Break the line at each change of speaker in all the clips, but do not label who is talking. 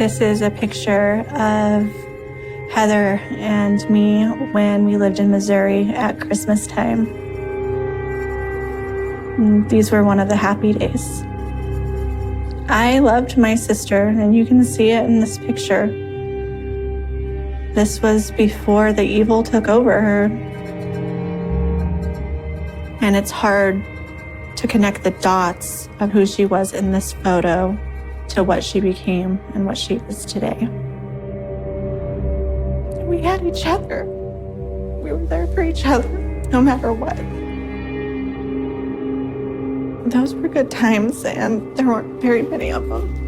This is a picture of Heather and me when we lived in Missouri at Christmas time. And these were one of the happy days. I loved my sister, and you can see it in this picture. This was before the evil took over her. And it's hard to connect the dots of who she was in this photo to what she became and what she is today. We had each other. We were there for each other, no matter what. Those were good times, and there weren't very many of them.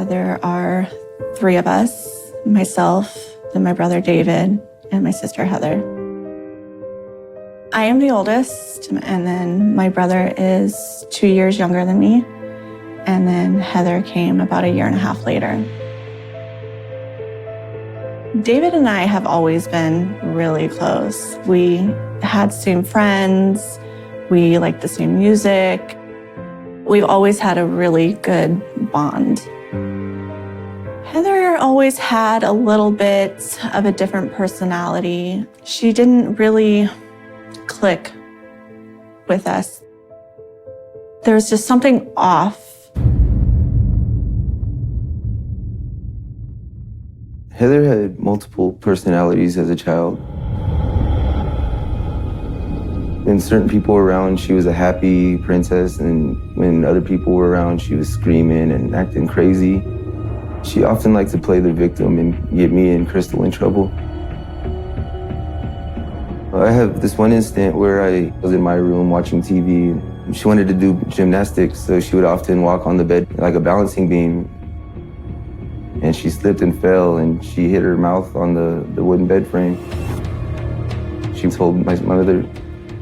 There are 3 of us, myself, and my brother David, and my sister Heather. I am the oldest, and then my brother is 2 years younger than me, and then Heather came about 1.5 years later. David and I have always been really close. We had the same friends, we liked the same music. We've always had a really good bond. Heather always had a little bit of a different personality. She didn't really click with us. There was just something off.
Heather had multiple personalities as a child. When certain people were around, she was a happy princess, and when other people were around, she was screaming and acting crazy. She often liked to play the victim and get me and Crystal in trouble. I have this one instant where I was in my room watching TV. She wanted to do gymnastics, so she would often walk on the bed like a balancing beam. And she slipped and fell, and she hit her mouth on the wooden bed frame. She told my mother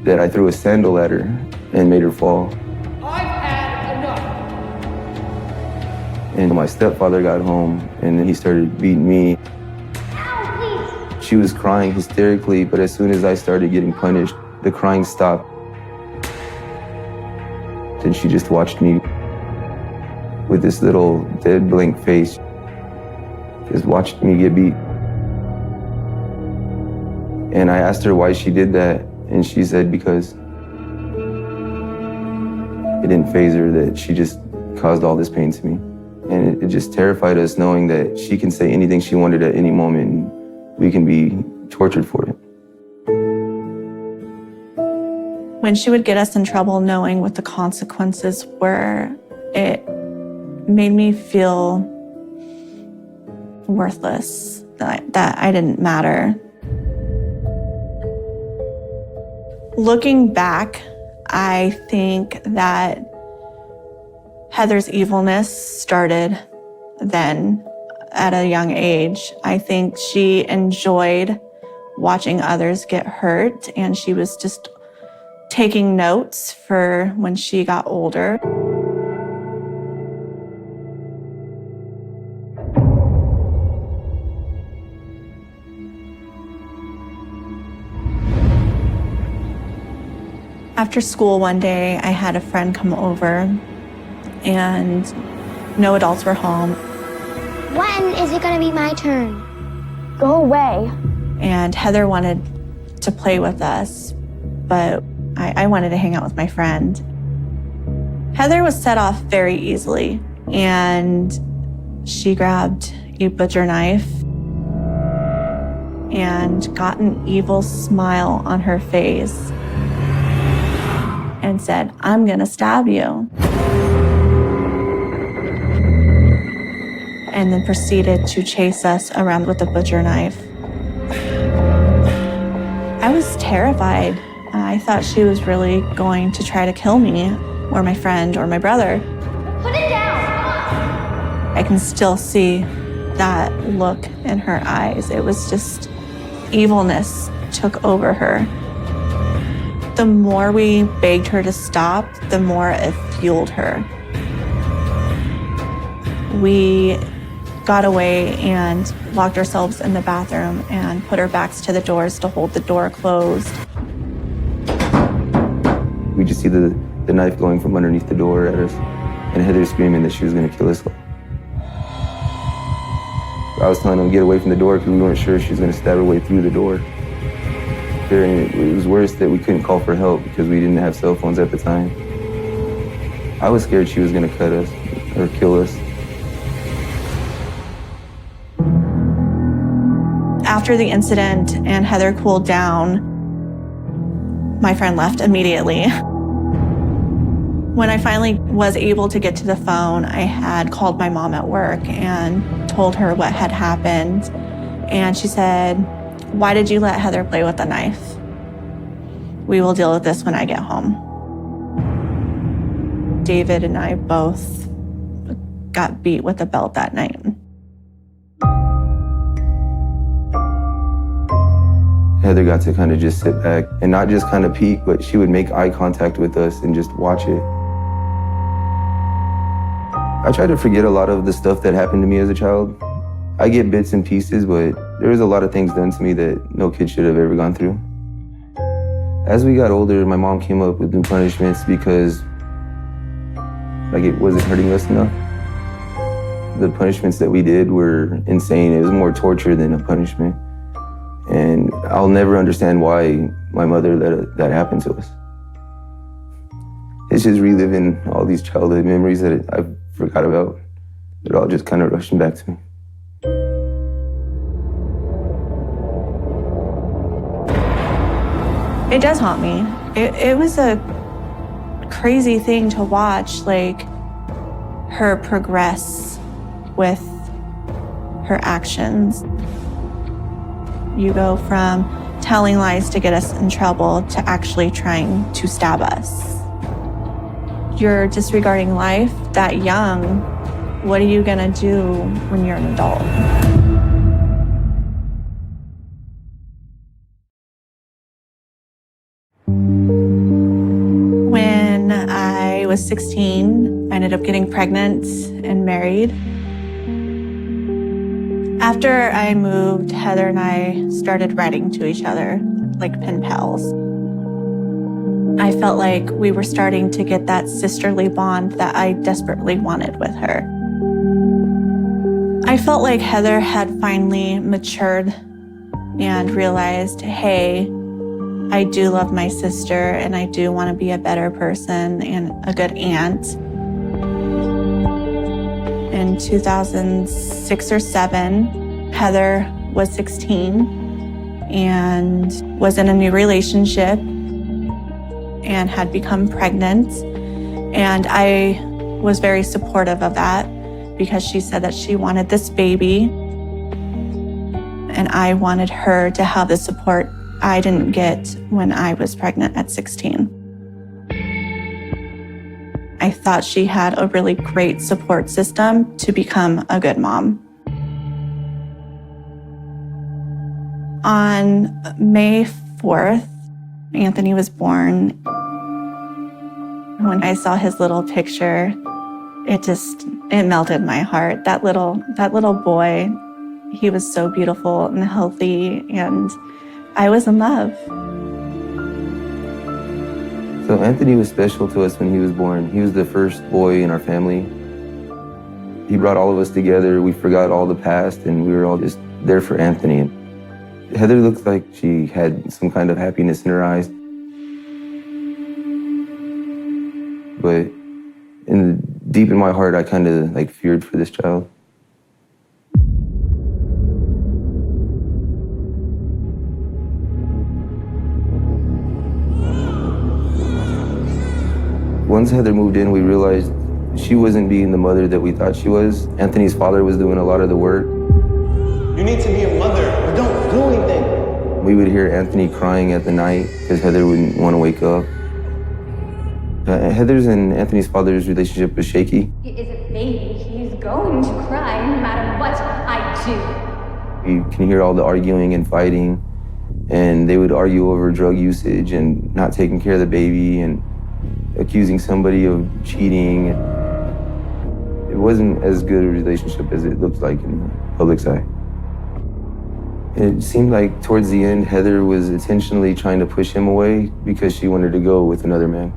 that I threw a sandal at her and made her fall. And my stepfather got home, and then he started beating me. Ow, please. She was crying hysterically, but as soon as I started getting punished, the crying stopped. Then she just watched me with this little dead blank face, just watched me get beat. And I asked her why she did that, and she said because it didn't faze her that she just caused all this pain to me. And it just terrified us knowing that she can say anything she wanted at any moment and we can be tortured for it.
When she would get us in trouble, knowing what the consequences were, it made me feel worthless, that I didn't matter. Looking back, I think that Heather's evilness started then at a young age. I think she enjoyed watching others get hurt, and she was just taking notes for when she got older. After school one day, I had a friend come over, and no adults were home.
When is it gonna be my turn? Go away.
And Heather wanted to play with us, but I wanted to hang out with my friend. Heather was set off very easily, and she grabbed a butcher knife and got an evil smile on her face and said, "I'm gonna stab you." And then proceeded to chase us around with the butcher knife. I was terrified. I thought she was really going to try to kill me, or my friend, or my brother.
Put it down!
I can still see that look in her eyes. It was just evilness took over her. The more we begged her to stop, the more it fueled her. We got away and locked ourselves in the bathroom and put our backs to the doors to hold the door closed.
We just see the knife going from underneath the door at us, and Heather screaming that she was gonna kill us. I was telling them to get away from the door because we weren't sure she was gonna stab her way through the door. And it was worse that we couldn't call for help because we didn't have cell phones at the time. I was scared she was gonna cut us or kill us.
After the incident and Heather cooled down, my friend left immediately. When I finally was able to get to the phone, I had called my mom at work and told her what had happened. And she said, "Why did you let Heather play with the knife? We will deal with this when I get home." David and I both got beat with a belt that night.
Heather got to kind of just sit back and not just kind of peek, but she would make eye contact with us and just watch it. I try to forget a lot of the stuff that happened to me as a child. I get bits and pieces, but there was a lot of things done to me that no kid should have ever gone through. As we got older, my mom came up with new punishments because it wasn't hurting us enough. The punishments that we did were insane. It was more torture than a punishment. And I'll never understand why my mother let that happen to us. It's just reliving all these childhood memories that I forgot about. They're all just kind of rushing back to me.
It does haunt me. It was a crazy thing to watch, her progress with her actions. You go from telling lies to get us in trouble to actually trying to stab us. You're disregarding life that young. What are you gonna do when you're an adult? When I was 16, I ended up getting pregnant and married. After I moved, Heather and I started writing to each other like pen pals. I felt like we were starting to get that sisterly bond that I desperately wanted with her. I felt like Heather had finally matured and realized, hey, I do love my sister and I do want to be a better person and a good aunt. In 2006 or 7, Heather was 16 and was in a new relationship and had become pregnant. And I was very supportive of that because she said that she wanted this baby and I wanted her to have the support I didn't get when I was pregnant at 16. I thought she had a really great support system to become a good mom. On May 4th, Anthony was born. When I saw his little picture, it melted my heart. That little boy, he was so beautiful and healthy, and I was in love.
So Anthony was special to us when he was born. He was the first boy in our family. He brought all of us together. We forgot all the past and we were all just there for Anthony. Heather looked like she had some kind of happiness in her eyes. But deep in my heart, I kind of feared for this child. Once Heather moved in, we realized she wasn't being the mother that we thought she was. Anthony's father was doing a lot of the work.
You need to be a mother or don't do anything.
We would hear Anthony crying at the night because Heather wouldn't want to wake up. Heather's and Anthony's father's relationship was shaky.
He is a baby. He's going to cry no matter what I do.
You can hear all the arguing and fighting. And they would argue over drug usage and not taking care of the baby and accusing somebody of cheating. It wasn't as good a relationship as it looked like in the public's eye. It seemed like towards the end, Heather was intentionally trying to push him away because she wanted to go with another man.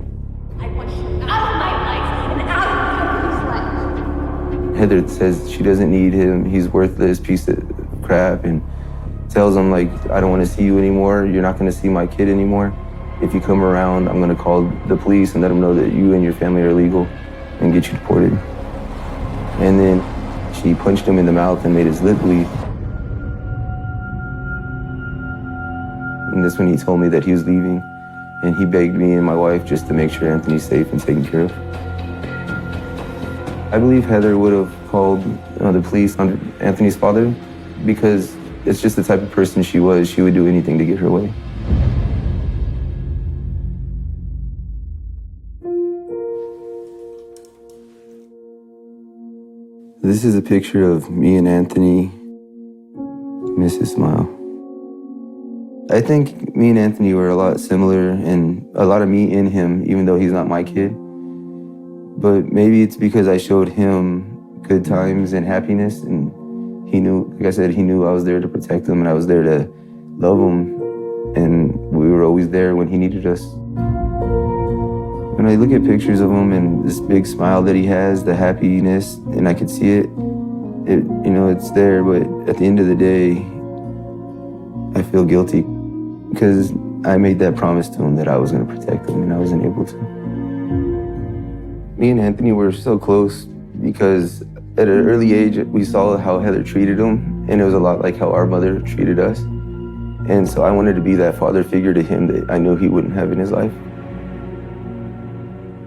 I want you out of my life and out of your life.
Heather says she doesn't need him. He's worthless piece of crap, and tells him, like, I don't want to see you anymore. You're not going to see my kid anymore. If you come around, I'm going to call the police and let them know that you and your family are illegal and get you deported. And then she punched him in the mouth and made his lip bleed. And that's when he told me that he was leaving, and he begged me and my wife just to make sure Anthony's safe and taken care of. I believe Heather would have called the police on Anthony's father because it's just the type of person she was. She would do anything to get her way. This is a picture of me and Anthony. Miss his smile. I think me and Anthony were a lot similar, and a lot of me in him, even though he's not my kid. But maybe it's because I showed him good times and happiness, and he knew, like I said, he knew I was there to protect him and I was there to love him, and we were always there when he needed us. When I look at pictures of him and this big smile that he has, the happiness, and I could see it, it's there, but at the end of the day, I feel guilty because I made that promise to him that I was going to protect him, and I wasn't able to. Me and Anthony were so close because at an early age, we saw how Heather treated him, and it was a lot like how our mother treated us. And so I wanted to be that father figure to him that I knew he wouldn't have in his life.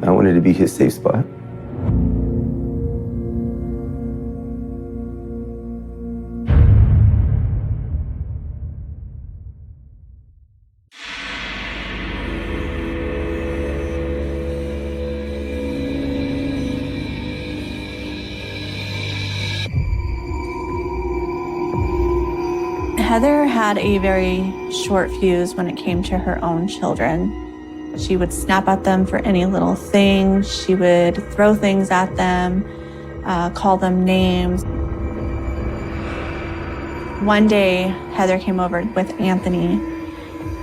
I wanted to be his safe spot.
Heather had a very short fuse when it came to her own children. She would snap at them for any little thing. She would throw things at them, call them names. One day, Heather came over with Anthony,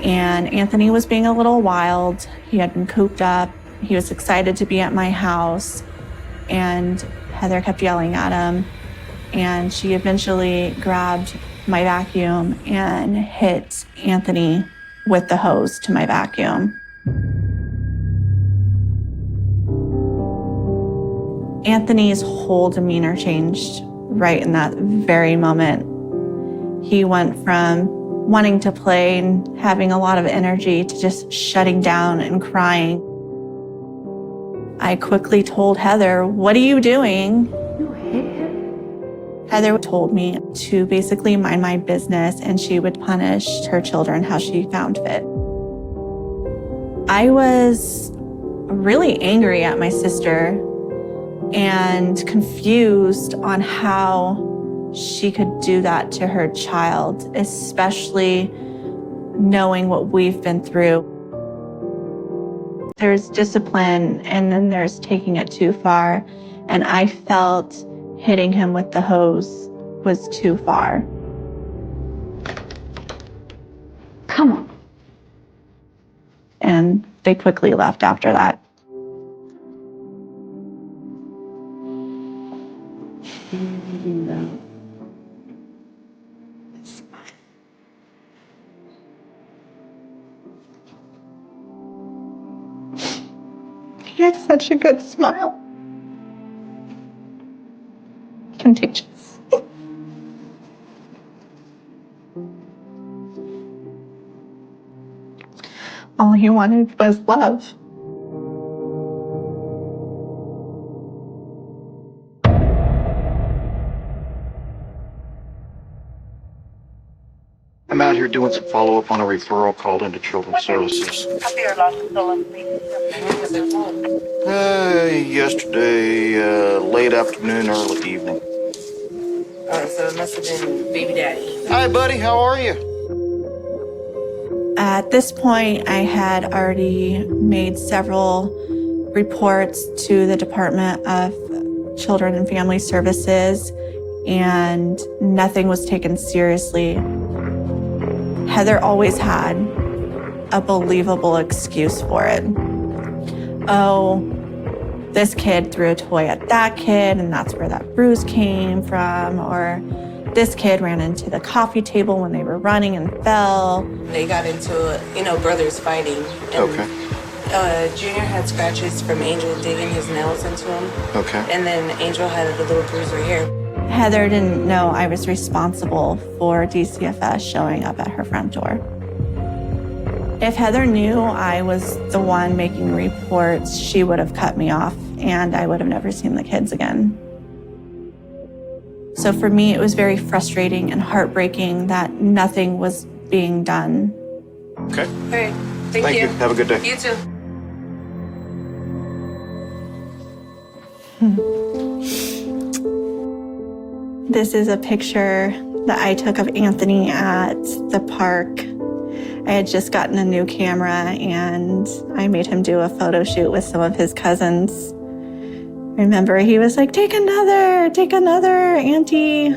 and Anthony was being a little wild. He had been cooped up. He was excited to be at my house, and Heather kept yelling at him, and she eventually grabbed my vacuum and hit Anthony with the hose to my vacuum. Anthony's whole demeanor changed right in that very moment. He went from wanting to play and having a lot of energy to just shutting down and crying. I quickly told Heather, "What are you doing?"
You hit him?
Heather told me to basically mind my business, and she would punish her children how she found fit. I was really angry at my sister and confused on how she could do that to her child, especially knowing what we've been through. There's discipline, and then there's taking it too far, and I felt hitting him with the hose was too far.
Come on.
And they quickly left after that. He had such a good smile. Contagious. All he wanted was love.
I'm out here doing some follow-up on a referral called into Children's Services. Yesterday, late afternoon, early evening.
So it must have been baby daddy.
Hi, buddy. How are you?
At this point, I had already made several reports to the Department of Children and Family Services, and nothing was taken seriously. Heather always had a believable excuse for it. Oh, this kid threw a toy at that kid, and that's where that bruise came from, or this kid ran into the coffee table when they were running and fell.
They got into, brothers fighting. And,
Okay.
Junior had scratches from Angel digging his nails into him.
Okay.
And then Angel had a little bruise right here.
Heather didn't know I was responsible for DCFS showing up at her front door. If Heather knew I was the one making reports, she would have cut me off and I would have never seen the kids again. So for me, it was very frustrating and heartbreaking that nothing was being done.
Okay.
All right.
Thank you. Have a good day.
You too.
This is a picture that I took of Anthony at the park. I had just gotten a new camera and I made him do a photo shoot with some of his cousins. Remember, he was like, take another, Auntie.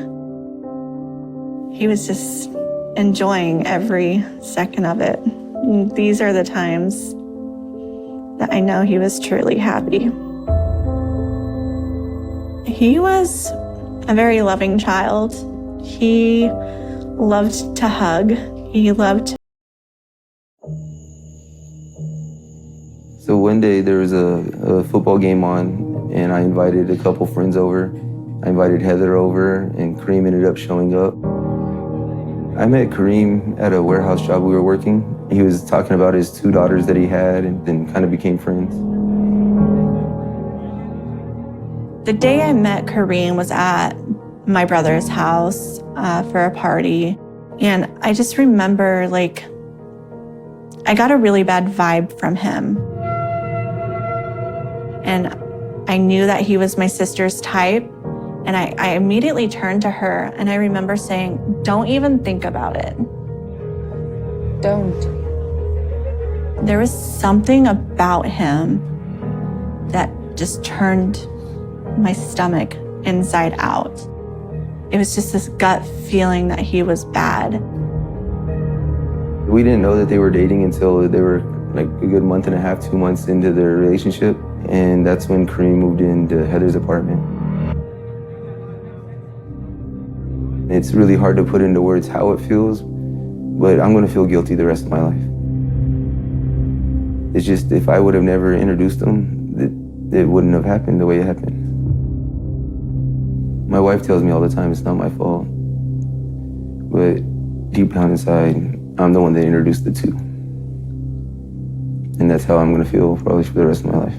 He was just enjoying every second of it. And these are the times that I know he was truly happy. He was a very loving child. He loved to hug. He loved.
So one day there was a football game on, and I invited a couple friends over. I invited Heather over, and Kareem ended up showing up. I met Kareem at a warehouse job we were working. He was talking about his 2 daughters that he had, and then kind of became friends.
The day I met Kareem was at my brother's house for a party. And I just remember, I got a really bad vibe from him. And I knew that he was my sister's type. And I immediately turned to her and I remember saying, don't even think about it.
Don't.
There was something about him that just turned my stomach inside out. It was just this gut feeling that he was bad.
We didn't know that they were dating until they were a good month and a half, 2 months into their relationship. And that's when Kareem moved into Heather's apartment. It's really hard to put into words how it feels, but I'm gonna feel guilty the rest of my life. It's just, if I would have never introduced them, it wouldn't have happened the way it happened. My wife tells me all the time it's not my fault, but deep down inside, I'm the one that introduced the two. And that's how I'm gonna feel probably for the rest of my life.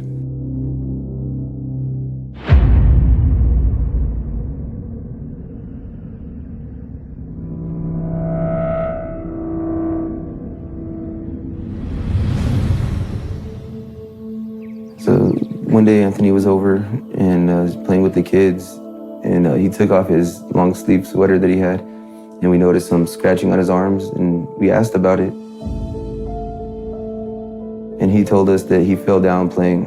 So one day Anthony was over and was playing with the kids, and he took off his long sleeve sweater that he had, and we noticed some scratching on his arms, and we asked about it. And he told us that he fell down playing.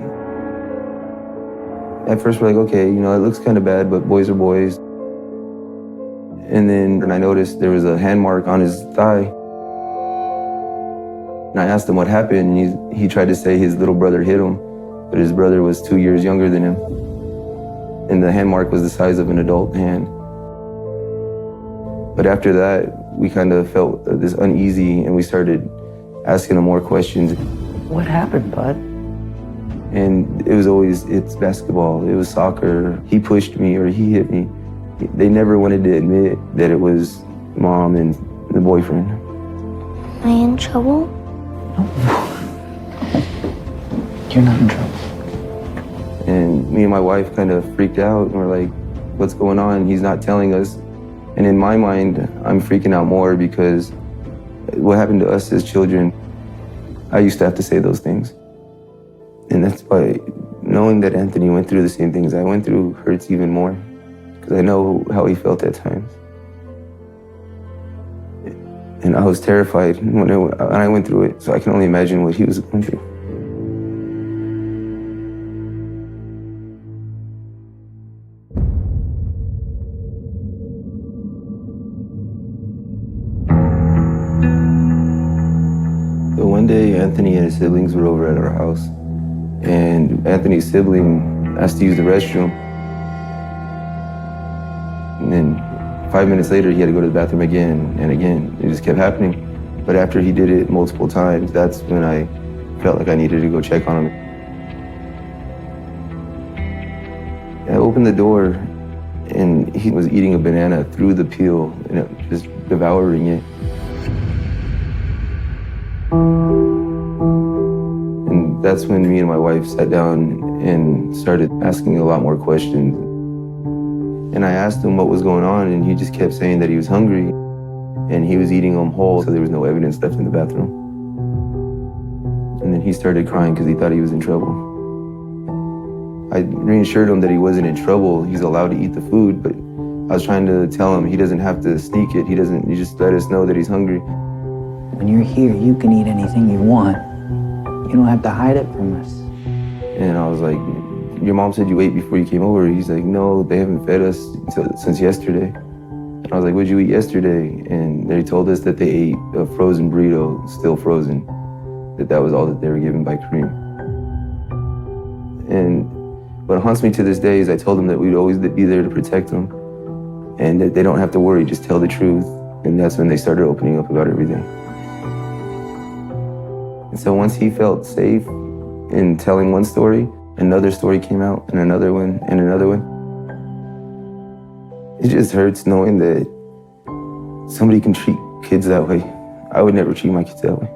At first we're like, okay, it looks kind of bad, but boys are boys. And then I noticed there was a hand mark on his thigh. And I asked him what happened, and he tried to say his little brother hit him, but his brother was 2 years younger than him. And the hand mark was the size of an adult hand. But after that, we kind of felt this uneasy, and we started asking him more questions.
What happened, bud?
And it was always, it's basketball, it was soccer, he pushed me or he hit me. They never wanted to admit that it was mom and the boyfriend.
Am I in trouble?
You're not in trouble.
And me and my wife kind of freaked out, and we're like, what's going on? He's not telling us. And in my mind, I'm freaking out more because what happened to us as children, I used to have to say those things. And that's why knowing that Anthony went through the same things I went through hurts even more, because I know how he felt at times. And I was terrified when I went through it, so I can only imagine what he was going through. So one day, Anthony and his siblings were over at our house, and Anthony's sibling asked to use the restroom. And then 5 minutes later, he had to go to the bathroom again and again. It just kept happening. But after he did it multiple times, that's when I felt like I needed to go check on him. I opened the door, and he was eating a banana through the peel, and just devouring it. And that's when me and my wife sat down and started asking a lot more questions. And I asked him what was going on, and he just kept saying that he was hungry, and he was eating them whole, so there was no evidence left in the bathroom. And then he started crying because he thought he was in trouble. I reassured him that he wasn't in trouble. He's allowed to eat the food, but I was trying to tell him he doesn't have to sneak it. He just let us know that he's hungry.
When you're here, you can eat anything you want. You don't have to hide it from us.
And I was like, your mom said you ate before you came over. He's like, no, they haven't fed us since yesterday. And I was like, what'd you eat yesterday? And they told us that they ate a frozen burrito, still frozen, that was all that they were given by Kareem. And what haunts me to this day is I told them that we'd always be there to protect them and that they don't have to worry, just tell the truth. And that's when they started opening up about everything. And so once he felt safe in telling one story, another story came out, and another one, and another one. It just hurts knowing that somebody can treat kids that way. I would never treat my kids that way.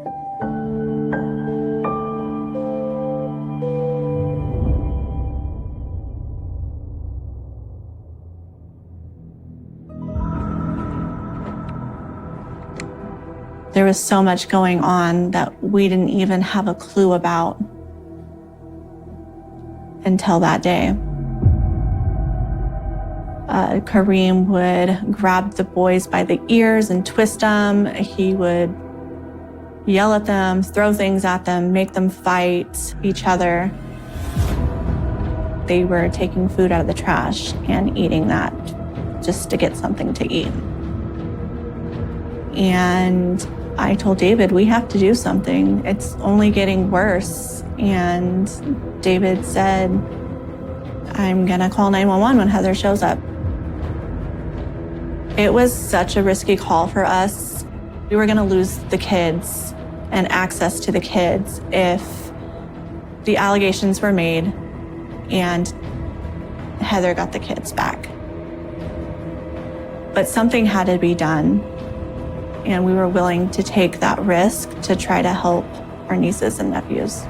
There was so much going on that we didn't even have a clue about until that day. Kareem would grab the boys by the ears and twist them. He would yell at them, throw things at them, make them fight each other. They were taking food out of the trash and eating that just to get something to eat. And I told David, we have to do something. It's only getting worse. And David said, I'm gonna call 911 when Heather shows up. It was such a risky call for us. We were gonna lose the kids and access to the kids if the allegations were made and Heather got the kids back. But something had to be done. And we were willing to take that risk to try to help our nieces and nephews.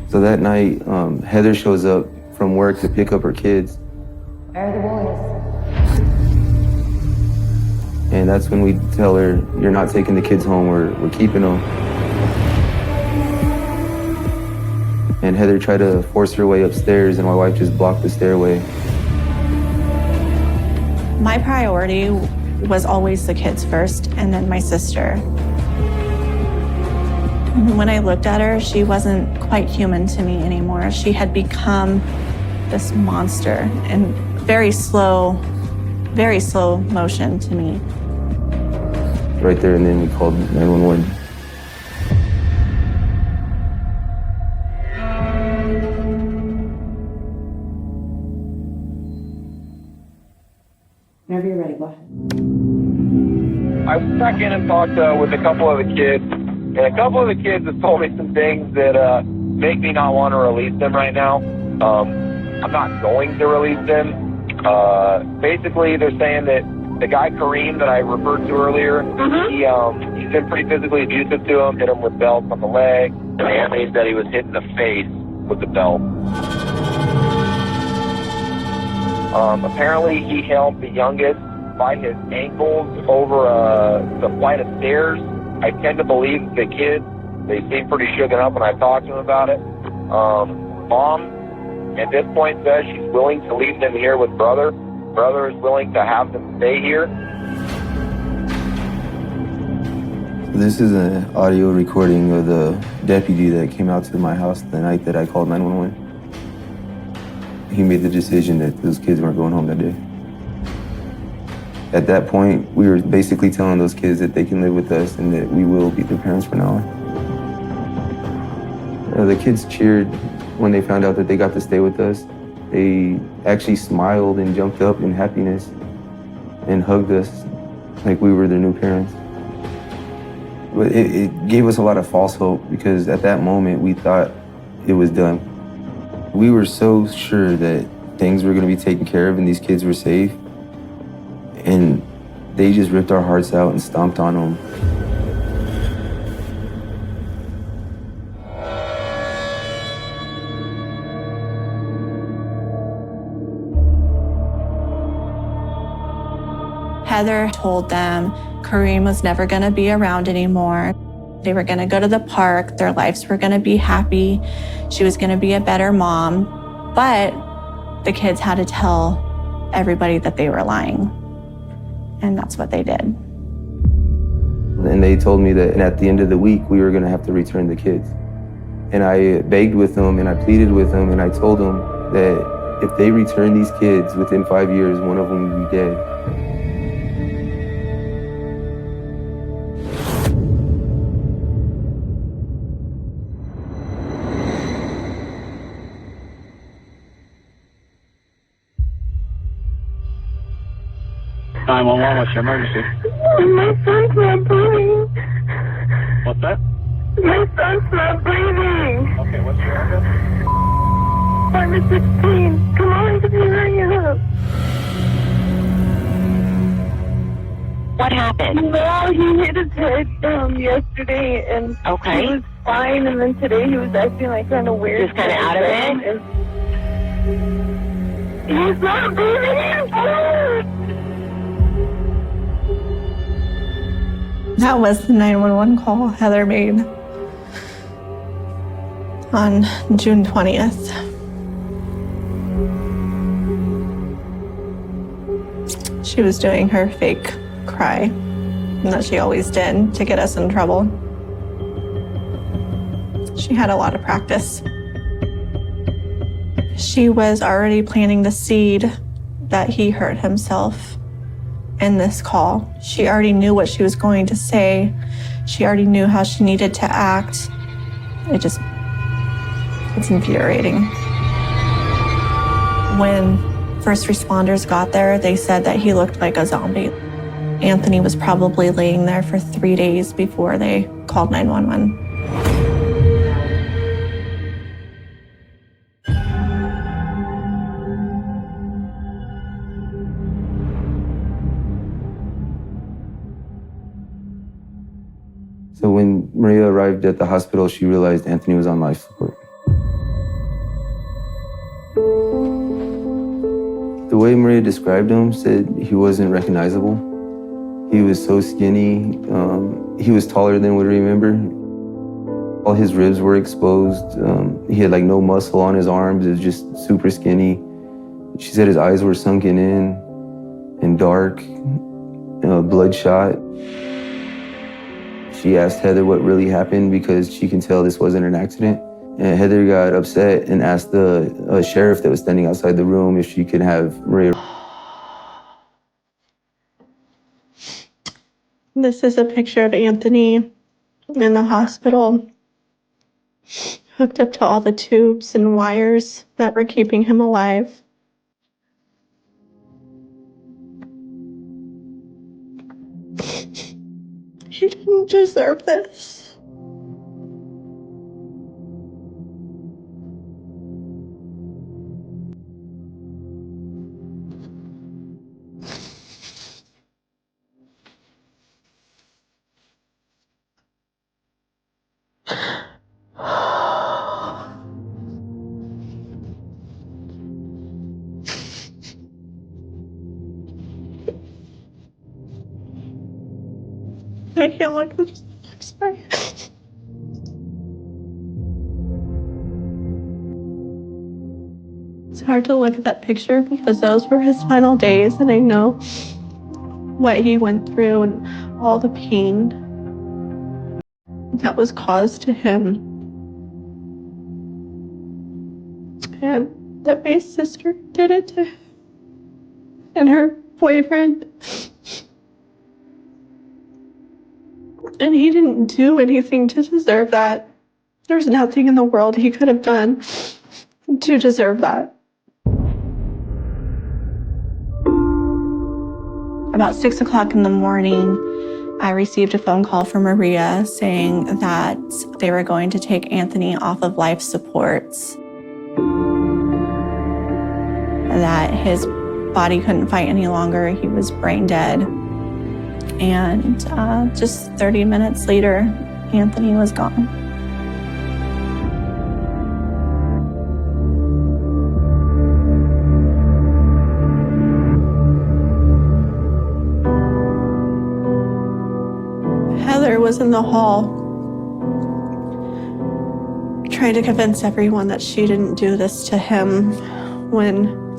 So that night, Heather shows up from work to pick up her kids.
Where are the boys?
And that's when we tell her, you're not taking the kids home, we're keeping them. And Heather tried to force her way upstairs, and my wife just blocked the stairway.
My priority was always the kids first, and then my sister. And when I looked at her, she wasn't quite human to me anymore. She had become this monster in very slow motion to me.
Right there and then we called 911.
Whenever you're ready, go ahead.
I went back in and talked with a couple of the kids, and a couple of the kids have told me some things that make me not want to release them right now. I'm not going to release them. Basically, they're saying that the guy Kareem that I referred to earlier, he's been pretty physically abusive to him, hit him with belts on the leg. And Anthony said he was hit in the face with the belt. Apparently, he held the youngest by his ankles over the flight of stairs. I tend to believe the kids, they seem pretty shooken up when I talked to them about it. Mom, at this point, says she's willing to leave them here with brother. Brother is willing to have them stay here.
This is an audio recording of the deputy that came out to my house the night that I called 911. He made the decision that those kids weren't going home that day. At that point, we were basically telling those kids that they can live with us and that we will be their parents from now on. The kids cheered when they found out that they got to stay with us. They actually smiled and jumped up in happiness and hugged us like we were their new parents. But it gave us a lot of false hope because at that moment we thought it was done. We were so sure that things were going to be taken care of and these kids were safe. And they just ripped our hearts out and stomped on them.
Heather told them Kareem was never going to be around anymore. They were going to go to the park. Their lives were going to be happy. She was going to be a better mom. But the kids had to tell everybody that they were lying. And that's what they did.
And they told me that at the end of the week, we were going to have to return the kids. And I begged with them and I pleaded with them and I told them that if they return these kids within 5 years, one of them would be dead.
911, what's your emergency?
My son's not breathing.
What's that?
My son's not breathing.
Okay, what's your address?
516. Come on, can you hurry up?
What happened?
No, he hit his head yesterday, and
Okay.
he was fine, and then today he was acting like kind of weird.
Just kind of out of it?
He's not breathing.
That was the 911 call Heather made on June 20th. She was doing her fake cry that she always did to get us in trouble. She had a lot of practice. She was already planting the seed that he hurt himself in this call. She already knew what she was going to say. She already knew how she needed to act. It's infuriating. When first responders got there, they said that he looked like a zombie. Anthony was probably laying there for 3 days before they called 911.
So when Maria arrived at the hospital, she realized Anthony was on life support. The way Maria described him said he wasn't recognizable. He was so skinny. He was taller than we remember. All his ribs were exposed. He had like no muscle on his arms. It was just super skinny. She said his eyes were sunken in and dark, bloodshot. She asked Heather what really happened because she can tell this wasn't an accident. And Heather got upset and asked the sheriff that was standing outside the room if she could have Maria.
This is a picture of Anthony in the hospital, hooked up to all the tubes and wires that were keeping him alive. He didn't deserve this. I can't look at this. I'm sorry. It's hard to look at that picture because those were his final days, and I know what he went through and all the pain that was caused to him. And that my sister did it to him and her boyfriend. And he didn't do anything to deserve that. There's nothing in the world he could have done to deserve that. About 6 o'clock in the morning, I received a phone call from Maria saying that they were going to take Anthony off of life supports, that his body couldn't fight any longer. He was brain dead. And just 30 minutes later, Anthony was gone. Heather was in the hall trying to convince everyone that she didn't do this to him when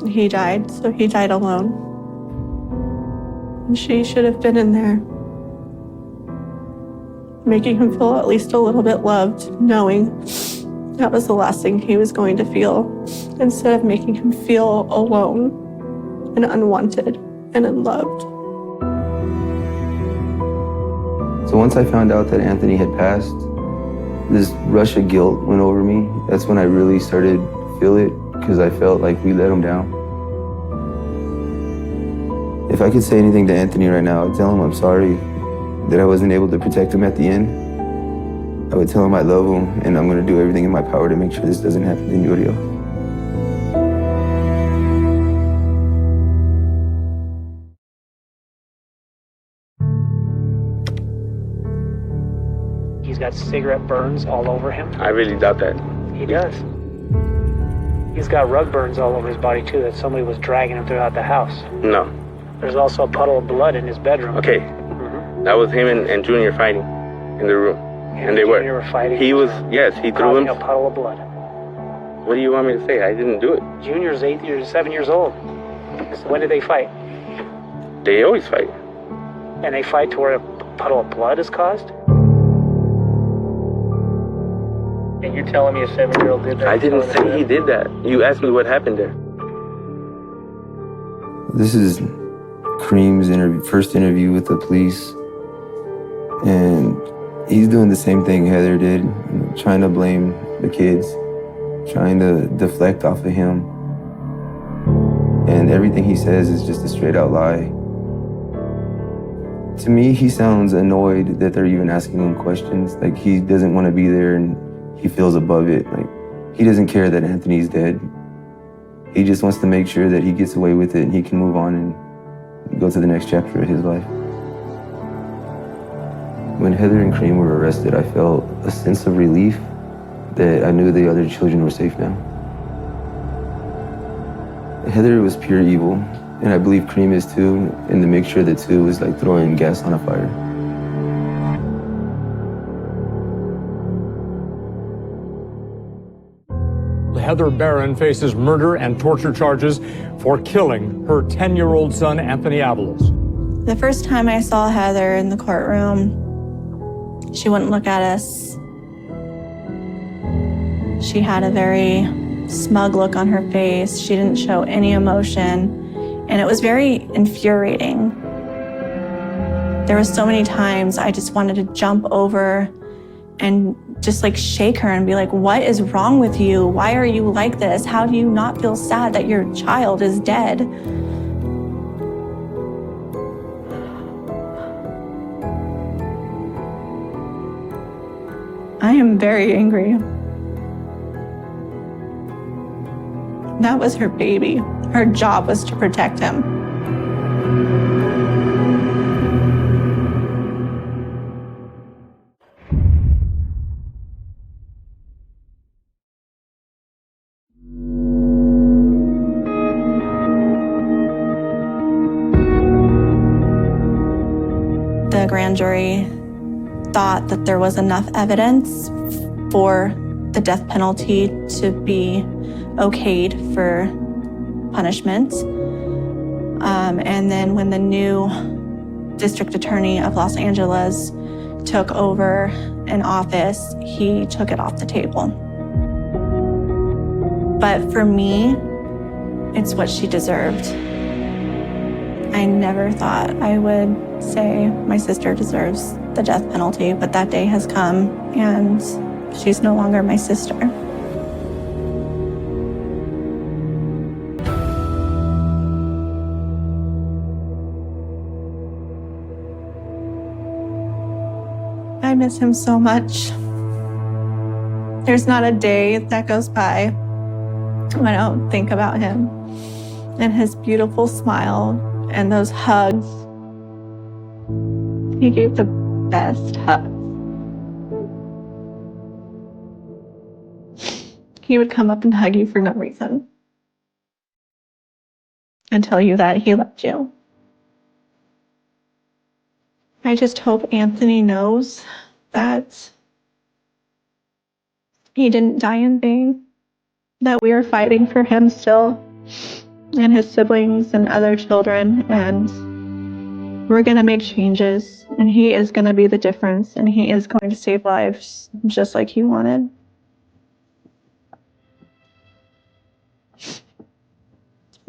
he died, so he died alone. And she should have been in there, making him feel at least a little bit loved, knowing that was the last thing he was going to feel, instead of making him feel alone and unwanted and unloved.
So once I found out that Anthony had passed, this rush of guilt went over me. That's when I really started to feel it, because I felt like we let him down. If I could say anything to Anthony right now, I'd tell him I'm sorry that I wasn't able to protect him at the end. I would tell him I love him, and I'm going to do everything in my power to make sure this doesn't happen to anybody else.
He's got cigarette burns all over him.
I really doubt that.
He does. He's got rug burns all over his body too, that somebody was dragging him throughout the house.
No.
There's also a puddle of blood in his bedroom.
Okay. That was him and Junior fighting in the room. And they
Junior were fighting.
He was, yes, he threw him.
A puddle of blood.
What do you want me to say? I didn't do it.
Junior's 7 years old. So when did they fight?
They always fight.
And they fight to where a puddle of blood is caused? And you're telling me a 7-year-old did that?
I didn't say he did that. You asked me what happened there.
This is Kareem's first interview with the police, and he's doing the same thing Heather did, trying to blame the kids, trying to deflect off of him. And everything he says is just a straight out lie. To me, he sounds annoyed that they're even asking him questions. Like he doesn't want to be there and he feels above it. Like he doesn't care that Anthony's dead. He just wants to make sure that he gets away with it and he can move on and go to the next chapter of his life. When Heather and Kareem were arrested, I felt a sense of relief that I knew the other children were safe now. Heather was pure evil, and I believe Kareem is too, and the mixture of the two is like throwing gas on a fire.
Heather Barron faces murder and torture charges for killing her 10-year-old son, Anthony Avalos.
The first time I saw Heather in the courtroom, she wouldn't look at us. She had a very smug look on her face. She didn't show any emotion, and it was very infuriating. There were so many times I just wanted to jump over and just like shake her and be like, what is wrong with you? Why are you like this? How do you not feel sad that your child is dead? I am very angry. That was her baby. Her job was to protect him. The grand grand jury thought that there was enough evidence for the death penalty to be okayed for punishment. And then when the new district attorney of Los Angeles took over in office, he took it off the table. But for me, it's what she deserved. I never thought I would say my sister deserves the death penalty, but that day has come and she's no longer my sister. I miss him so much. There's not a day that goes by when I don't think about him and his beautiful smile and those hugs. He gave the best hugs. He would come up and hug you for no reason and tell you that he loved you. I just hope Anthony knows that he didn't die in vain, that we are fighting for him still and his siblings and other children, and we're going to make changes, and he is going to be the difference, and he is going to save lives just like he wanted.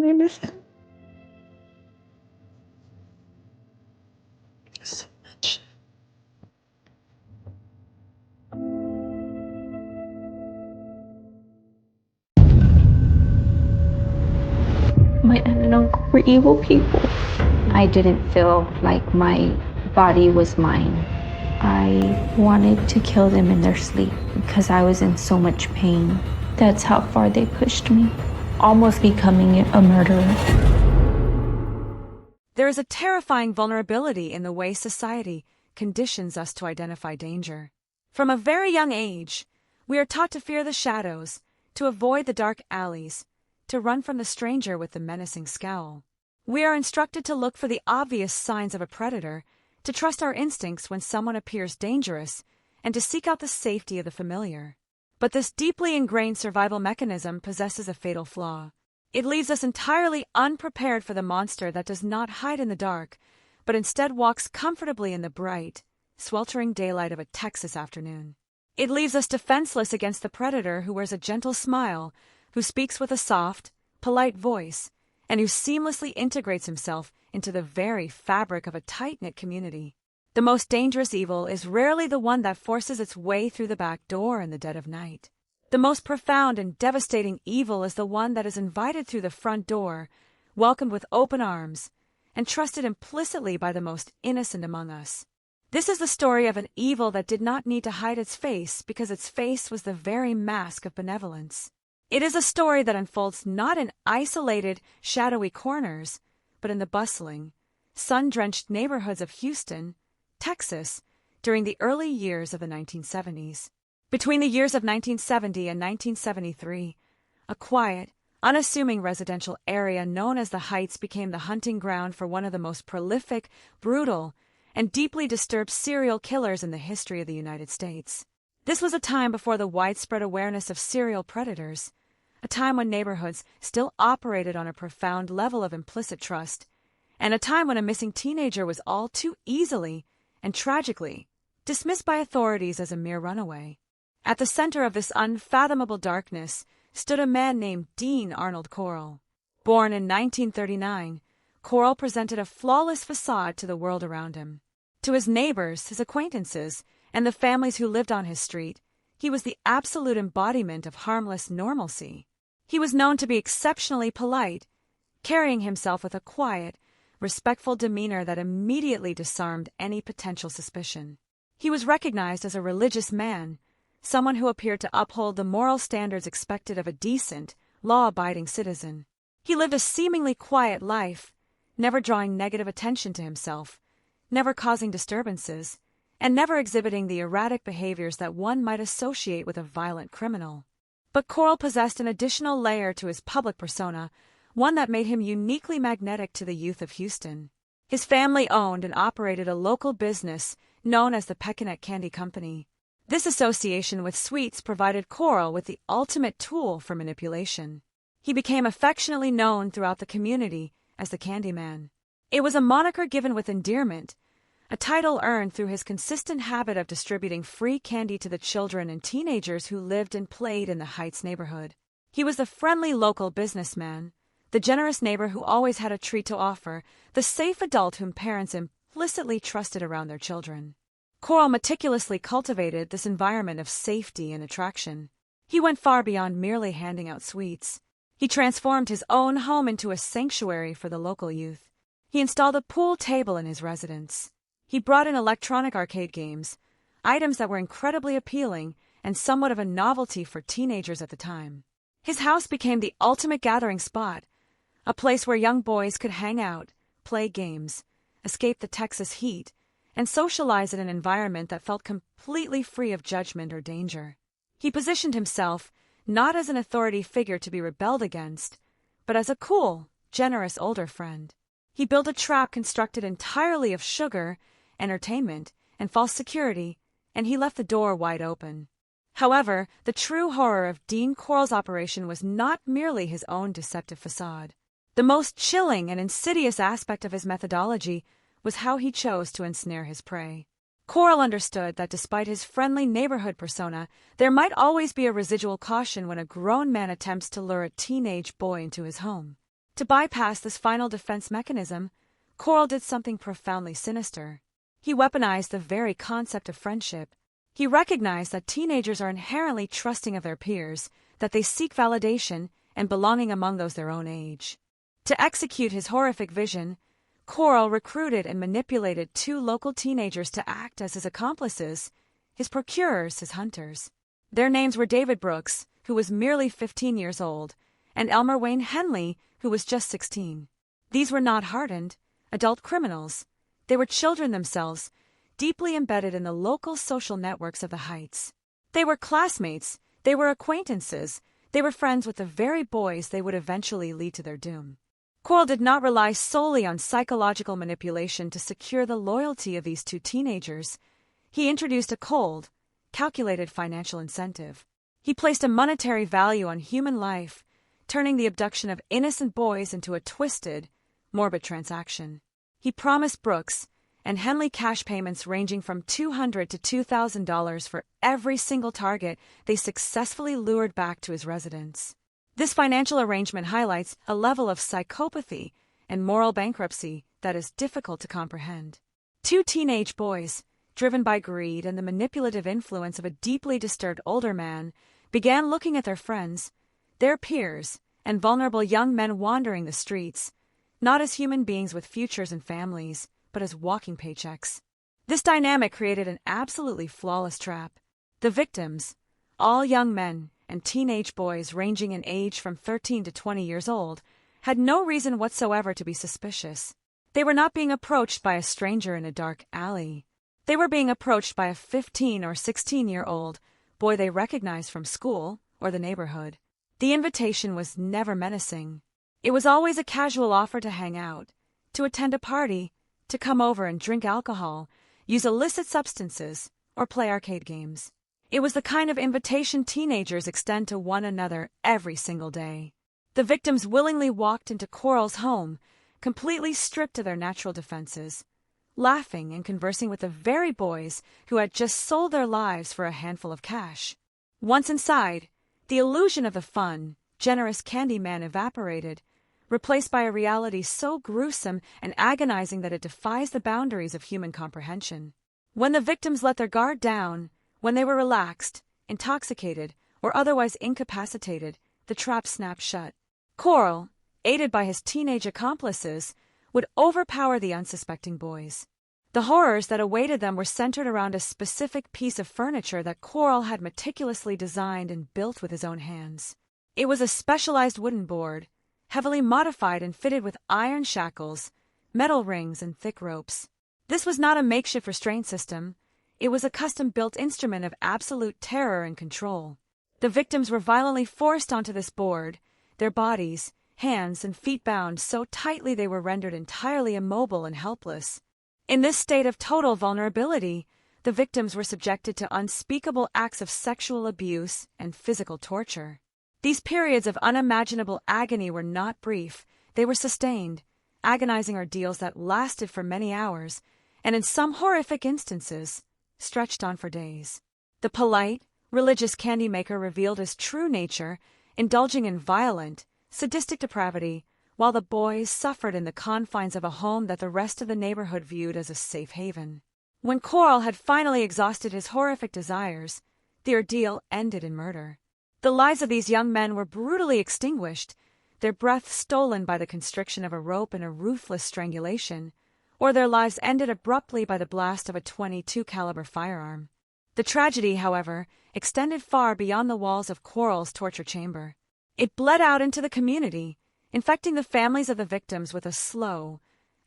I miss him so much.
My aunt and uncle were evil people. I didn't feel like my body was mine. I wanted to kill them in their sleep because I was in so much pain. That's how far they pushed me, almost becoming a murderer.
There is a terrifying vulnerability in the way society conditions us to identify danger. From a very young age, we are taught to fear the shadows, to avoid the dark alleys, to run from the stranger with the menacing scowl. We are instructed to look for the obvious signs of a predator, to trust our instincts when someone appears dangerous, and to seek out the safety of the familiar. But this deeply ingrained survival mechanism possesses a fatal flaw. It leaves us entirely unprepared for the monster that does not hide in the dark, but instead walks comfortably in the bright, sweltering daylight of a Texas afternoon. It leaves us defenseless against the predator who wears a gentle smile, who speaks with a soft, polite voice, and who seamlessly integrates himself into the very fabric of a tight-knit community. The most dangerous evil is rarely the one that forces its way through the back door in the dead of night. The most profound and devastating evil is the one that is invited through the front door, welcomed with open arms, and trusted implicitly by the most innocent among us. This is the story of an evil that did not need to hide its face because its face was the very mask of benevolence. It is a story that unfolds not in isolated, shadowy corners, but in the bustling, sun-drenched neighborhoods of Houston, Texas, during the early years of the 1970s. Between the years of 1970 and 1973, a quiet, unassuming residential area known as the Heights became the hunting ground for one of the most prolific, brutal, and deeply disturbed serial killers in the history of the United States. This was a time before the widespread awareness of serial predators, a time when neighborhoods still operated on a profound level of implicit trust, and a time when a missing teenager was all too easily and tragically dismissed by authorities as a mere runaway. At the center of this unfathomable darkness stood a man named Dean Arnold Corll. Born in 1939, Corll presented a flawless facade to the world around him. To his neighbors, his acquaintances, and the families who lived on his street, he was the absolute embodiment of harmless normalcy. He was known to be exceptionally polite, carrying himself with a quiet, respectful demeanor that immediately disarmed any potential suspicion. He was recognized as a religious man, someone who appeared to uphold the moral standards expected of a decent, law-abiding citizen. He lived a seemingly quiet life, never drawing negative attention to himself, never causing disturbances, and never exhibiting the erratic behaviors that one might associate with a violent criminal. But Corll possessed an additional layer to his public persona, one that made him uniquely magnetic to the youth of Houston. His family owned and operated a local business known as the Pekinet Candy Company. This association with sweets provided Coral with the ultimate tool for manipulation. He became affectionately known throughout the community as the Candyman. It was a moniker given with endearment, a title earned through his consistent habit of distributing free candy to the children and teenagers who lived and played in the Heights neighborhood. He was the friendly local businessman, the generous neighbor who always had a treat to offer, the safe adult whom parents implicitly trusted around their children. Coral meticulously cultivated this environment of safety and attraction. He went far beyond merely handing out sweets. He transformed his own home into a sanctuary for the local youth. He installed a pool table in his residence. He brought in electronic arcade games, items that were incredibly appealing and somewhat of a novelty for teenagers at the time. His house became the ultimate gathering spot, a place where young boys could hang out, play games, escape the Texas heat, and socialize in an environment that felt completely free of judgment or danger. He positioned himself not as an authority figure to be rebelled against, but as a cool, generous older friend. He built a trap constructed entirely of sugar, entertainment, and false security, and he left the door wide open. However, the true horror of Dean Coral's operation was not merely his own deceptive facade. The most chilling and insidious aspect of his methodology was how he chose to ensnare his prey. Coral understood that despite his friendly neighborhood persona, there might always be a residual caution when a grown man attempts to lure a teenage boy into his home. To bypass this final defense mechanism, Coral did something profoundly sinister. He weaponized the very concept of friendship. He recognized that teenagers are inherently trusting of their peers, that they seek validation and belonging among those their own age. To execute his horrific vision, Coral recruited and manipulated 2 local teenagers to act as his accomplices, his procurers, his hunters. Their names were David Brooks, who was merely 15 years old, and Elmer Wayne Henley, who was just 16. These were not hardened, adult criminals. They were children themselves, deeply embedded in the local social networks of the Heights. They were classmates, they were acquaintances, they were friends with the very boys they would eventually lead to their doom. Coral did not rely solely on psychological manipulation to secure the loyalty of these 2 teenagers. He introduced a cold, calculated financial incentive. He placed a monetary value on human life, turning the abduction of innocent boys into a twisted, morbid transaction. He promised Brooks and Henley cash payments ranging from $200 to $2,000 for every single target they successfully lured back to his residence. This financial arrangement highlights a level of psychopathy and moral bankruptcy that is difficult to comprehend. 2 teenage boys, driven by greed and the manipulative influence of a deeply disturbed older man, began looking at their friends, their peers, and vulnerable young men wandering the streets, not as human beings with futures and families, but as walking paychecks. This dynamic created an absolutely flawless trap. The victims, all young men and teenage boys ranging in age from 13 to 20 years old, had no reason whatsoever to be suspicious. They were not being approached by a stranger in a dark alley. They were being approached by a 15 or 16-year-old boy they recognized from school or the neighborhood. The invitation was never menacing. It was always a casual offer to hang out, to attend a party, to come over and drink alcohol, use illicit substances, or play arcade games. It was the kind of invitation teenagers extend to one another every single day. The victims willingly walked into Coral's home, completely stripped of their natural defenses, laughing and conversing with the very boys who had just sold their lives for a handful of cash. Once inside, the illusion of the fun, generous Candyman evaporated, replaced by a reality so gruesome and agonizing that it defies the boundaries of human comprehension. When the victims let their guard down, when they were relaxed, intoxicated, or otherwise incapacitated, the trap snapped shut. Coral, aided by his teenage accomplices, would overpower the unsuspecting boys. The horrors that awaited them were centered around a specific piece of furniture that Coral had meticulously designed and built with his own hands. It was a specialized wooden board, heavily modified and fitted with iron shackles, metal rings, and thick ropes. This was not a makeshift restraint system. It was a custom-built instrument of absolute terror and control. The victims were violently forced onto this board, their bodies, hands and feet bound so tightly they were rendered entirely immobile and helpless. In this state of total vulnerability, the victims were subjected to unspeakable acts of sexual abuse and physical torture. These periods of unimaginable agony were not brief, they were sustained, agonizing ordeals that lasted for many hours, and in some horrific instances, stretched on for days. The polite, religious candy maker revealed his true nature, indulging in violent, sadistic depravity, while the boys suffered in the confines of a home that the rest of the neighborhood viewed as a safe haven. When Coral had finally exhausted his horrific desires, the ordeal ended in murder. The lives of these young men were brutally extinguished, their breath stolen by the constriction of a rope in a ruthless strangulation, or their lives ended abruptly by the blast of a .22 caliber firearm. The tragedy, however, extended far beyond the walls of Coral's torture chamber. It bled out into the community, infecting the families of the victims with a slow,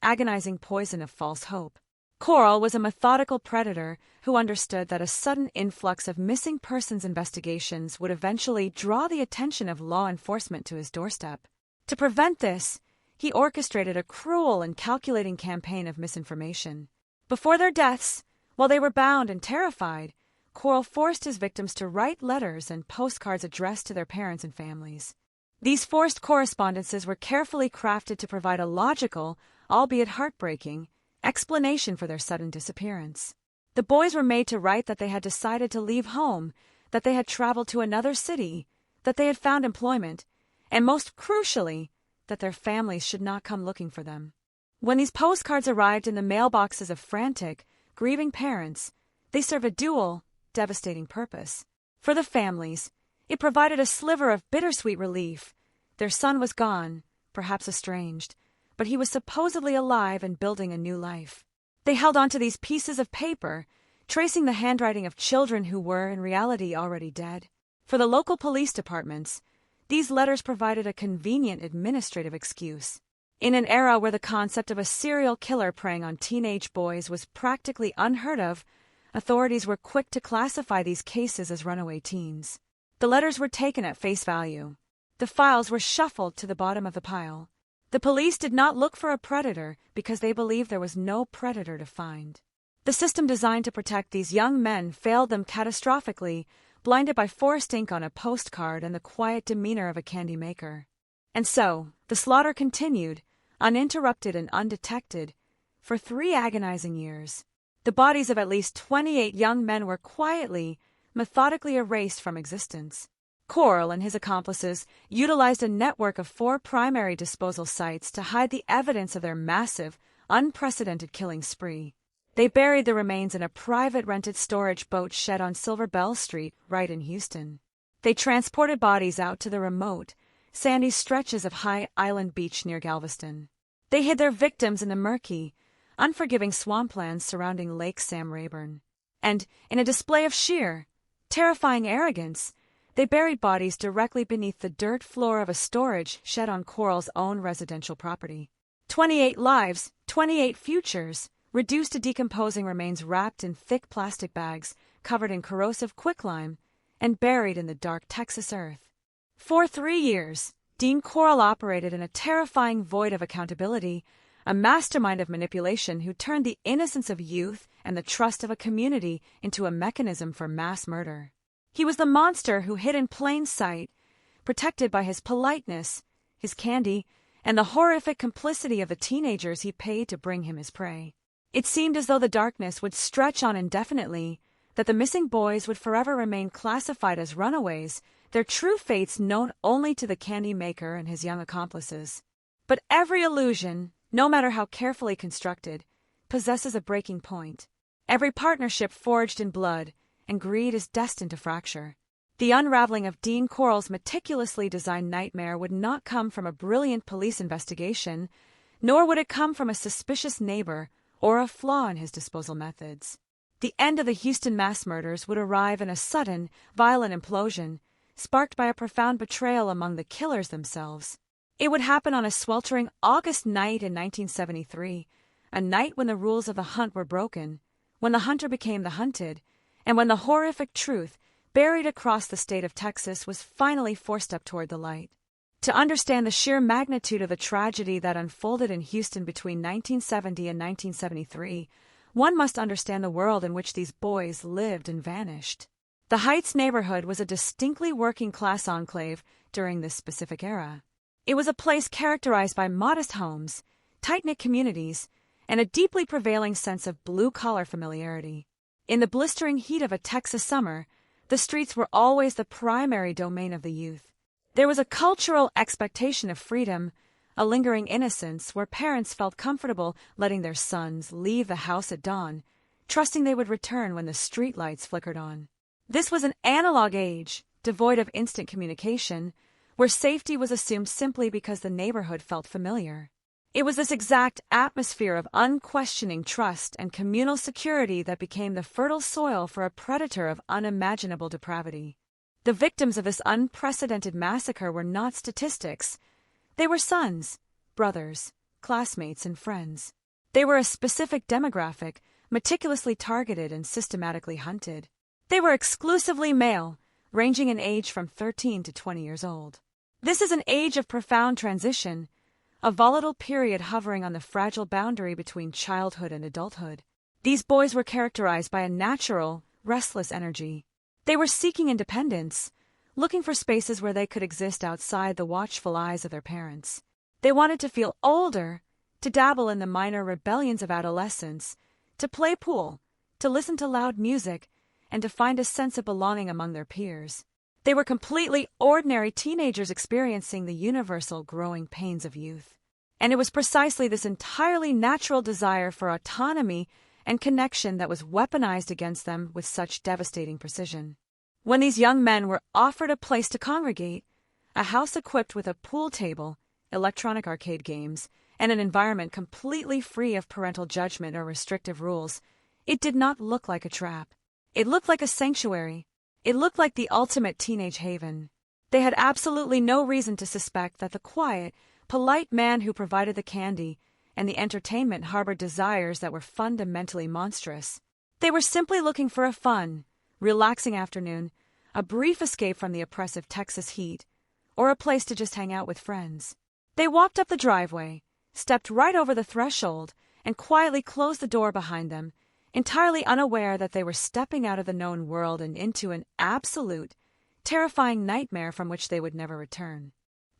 agonizing poison of false hope. Coral was a methodical predator who understood that a sudden influx of missing persons investigations would eventually draw the attention of law enforcement to his doorstep. To prevent this, he orchestrated a cruel and calculating campaign of misinformation. Before their deaths, while they were bound and terrified, Coral forced his victims to write letters and postcards addressed to their parents and families. These forced correspondences were carefully crafted to provide a logical, albeit heartbreaking, explanation for their sudden disappearance. The boys were made to write that they had decided to leave home, that they had traveled to another city, that they had found employment, and most crucially, that their families should not come looking for them. When these postcards arrived in the mailboxes of frantic, grieving parents, they served a dual, devastating purpose. For the families, it provided a sliver of bittersweet relief. Their son was gone, perhaps estranged, but he was supposedly alive and building a new life. They held on to these pieces of paper, tracing the handwriting of children who were, in reality, already dead. For the local police departments, these letters provided a convenient administrative excuse. In an era where the concept of a serial killer preying on teenage boys was practically unheard of, authorities were quick to classify these cases as runaway teens. The letters were taken at face value. The files were shuffled to the bottom of the pile. The police did not look for a predator because they believed there was no predator to find. The system designed to protect these young men failed them catastrophically, blinded by forced ink on a postcard and the quiet demeanor of a candy maker. And so, the slaughter continued, uninterrupted and undetected, for 3 agonizing years. The bodies of at least 28 young men were quietly, methodically erased from existence. Coral and his accomplices utilized a network of 4 primary disposal sites to hide the evidence of their massive, unprecedented killing spree. They buried the remains in a private rented storage boat shed on Silver Bell Street, right in Houston. They transported bodies out to the remote, sandy stretches of High Island Beach near Galveston. They hid their victims in the murky, unforgiving swamplands surrounding Lake Sam Rayburn. And, in a display of sheer, terrifying arrogance, they buried bodies directly beneath the dirt floor of a storage shed on Coral's own residential property. 28 lives, 28 futures, reduced to decomposing remains wrapped in thick plastic bags, covered in corrosive quicklime, and buried in the dark Texas earth. For 3 years, Dean Coral operated in a terrifying void of accountability, a mastermind of manipulation who turned the innocence of youth and the trust of a community into a mechanism for mass murder. He was the monster who hid in plain sight, protected by his politeness, his candy, and the horrific complicity of the teenagers he paid to bring him his prey. It seemed as though the darkness would stretch on indefinitely, that the missing boys would forever remain classified as runaways, their true fates known only to the candy maker and his young accomplices. But every illusion, no matter how carefully constructed, possesses a breaking point. Every partnership forged in blood, and greed is destined to fracture. The unraveling of Dean Coral's meticulously designed nightmare would not come from a brilliant police investigation, nor would it come from a suspicious neighbor or a flaw in his disposal methods. The end of the Houston mass murders would arrive in a sudden, violent implosion, sparked by a profound betrayal among the killers themselves. It would happen on a sweltering August night in 1973, a night when the rules of the hunt were broken, when the hunter became the hunted, and when the horrific truth, buried across the state of Texas, was finally forced up toward the light. To understand the sheer magnitude of the tragedy that unfolded in Houston between 1970 and 1973, one must understand the world in which these boys lived and vanished. The Heights neighborhood was a distinctly working-class enclave during this specific era. It was a place characterized by modest homes, tight-knit communities, and a deeply prevailing sense of blue-collar familiarity. In the blistering heat of a Texas summer, the streets were always the primary domain of the youth. There was a cultural expectation of freedom, a lingering innocence where parents felt comfortable letting their sons leave the house at dawn, trusting they would return when the streetlights flickered on. This was an analog age, devoid of instant communication, where safety was assumed simply because the neighborhood felt familiar. It was this exact atmosphere of unquestioning trust and communal security that became the fertile soil for a predator of unimaginable depravity. The victims of this unprecedented massacre were not statistics. They were sons, brothers, classmates, and friends. They were a specific demographic, meticulously targeted and systematically hunted. They were exclusively male, ranging in age from 13 to 20 years old. This is an age of profound transition, a volatile period hovering on the fragile boundary between childhood and adulthood. These boys were characterized by a natural, restless energy. They were seeking independence, looking for spaces where they could exist outside the watchful eyes of their parents. They wanted to feel older, to dabble in the minor rebellions of adolescence, to play pool, to listen to loud music, and to find a sense of belonging among their peers. They were completely ordinary teenagers experiencing the universal growing pains of youth. And it was precisely this entirely natural desire for autonomy and connection that was weaponized against them with such devastating precision. When these young men were offered a place to congregate, a house equipped with a pool table, electronic arcade games, and an environment completely free of parental judgment or restrictive rules, it did not look like a trap. It looked like a sanctuary. It looked like the ultimate teenage haven. They had absolutely no reason to suspect that the quiet, polite man who provided the candy and the entertainment harbored desires that were fundamentally monstrous. They were simply looking for a fun, relaxing afternoon, a brief escape from the oppressive Texas heat, or a place to just hang out with friends. They walked up the driveway, stepped right over the threshold, and quietly closed the door behind them, entirely unaware that they were stepping out of the known world and into an absolute, terrifying nightmare from which they would never return.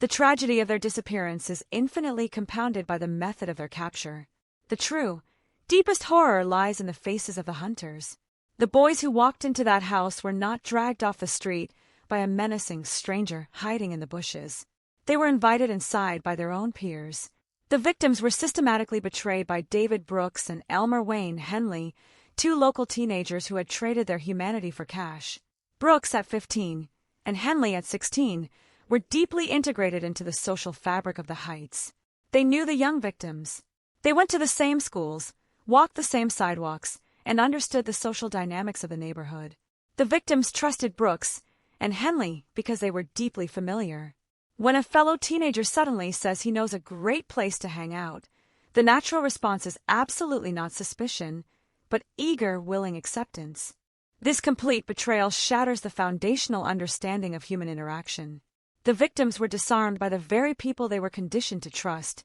The tragedy of their disappearance is infinitely compounded by the method of their capture. The true, deepest horror lies in the faces of the hunters. The boys who walked into that house were not dragged off the street by a menacing stranger hiding in the bushes. They were invited inside by their own peers. The victims were systematically betrayed by David Brooks and Elmer Wayne Henley, two local teenagers who had traded their humanity for cash. Brooks at 15 and Henley at 16 were deeply integrated into the social fabric of the Heights. They knew the young victims. They went to the same schools, walked the same sidewalks, and understood the social dynamics of the neighborhood. The victims trusted Brooks and Henley because they were deeply familiar. When a fellow teenager suddenly says he knows a great place to hang out, the natural response is absolutely not suspicion, but eager, willing acceptance. This complete betrayal shatters the foundational understanding of human interaction. The victims were disarmed by the very people they were conditioned to trust,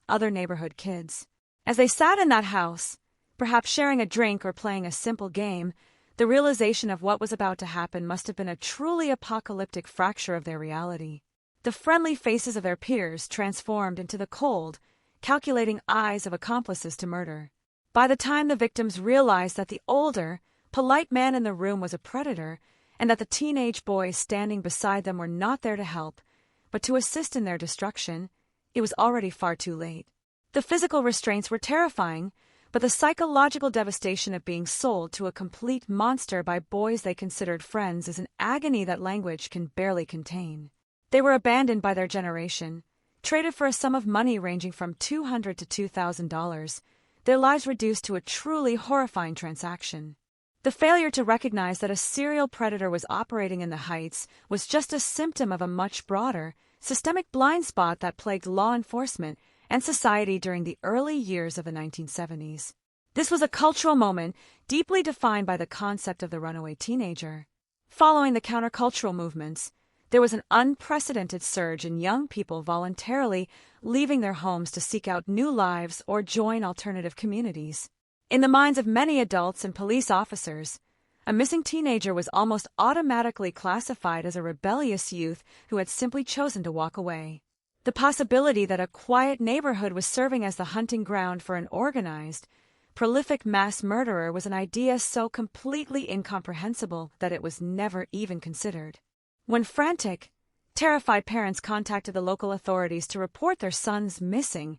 other neighborhood kids. As they sat in that house, perhaps sharing a drink or playing a simple game, the realization of what was about to happen must have been a truly apocalyptic fracture of their reality. The friendly faces of their peers transformed into the cold, calculating eyes of accomplices to murder. By the time the victims realized that the older, polite man in the room was a predator, and that the teenage boys standing beside them were not there to help, but to assist in their destruction, it was already far too late. The physical restraints were terrifying, but the psychological devastation of being sold to a complete monster by boys they considered friends is an agony that language can barely contain. They were abandoned by their generation, traded for a sum of money ranging from $200 to $2,000, their lives reduced to a truly horrifying transaction. The failure to recognize that a serial predator was operating in the Heights was just a symptom of a much broader, systemic blind spot that plagued law enforcement and society during the early years of the 1970s. This was a cultural moment deeply defined by the concept of the runaway teenager. Following the countercultural movements, There was an unprecedented surge in young people voluntarily leaving their homes to seek out new lives or join alternative communities. In the minds of many adults and police officers, a missing teenager was almost automatically classified as a rebellious youth who had simply chosen to walk away. The possibility that a quiet neighborhood was serving as the hunting ground for an organized, prolific mass murderer was an idea so completely incomprehensible that it was never even considered. When frantic, terrified parents contacted the local authorities to report their sons missing,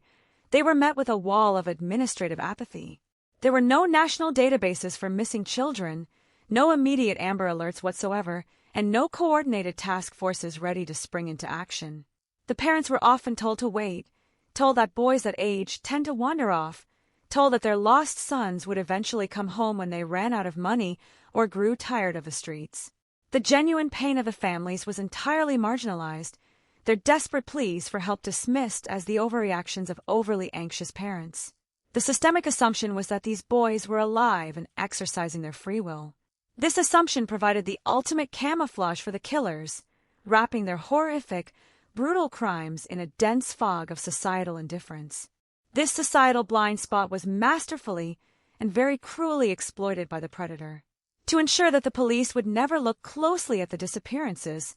they were met with a wall of administrative apathy. There were no national databases for missing children, no immediate Amber Alerts whatsoever, and no coordinated task forces ready to spring into action. The parents were often told to wait, told that boys that age tend to wander off, told that their lost sons would eventually come home when they ran out of money or grew tired of the streets. The genuine pain of the families was entirely marginalized, their desperate pleas for help dismissed as the overreactions of overly anxious parents. The systemic assumption was that these boys were alive and exercising their free will. This assumption provided the ultimate camouflage for the killers, wrapping their horrific, brutal crimes in a dense fog of societal indifference. This societal blind spot was masterfully and very cruelly exploited by the predator. To ensure that the police would never look closely at the disappearances,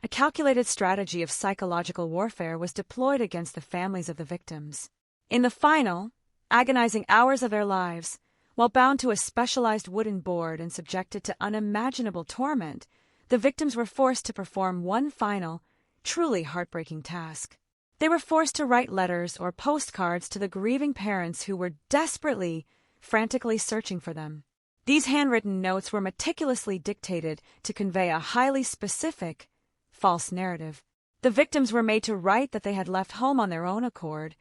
a calculated strategy of psychological warfare was deployed against the families of the victims. In the final, agonizing hours of their lives, while bound to a specialized wooden board and subjected to unimaginable torment, the victims were forced to perform one final, truly heartbreaking task. They were forced to write letters or postcards to the grieving parents who were desperately, frantically searching for them. These handwritten notes were meticulously dictated to convey a highly specific, false narrative. The victims were made to write that they had left home on their own accord,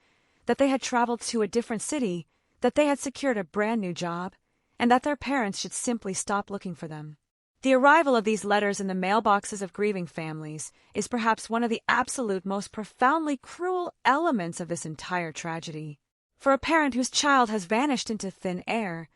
that they had traveled to a different city, that they had secured a brand new job, and that their parents should simply stop looking for them. The arrival of these letters in the mailboxes of grieving families is perhaps one of the absolute most profoundly cruel elements of this entire tragedy. For a parent whose child has vanished into thin air,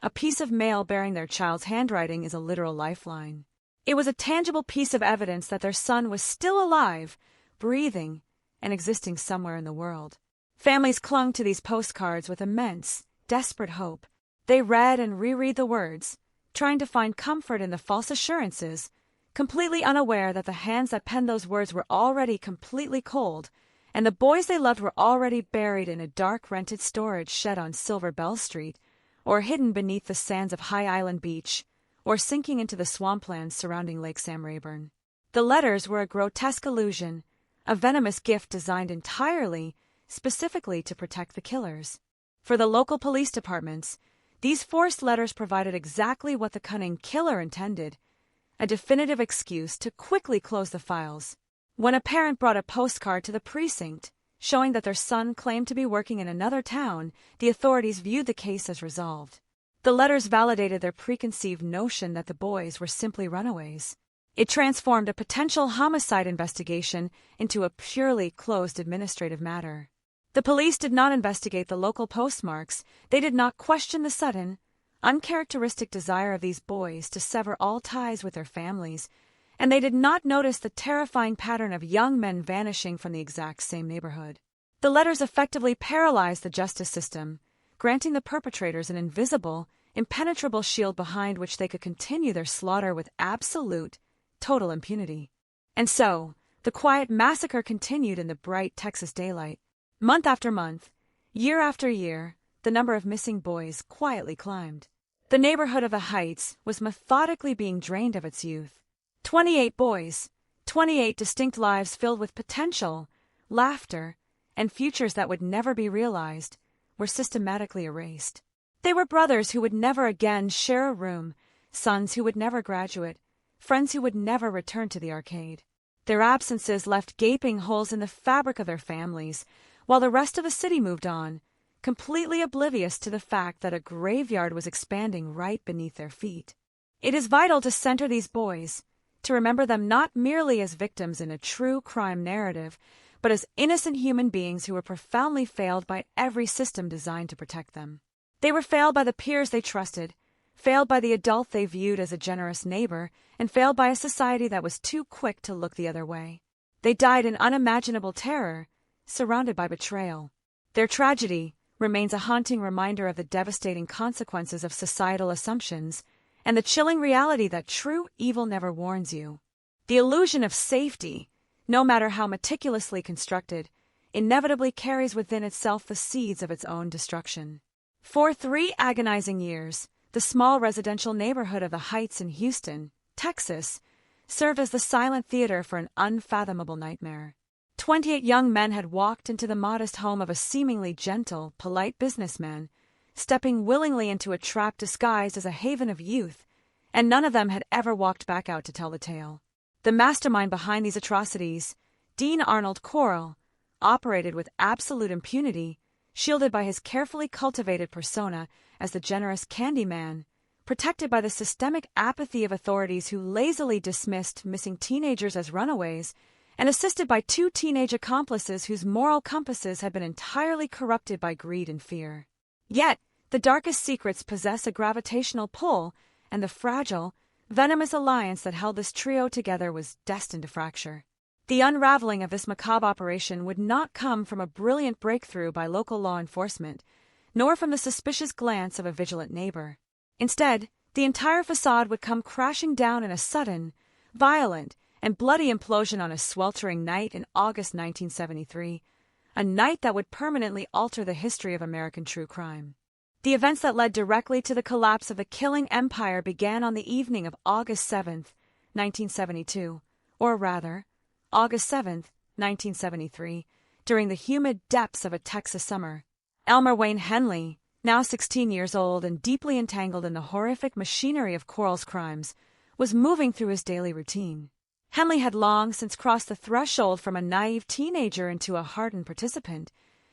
a piece of mail bearing their child's handwriting is a literal lifeline. It was a tangible piece of evidence that their son was still alive, breathing, and existing somewhere in the world. Families clung to these postcards with immense, desperate hope. They read and reread the words, trying to find comfort in the false assurances, completely unaware that the hands that penned those words were already completely cold, and the boys they loved were already buried in a dark rented storage shed on Silver Bell Street, or hidden beneath the sands of High Island Beach, or sinking into the swamplands surrounding Lake Sam Rayburn. The letters were a grotesque illusion, a venomous gift designed entirely, specifically to protect the killers. For the local police departments, these forced letters provided exactly what the cunning killer intended, a definitive excuse to quickly close the files. When a parent brought a postcard to the precinct, showing that their son claimed to be working in another town, the authorities viewed the case as resolved. The letters validated their preconceived notion that the boys were simply runaways. It transformed a potential homicide investigation into a purely closed administrative matter. The police did not investigate the local postmarks. They did not question the sudden, uncharacteristic desire of these boys to sever all ties with their families, and they did not notice the terrifying pattern of young men vanishing from the exact same neighborhood. The letters effectively paralyzed the justice system, granting the perpetrators an invisible, impenetrable shield behind which they could continue their slaughter with absolute, total impunity. And so, the quiet massacre continued in the bright Texas daylight. Month after month, year after year, the number of missing boys quietly climbed. The neighborhood of the Heights was methodically being drained of its youth. 28 boys, 28 distinct lives filled with potential, laughter, and futures that would never be realized, were systematically erased. They were brothers who would never again share a room, sons who would never graduate, friends who would never return to the arcade. Their absences left gaping holes in the fabric of their families, while the rest of the city moved on, completely oblivious to the fact that a graveyard was expanding right beneath their feet. It is vital to center these boys, to remember them not merely as victims in a true crime narrative, but as innocent human beings who were profoundly failed by every system designed to protect them. They were failed by the peers they trusted, failed by the adult they viewed as a generous neighbor, and failed by a society that was too quick to look the other way. They died in unimaginable terror, surrounded by betrayal. Their tragedy remains a haunting reminder of the devastating consequences of societal assumptions and the chilling reality that true evil never warns you. The illusion of safety, no matter how meticulously constructed, inevitably carries within itself the seeds of its own destruction. For 3 agonizing years, the small residential neighborhood of the Heights in Houston, Texas, served as the silent theater for an unfathomable nightmare. 28 young men had walked into the modest home of a seemingly gentle, polite businessman, stepping willingly into a trap disguised as a haven of youth, and none of them had ever walked back out to tell the tale. The mastermind behind these atrocities, Dean Arnold Corll, operated with absolute impunity, shielded by his carefully cultivated persona as the generous Candyman, protected by the systemic apathy of authorities who lazily dismissed missing teenagers as runaways, and assisted by 2 teenage accomplices whose moral compasses had been entirely corrupted by greed and fear. Yet, the darkest secrets possess a gravitational pull, and the fragile, venomous alliance that held this trio together was destined to fracture. The unraveling of this macabre operation would not come from a brilliant breakthrough by local law enforcement, nor from the suspicious glance of a vigilant neighbor. Instead, the entire facade would come crashing down in a sudden, violent, and bloody implosion on a sweltering night in August 1973, a night that would permanently alter the history of American true crime. The events that led directly to the collapse of the killing empire began on the evening of August 7, 1972, or rather, August 7, 1973, during the humid depths of a Texas summer. Elmer Wayne Henley, now 16 years old and deeply entangled in the horrific machinery of Corll's crimes, was moving through his daily routine. Henley had long since crossed the threshold from a naive teenager into a hardened participant,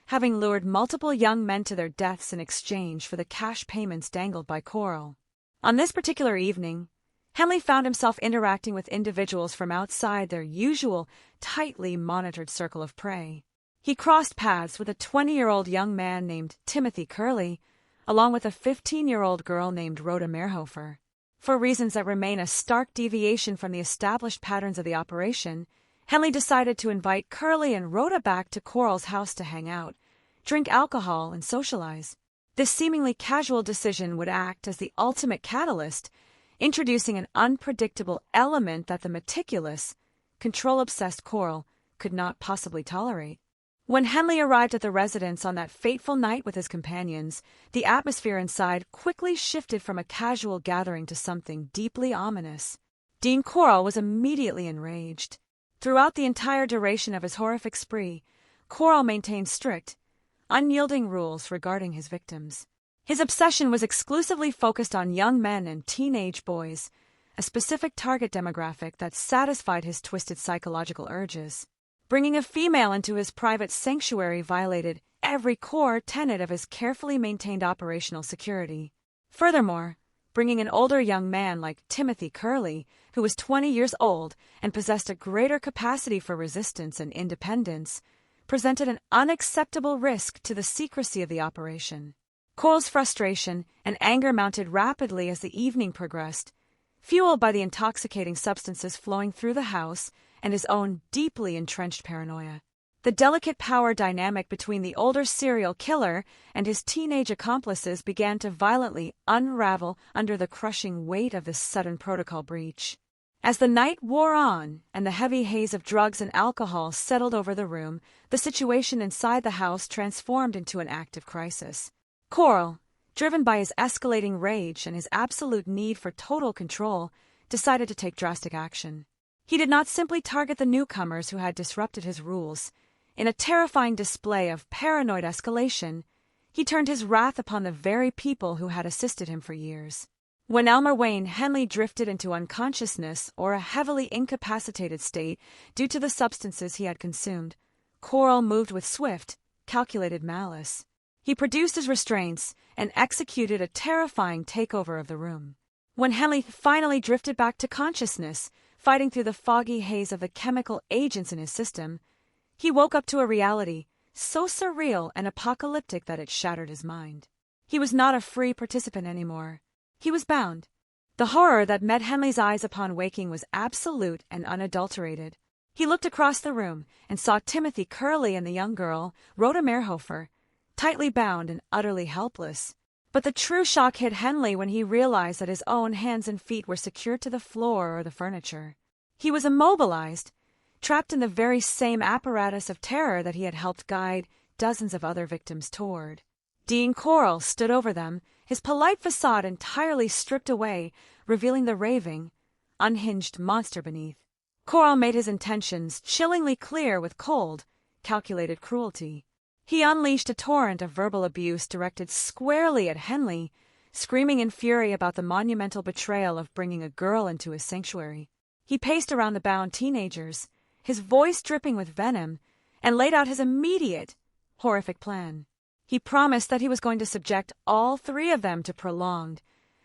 having lured multiple young men to their deaths in exchange for the cash payments dangled by Corll. On this particular evening, Henley found himself interacting with individuals from outside their usual, tightly monitored circle of prey. He crossed paths with a 20-year-old young man named Timothy Curley, along with a 15-year-old girl named Rhoda Mehrhofer. For reasons that remain a stark deviation from the established patterns of the operation, Henley decided to invite Curley and Rhoda back to Corll's house to hang out, drink alcohol, and socialize. This seemingly casual decision would act as the ultimate catalyst, introducing an unpredictable element that the meticulous, control-obsessed Corll could not possibly tolerate. When Henley arrived at the residence on that fateful night with his companions, the atmosphere inside quickly shifted from a casual gathering to something deeply ominous. Dean Corll was immediately enraged. Throughout the entire duration of his horrific spree, Corll maintained strict, unyielding rules regarding his victims. His obsession was exclusively focused on young men and teenage boys, a specific target demographic that satisfied his twisted psychological urges. Bringing a female into his private sanctuary violated every core tenet of his carefully maintained operational security. Furthermore, bringing an older young man like Timothy Curley, who was 20 years old and possessed a greater capacity for resistance and independence, presented an unacceptable risk to the secrecy of the operation. Corll's frustration and anger mounted rapidly as the evening progressed, fueled by the intoxicating substances flowing through the house and his own deeply entrenched paranoia. The delicate power dynamic between the older serial killer and his teenage accomplices began to violently unravel under the crushing weight of this sudden protocol breach. As the night wore on and the heavy haze of drugs and alcohol settled over the room, the situation inside the house transformed into an active crisis. Corll, driven by his escalating rage and his absolute need for total control, decided to take drastic action. He did not simply target the newcomers who had disrupted his rules. In a terrifying display of paranoid escalation, he turned his wrath upon the very people who had assisted him for years. When Elmer Wayne Henley drifted into unconsciousness or a heavily incapacitated state due to the substances he had consumed, Corll moved with swift, calculated malice. He produced his restraints and executed a terrifying takeover of the room. When Henley finally drifted back to consciousness, fighting through the foggy haze of the chemical agents in his system, he woke up to a reality so surreal and apocalyptic that it shattered his mind. He was not a free participant anymore. He was bound. The horror that met Henley's eyes upon waking was absolute and unadulterated. He looked across the room and saw Timothy Curley and the young girl, Rhoda Merhofer, tightly bound and utterly helpless. But the true shock hit Henley when he realized that his own hands and feet were secured to the floor or the furniture. He was immobilized, trapped in the very same apparatus of terror that he had helped guide dozens of other victims toward. Dean Coral stood over them, his polite facade entirely stripped away, revealing the raving, unhinged monster beneath. Coral made his intentions chillingly clear with cold, calculated cruelty. He unleashed a torrent of verbal abuse directed squarely at Henley, screaming in fury about the monumental betrayal of bringing a girl into his sanctuary. He paced around the bound teenagers, his voice dripping with venom, and laid out his immediate, horrific plan. He promised that he was going to subject all three of them to prolonged,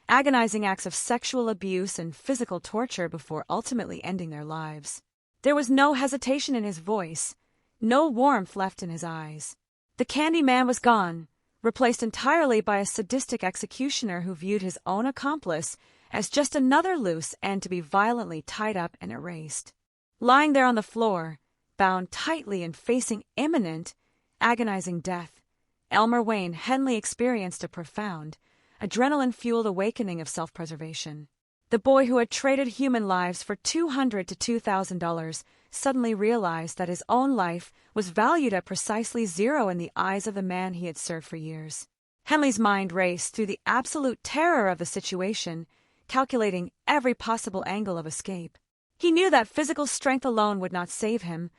agonizing acts of sexual abuse and physical torture before ultimately ending their lives. There was no hesitation in his voice, no warmth left in his eyes. The Candy Man was gone, replaced entirely by a sadistic executioner who viewed his own accomplice as just another loose end to be violently tied up and erased. Lying there on the floor, bound tightly and facing imminent, agonizing death, Elmer Wayne Henley experienced a profound, adrenaline-fueled awakening of self-preservation. The boy who had traded human lives for $200 to $2,000 suddenly realized that his own life was valued at precisely zero in the eyes of the man he had served for years. Henley's mind raced through the absolute terror of the situation, calculating every possible angle of escape. He knew that physical strength alone would not save him,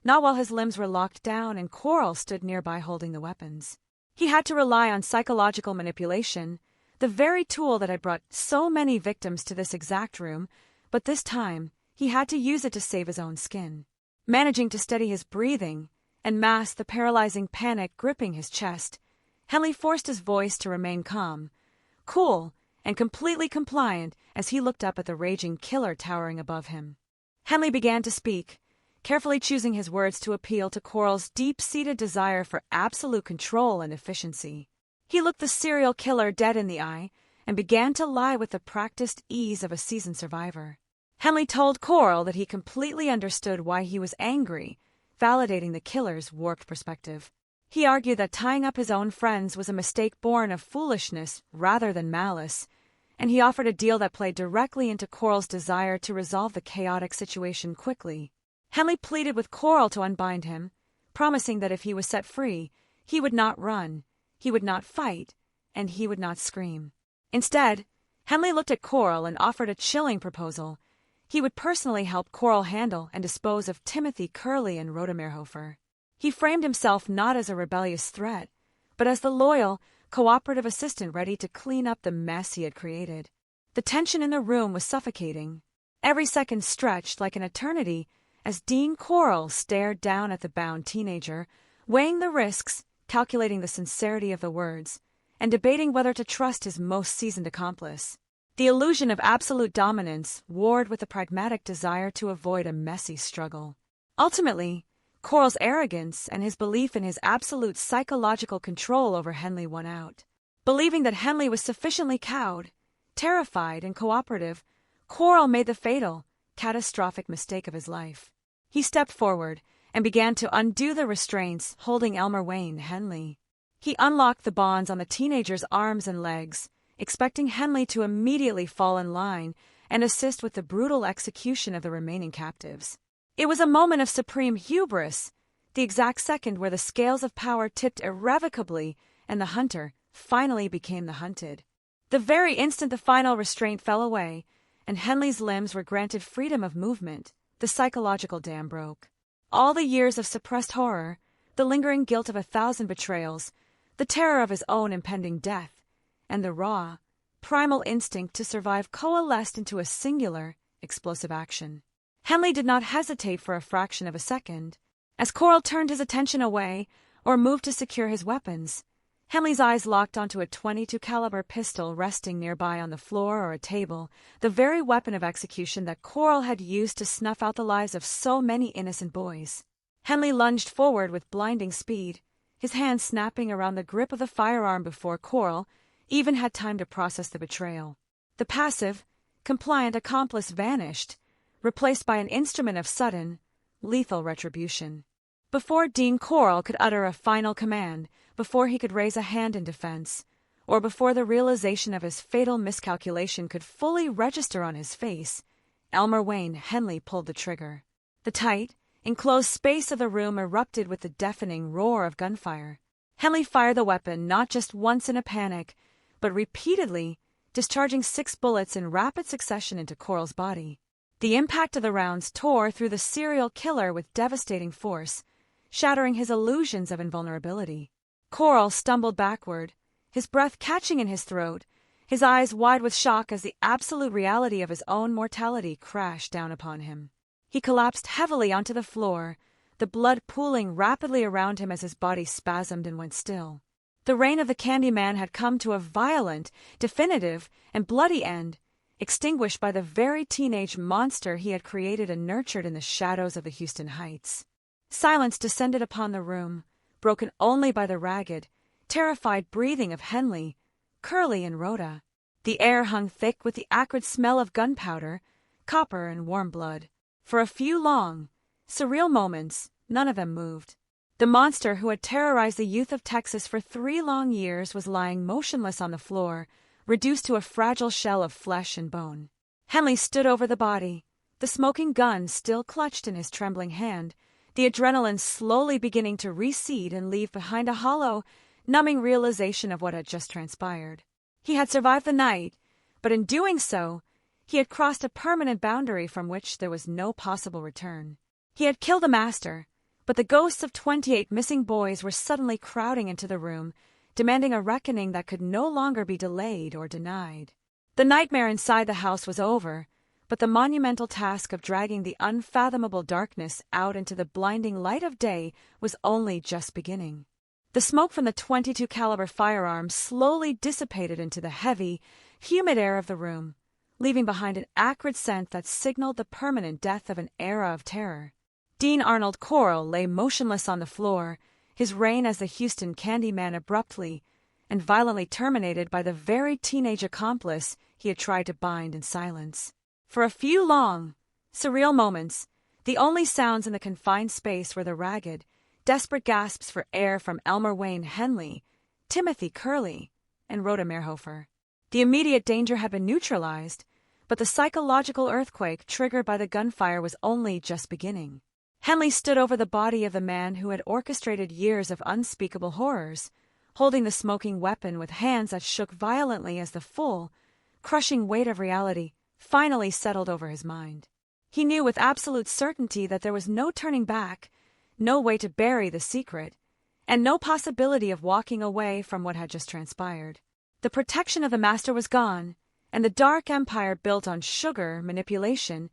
not while his limbs were locked down and Coral stood nearby holding the weapons. He had to rely on psychological manipulation, the very tool that had brought so many victims to this exact room, but this time he had to use it to save his own skin. Managing to steady his breathing and mask the paralyzing panic gripping his chest, Henley forced his voice to remain calm, cool, and completely compliant as he looked up at the raging killer towering above him. Henley began to speak, carefully choosing his words to appeal to Coral's deep-seated desire for absolute control and efficiency. He looked the serial killer dead in the eye and began to lie with the practiced ease of a seasoned survivor. Henley told Coral that he completely understood why he was angry, validating the killer's warped perspective. He argued that tying up his own friends was a mistake born of foolishness rather than malice, and he offered a deal that played directly into Coral's desire to resolve the chaotic situation quickly. Henley pleaded with Coral to unbind him, promising that if he was set free, he would not run, he would not fight, and he would not scream. Instead, Henley looked at Coral and offered a chilling proposal. He would personally help Coral handle and dispose of Timothy Curley and Rhoda Merhofer. He framed himself not as a rebellious threat, but as the loyal, cooperative assistant ready to clean up the mess he had created. The tension in the room was suffocating. Every second stretched like an eternity as Dean Coral stared down at the bound teenager, weighing the risks, calculating the sincerity of the words, and debating whether to trust his most seasoned accomplice. The illusion of absolute dominance warred with the pragmatic desire to avoid a messy struggle. Ultimately, Coral's arrogance and his belief in his absolute psychological control over Henley won out. Believing that Henley was sufficiently cowed, terrified, and cooperative, Coral made the fatal, catastrophic mistake of his life. He stepped forward and began to undo the restraints holding Elmer Wayne Henley. He unlocked the bonds on the teenager's arms and legs, expecting Henley to immediately fall in line and assist with the brutal execution of the remaining captives. It was a moment of supreme hubris, the exact second where the scales of power tipped irrevocably and the hunter finally became the hunted. The very instant the final restraint fell away and Henley's limbs were granted freedom of movement, the psychological dam broke. All the years of suppressed horror, the lingering guilt of 1,000 betrayals, the terror of his own impending death, and the raw, primal instinct to survive coalesced into a singular, explosive action. Henley did not hesitate for a fraction of a second. As Coral turned his attention away or moved to secure his weapons, Henley's eyes locked onto a .22 caliber pistol resting nearby on the floor or a table, the very weapon of execution that Coral had used to snuff out the lives of so many innocent boys. Henley lunged forward with blinding speed, his hand snapping around the grip of the firearm before Coral, even had time to process the betrayal. The passive, compliant accomplice vanished, replaced by an instrument of sudden, lethal retribution. Before Dean Corll could utter a final command, before he could raise a hand in defense, or before the realization of his fatal miscalculation could fully register on his face, Elmer Wayne Henley pulled the trigger. The tight, enclosed space of the room erupted with the deafening roar of gunfire. Henley fired the weapon not just once in a panic, but repeatedly, discharging 6 bullets in rapid succession into Corll's body. The impact of the rounds tore through the serial killer with devastating force, shattering his illusions of invulnerability. Corll stumbled backward, his breath catching in his throat, his eyes wide with shock as the absolute reality of his own mortality crashed down upon him. He collapsed heavily onto the floor, the blood pooling rapidly around him as his body spasmed and went still. The reign of the Candyman had come to a violent, definitive, and bloody end, extinguished by the very teenage monster he had created and nurtured in the shadows of the Houston Heights. Silence descended upon the room, broken only by the ragged, terrified breathing of Henley, Curly, and Rhoda. The air hung thick with the acrid smell of gunpowder, copper, and warm blood. For a few long, surreal moments, none of them moved. The monster who had terrorized the youth of Texas for 3 long years was lying motionless on the floor, reduced to a fragile shell of flesh and bone. Henley stood over the body, the smoking gun still clutched in his trembling hand, the adrenaline slowly beginning to recede and leave behind a hollow, numbing realization of what had just transpired. He had survived the night, but in doing so, he had crossed a permanent boundary from which there was no possible return. He had killed the master, but the ghosts of 28 missing boys were suddenly crowding into the room, demanding a reckoning that could no longer be delayed or denied. The nightmare inside the house was over, but the monumental task of dragging the unfathomable darkness out into the blinding light of day was only just beginning. The smoke from the .22 caliber firearm slowly dissipated into the heavy, humid air of the room, leaving behind an acrid scent that signaled the permanent death of an era of terror. Dean Arnold Corll lay motionless on the floor, his reign as the Houston Candyman abruptly and violently terminated by the very teenage accomplice he had tried to bind in silence. For a few long, surreal moments, the only sounds in the confined space were the ragged, desperate gasps for air from Elmer Wayne Henley, Timothy Curley, and Rhoda Meerhofer. The immediate danger had been neutralized, but the psychological earthquake triggered by the gunfire was only just beginning. Henley stood over the body of the man who had orchestrated years of unspeakable horrors, holding the smoking weapon with hands that shook violently as the full, crushing weight of reality finally settled over his mind. He knew with absolute certainty that there was no turning back, no way to bury the secret, and no possibility of walking away from what had just transpired. The protection of the master was gone, and the dark empire built on sugar, manipulation,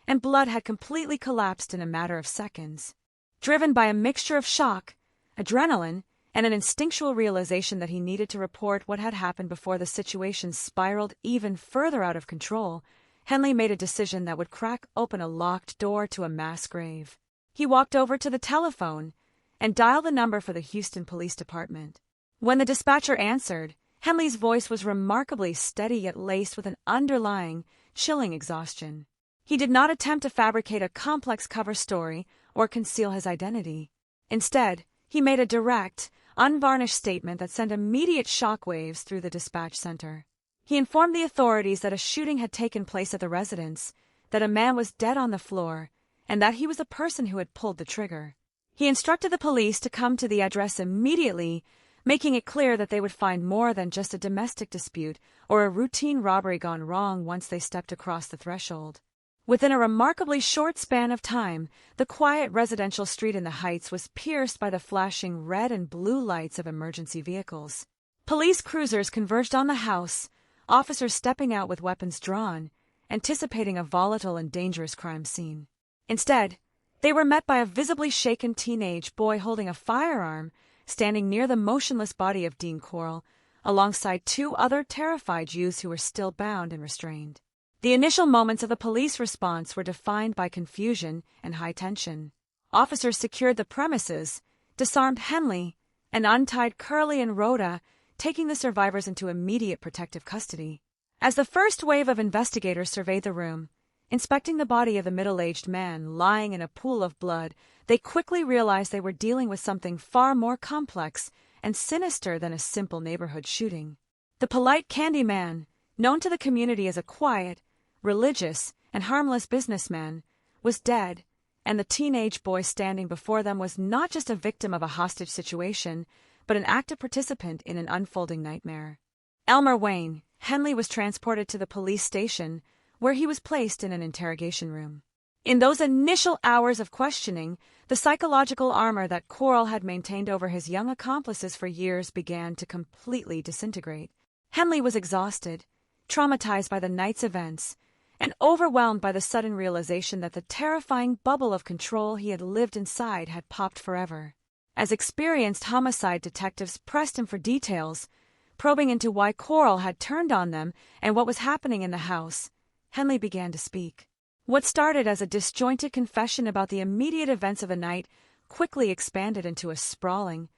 and blood had completely collapsed in a matter of seconds. Driven by a mixture of shock, adrenaline, and an instinctual realization that he needed to report what had happened before the situation spiraled even further out of control, Henley made a decision that would crack open a locked door to a mass grave. He walked over to the telephone and dialed the number for the Houston Police Department. When the dispatcher answered, Henley's voice was remarkably steady yet laced with an underlying, chilling exhaustion. He did not attempt to fabricate a complex cover story or conceal his identity. Instead, he made a direct, unvarnished statement that sent immediate shockwaves through the dispatch center. He informed the authorities that a shooting had taken place at the residence, that a man was dead on the floor, and that he was the person who had pulled the trigger. He instructed the police to come to the address immediately, making it clear that they would find more than just a domestic dispute or a routine robbery gone wrong once they stepped across the threshold. Within a remarkably short span of time, the quiet residential street in the Heights was pierced by the flashing red and blue lights of emergency vehicles. Police cruisers converged on the house, officers stepping out with weapons drawn, anticipating a volatile and dangerous crime scene. Instead, they were met by a visibly shaken teenage boy holding a firearm, standing near the motionless body of Dean Corll, alongside 2 other terrified youths who were still bound and restrained. The initial moments of the police response were defined by confusion and high tension. Officers secured the premises, disarmed Henley, and untied Curly and Rhoda, taking the survivors into immediate protective custody. As the first wave of investigators surveyed the room, inspecting the body of the middle-aged man lying in a pool of blood, they quickly realized they were dealing with something far more complex and sinister than a simple neighborhood shooting. The polite candy man, known to the community as a quiet, religious, and harmless businessman, was dead, and the teenage boy standing before them was not just a victim of a hostage situation, but an active participant in an unfolding nightmare. Elmer Wayne, Henley was transported to the police station, where he was placed in an interrogation room. In those initial hours of questioning, the psychological armor that Coral had maintained over his young accomplices for years began to completely disintegrate. Henley was exhausted, traumatized by the night's events, and overwhelmed by the sudden realization that the terrifying bubble of control he had lived inside had popped forever. As experienced homicide detectives pressed him for details, probing into why Coral had turned on them and what was happening in the house, Henley began to speak. What started as a disjointed confession about the immediate events of the night quickly expanded into a sprawling,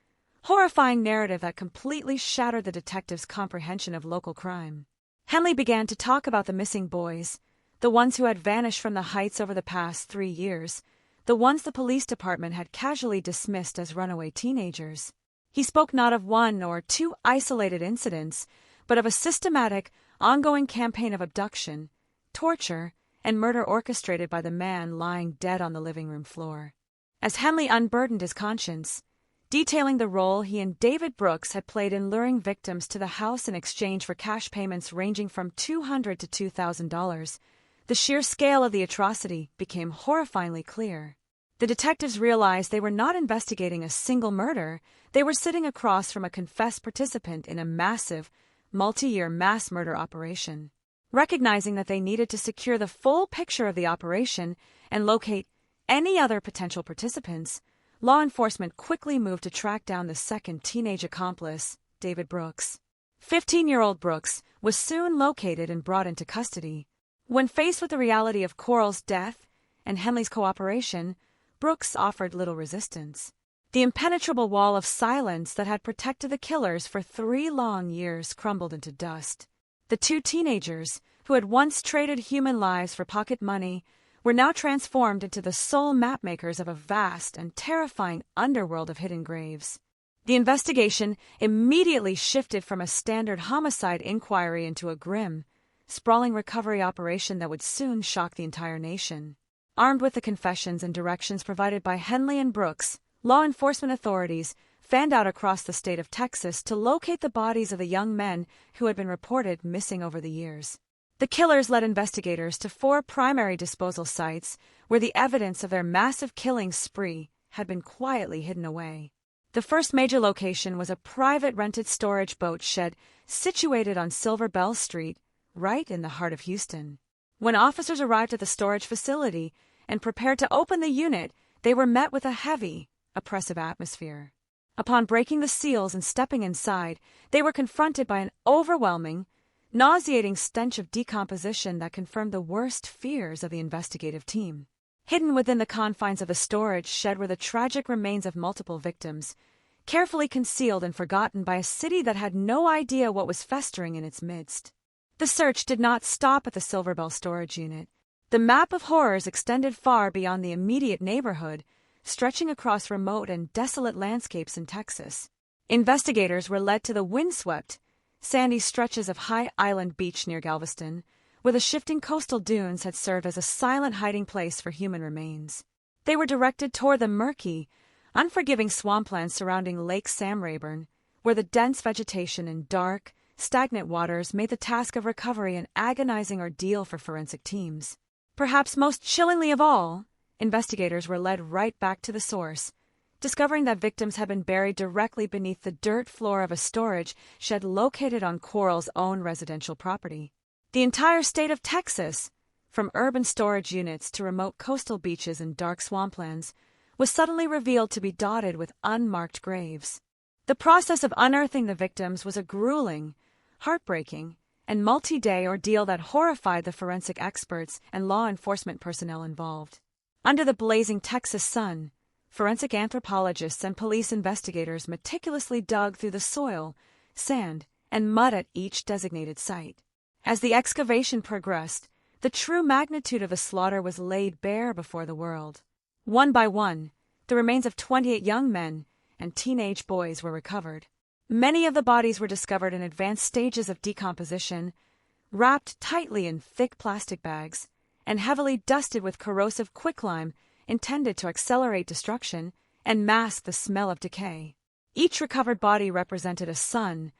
horrifying narrative that completely shattered the detective's comprehension of local crime. Henley began to talk about the missing boys, the ones who had vanished from the heights over the past 3 years, the ones the police department had casually dismissed as runaway teenagers. He spoke not of one or two isolated incidents, but of a systematic, ongoing campaign of abduction, torture, and murder orchestrated by the man lying dead on the living room floor. As Henley unburdened his conscience, detailing the role he and David Brooks had played in luring victims to the house in exchange for cash payments ranging from $200 to $2,000, the sheer scale of the atrocity became horrifyingly clear. The detectives realized they were not investigating a single murder, they were sitting across from a confessed participant in a massive, multi-year mass murder operation. Recognizing that they needed to secure the full picture of the operation and locate any other potential participants, law enforcement quickly moved to track down the second teenage accomplice, David Brooks. 15-year-old Brooks was soon located and brought into custody. When faced with the reality of Coral's death and Henley's cooperation, Brooks offered little resistance. The impenetrable wall of silence that had protected the killers for 3 long years crumbled into dust. The 2 teenagers, who had once traded human lives for pocket money, were now transformed into the sole mapmakers of a vast and terrifying underworld of hidden graves. The investigation immediately shifted from a standard homicide inquiry into a grim, sprawling recovery operation that would soon shock the entire nation. Armed with the confessions and directions provided by Henley and Brooks, law enforcement authorities fanned out across the state of Texas to locate the bodies of the young men who had been reported missing over the years. The killers led investigators to 4 primary disposal sites where the evidence of their massive killing spree had been quietly hidden away. The first major location was a private rented storage boat shed situated on Silver Bell Street, right in the heart of Houston. When officers arrived at the storage facility and prepared to open the unit, they were met with a heavy, oppressive atmosphere. Upon breaking the seals and stepping inside, they were confronted by an overwhelming, nauseating stench of decomposition that confirmed the worst fears of the investigative team. Hidden within the confines of the storage shed were the tragic remains of multiple victims, carefully concealed and forgotten by a city that had no idea what was festering in its midst. The search did not stop at the Silver Bell storage unit. The map of horrors extended far beyond the immediate neighborhood, stretching across remote and desolate landscapes in Texas. Investigators were led to the windswept, sandy stretches of High Island Beach near Galveston, where the shifting coastal dunes had served as a silent hiding place for human remains. They were directed toward the murky, unforgiving swamplands surrounding Lake Sam Rayburn, where the dense vegetation and dark, stagnant waters made the task of recovery an agonizing ordeal for forensic teams. Perhaps most chillingly of all, investigators were led right back to the source, discovering that victims had been buried directly beneath the dirt floor of a storage shed located on Coral's own residential property. The entire state of Texas, from urban storage units to remote coastal beaches and dark swamplands, was suddenly revealed to be dotted with unmarked graves. The process of unearthing the victims was a grueling, heartbreaking, and multi-day ordeal that horrified the forensic experts and law enforcement personnel involved. Under the blazing Texas sun, forensic anthropologists and police investigators meticulously dug through the soil, sand, and mud at each designated site. As the excavation progressed, the true magnitude of the slaughter was laid bare before the world. One by one, the remains of 28 young men and teenage boys were recovered. Many of the bodies were discovered in advanced stages of decomposition, wrapped tightly in thick plastic bags, and heavily dusted with corrosive quicklime intended to accelerate destruction and mask the smell of decay. Each recovered body represented a son,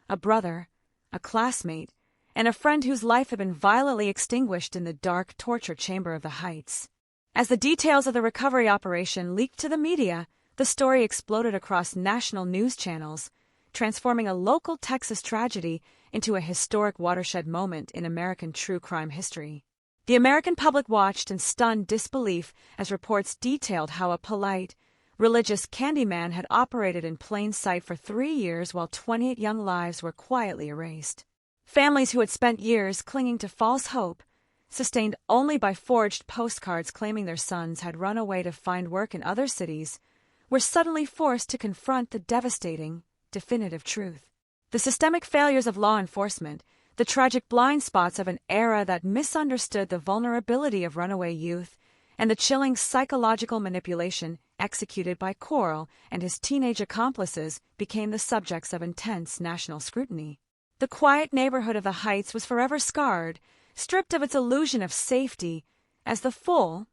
a brother, a classmate, and a friend whose life had been violently extinguished in the dark torture chamber of the Heights. As the details of the recovery operation leaked to the media, the story exploded across national news channels, transforming a local Texas tragedy into a historic watershed moment in American true crime history. The American public watched in stunned disbelief as reports detailed how a polite, religious Candyman had operated in plain sight for 3 years while 28 young lives were quietly erased. Families who had spent years clinging to false hope, sustained only by forged postcards claiming their sons had run away to find work in other cities, were suddenly forced to confront the devastating, definitive truth. The systemic failures of law enforcement, the tragic blind spots of an era that misunderstood the vulnerability of runaway youth, and the chilling psychological manipulation executed by Coral and his teenage accomplices became the subjects of intense national scrutiny. The quiet neighborhood of the Heights was forever scarred, stripped of its illusion of safety, as the full,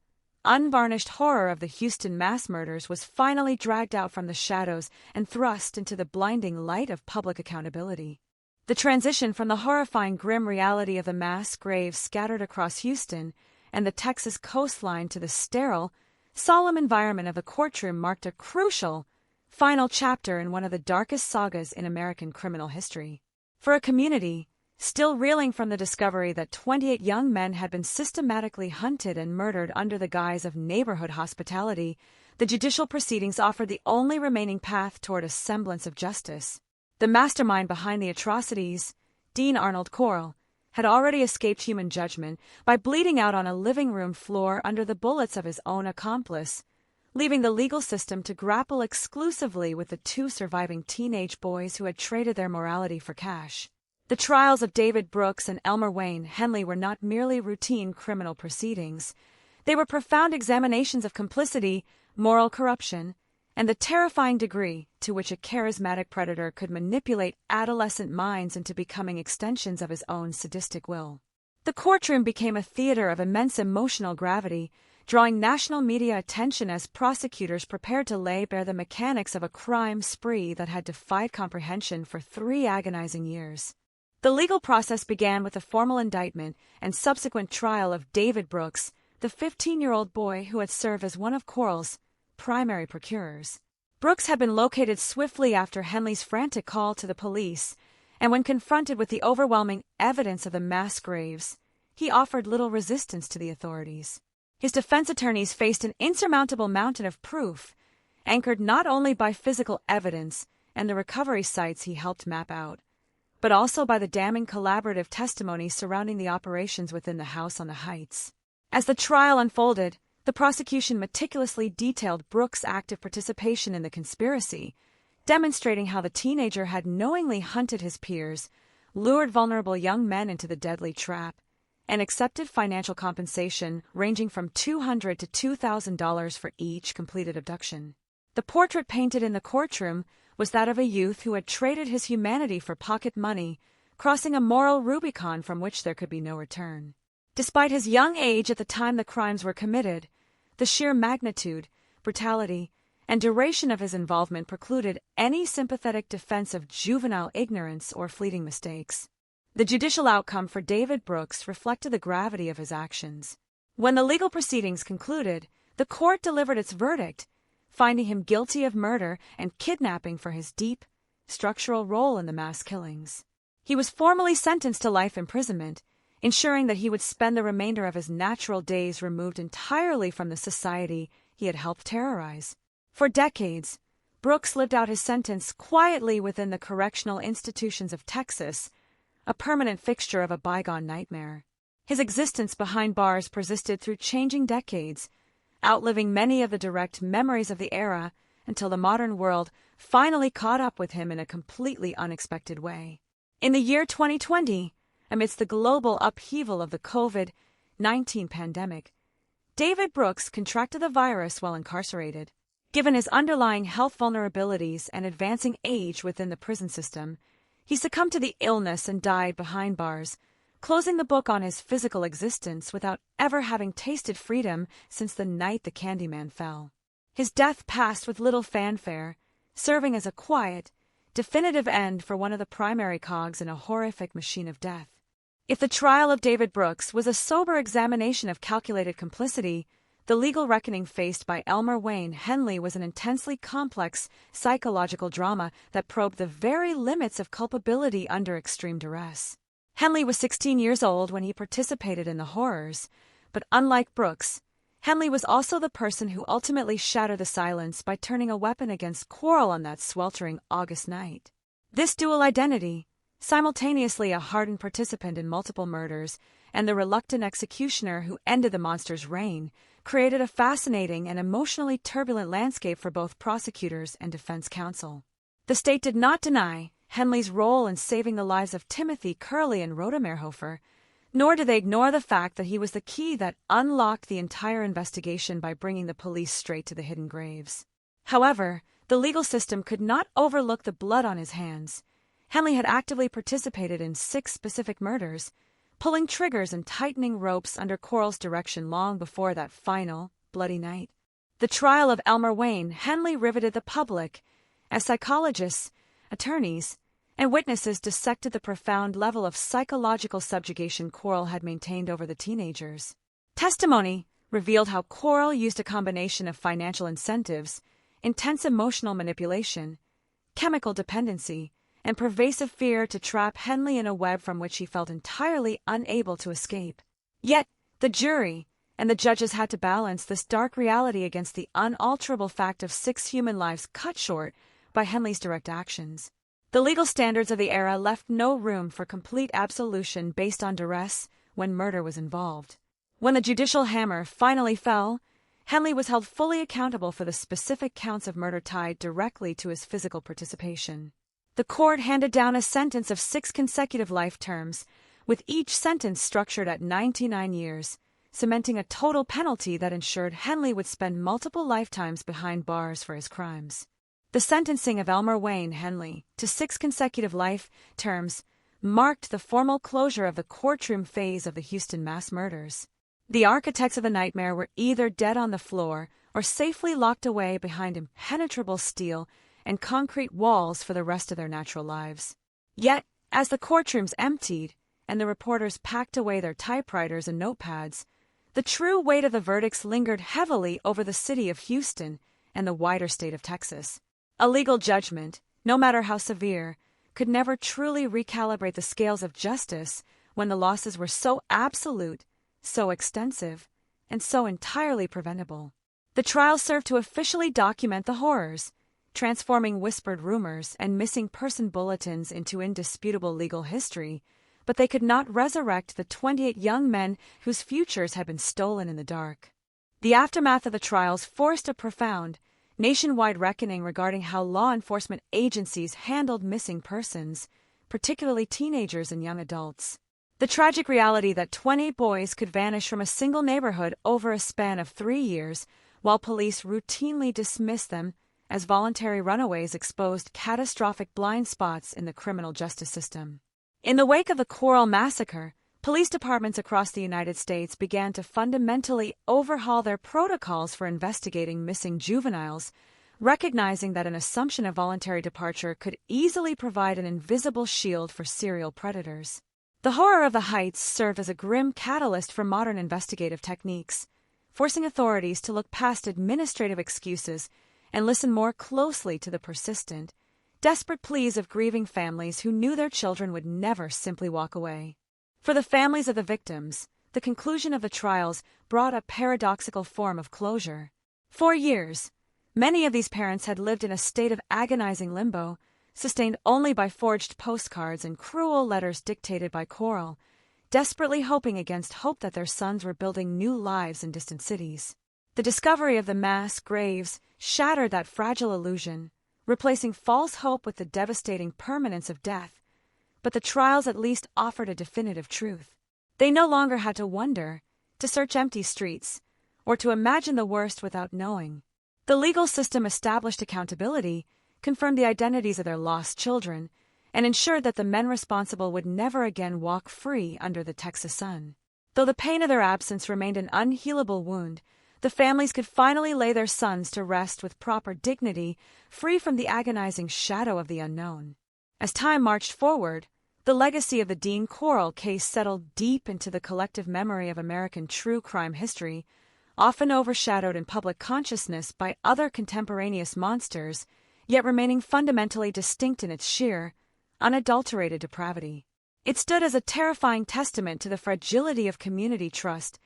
unvarnished horror of the Houston mass murders was finally dragged out from the shadows and thrust into the blinding light of public accountability. The transition from the horrifying grim reality of the mass graves scattered across Houston and the Texas coastline to the sterile, solemn environment of the courtroom marked a crucial, final chapter in one of the darkest sagas in American criminal history. For a community, still reeling from the discovery that 28 young men had been systematically hunted and murdered under the guise of neighborhood hospitality, the judicial proceedings offered the only remaining path toward a semblance of justice. The mastermind behind the atrocities, Dean Arnold Coral, had already escaped human judgment by bleeding out on a living room floor under the bullets of his own accomplice, leaving the legal system to grapple exclusively with the 2 surviving teenage boys who had traded their morality for cash. The trials of David Brooks and Elmer Wayne Henley were not merely routine criminal proceedings. They were profound examinations of complicity, moral corruption, and the terrifying degree to which a charismatic predator could manipulate adolescent minds into becoming extensions of his own sadistic will. The courtroom became a theater of immense emotional gravity, drawing national media attention as prosecutors prepared to lay bare the mechanics of a crime spree that had defied comprehension for 3 agonizing years. The legal process began with a formal indictment and subsequent trial of David Brooks, the 15-year-old boy who had served as one of Coral's primary procurers. Brooks had been located swiftly after Henley's frantic call to the police, and when confronted with the overwhelming evidence of the mass graves, he offered little resistance to the authorities. His defense attorneys faced an insurmountable mountain of proof, anchored not only by physical evidence and the recovery sites he helped map out, but also by the damning collaborative testimony surrounding the operations within the house on the Heights. As the trial unfolded, the prosecution meticulously detailed Brooks' active participation in the conspiracy, demonstrating how the teenager had knowingly hunted his peers, lured vulnerable young men into the deadly trap, and accepted financial compensation ranging from $200 to $2,000 for each completed abduction. The portrait painted in the courtroom was that of a youth who had traded his humanity for pocket money, crossing a moral Rubicon from which there could be no return. Despite his young age at the time the crimes were committed, the sheer magnitude, brutality, and duration of his involvement precluded any sympathetic defense of juvenile ignorance or fleeting mistakes. The judicial outcome for David Brooks reflected the gravity of his actions. When the legal proceedings concluded, the court delivered its verdict, finding him guilty of murder and kidnapping for his deep, structural role in the mass killings. He was formally sentenced to life imprisonment, ensuring that he would spend the remainder of his natural days removed entirely from the society he had helped terrorize. For decades, Brooks lived out his sentence quietly within the correctional institutions of Texas, a permanent fixture of a bygone nightmare. His existence behind bars persisted through changing decades, outliving many of the direct memories of the era until the modern world finally caught up with him in a completely unexpected way. In the year 2020, amidst the global upheaval of the COVID-19 pandemic, David Brooks contracted the virus while incarcerated. Given his underlying health vulnerabilities and advancing age within the prison system, he succumbed to the illness and died behind bars, closing the book on his physical existence without ever having tasted freedom since the night the Candyman fell. His death passed with little fanfare, serving as a quiet, definitive end for one of the primary cogs in a horrific machine of death. If the trial of David Brooks was a sober examination of calculated complicity, the legal reckoning faced by Elmer Wayne Henley was an intensely complex psychological drama that probed the very limits of culpability under extreme duress. Henley was 16 years old when he participated in the horrors, but unlike Brooks, Henley was also the person who ultimately shattered the silence by turning a weapon against Quarles on that sweltering August night. This dual identity, simultaneously a hardened participant in multiple murders and the reluctant executioner who ended the monster's reign, created a fascinating and emotionally turbulent landscape for both prosecutors and defense counsel. The state did not deny Henley's role in saving the lives of Timothy, Curley, and Rhoda Merhofer, nor did they ignore the fact that he was the key that unlocked the entire investigation by bringing the police straight to the hidden graves. However, the legal system could not overlook the blood on his hands. Henley had actively participated in 6 specific murders, pulling triggers and tightening ropes under Quarles' direction long before that final, bloody night. The trial of Elmer Wayne Henley riveted the public as psychologists, attorneys, and witnesses dissected the profound level of psychological subjugation Quarles had maintained over the teenagers. Testimony revealed how Quarles used a combination of financial incentives, intense emotional manipulation, chemical dependency, and pervasive fear to trap Henley in a web from which he felt entirely unable to escape. Yet, the jury and the judges had to balance this dark reality against the unalterable fact of 6 human lives cut short by Henley's direct actions. The legal standards of the era left no room for complete absolution based on duress when murder was involved. When the judicial hammer finally fell, Henley was held fully accountable for the specific counts of murder tied directly to his physical participation. The court handed down a sentence of 6 consecutive life terms, with each sentence structured at 99 years, cementing a total penalty that ensured Henley would spend multiple lifetimes behind bars for his crimes. The sentencing of Elmer Wayne Henley to 6 consecutive life terms marked the formal closure of the courtroom phase of the Houston mass murders. The architects of the nightmare were either dead on the floor or safely locked away behind impenetrable steel and concrete walls for the rest of their natural lives. Yet, as the courtrooms emptied and the reporters packed away their typewriters and notepads, the true weight of the verdicts lingered heavily over the city of Houston and the wider state of Texas. A legal judgment, no matter how severe, could never truly recalibrate the scales of justice when the losses were so absolute, so extensive, and so entirely preventable. The trial served to officially document the horrors, transforming whispered rumors and missing person bulletins into indisputable legal history, but they could not resurrect the 28 young men whose futures had been stolen in the dark. The aftermath of the trials forced a profound, nationwide reckoning regarding how law enforcement agencies handled missing persons, particularly teenagers and young adults. The tragic reality that 20 boys could vanish from a single neighborhood over a span of 3 years, while police routinely dismissed them as voluntary runaways, exposed catastrophic blind spots in the criminal justice system. In the wake of the Quarles massacre, police departments across the United States began to fundamentally overhaul their protocols for investigating missing juveniles, recognizing that an assumption of voluntary departure could easily provide an invisible shield for serial predators. The horror of the Heights served as a grim catalyst for modern investigative techniques, forcing authorities to look past administrative excuses and listen more closely to the persistent, desperate pleas of grieving families who knew their children would never simply walk away. For the families of the victims, the conclusion of the trials brought a paradoxical form of closure. For years, many of these parents had lived in a state of agonizing limbo, sustained only by forged postcards and cruel letters dictated by Quarles, desperately hoping against hope that their sons were building new lives in distant cities. The discovery of the mass graves shattered that fragile illusion, replacing false hope with the devastating permanence of death. But the trials at least offered a definitive truth. They no longer had to wonder, to search empty streets, or to imagine the worst without knowing. The legal system established accountability, confirmed the identities of their lost children, and ensured that the men responsible would never again walk free under the Texas sun. Though the pain of their absence remained an unhealable wound, the families could finally lay their sons to rest with proper dignity, free from the agonizing shadow of the unknown. As time marched forward, the legacy of the Dean Corll case settled deep into the collective memory of American true crime history, often overshadowed in public consciousness by other contemporaneous monsters, yet remaining fundamentally distinct in its sheer, unadulterated depravity. It stood as a terrifying testament to the fragility of community trust,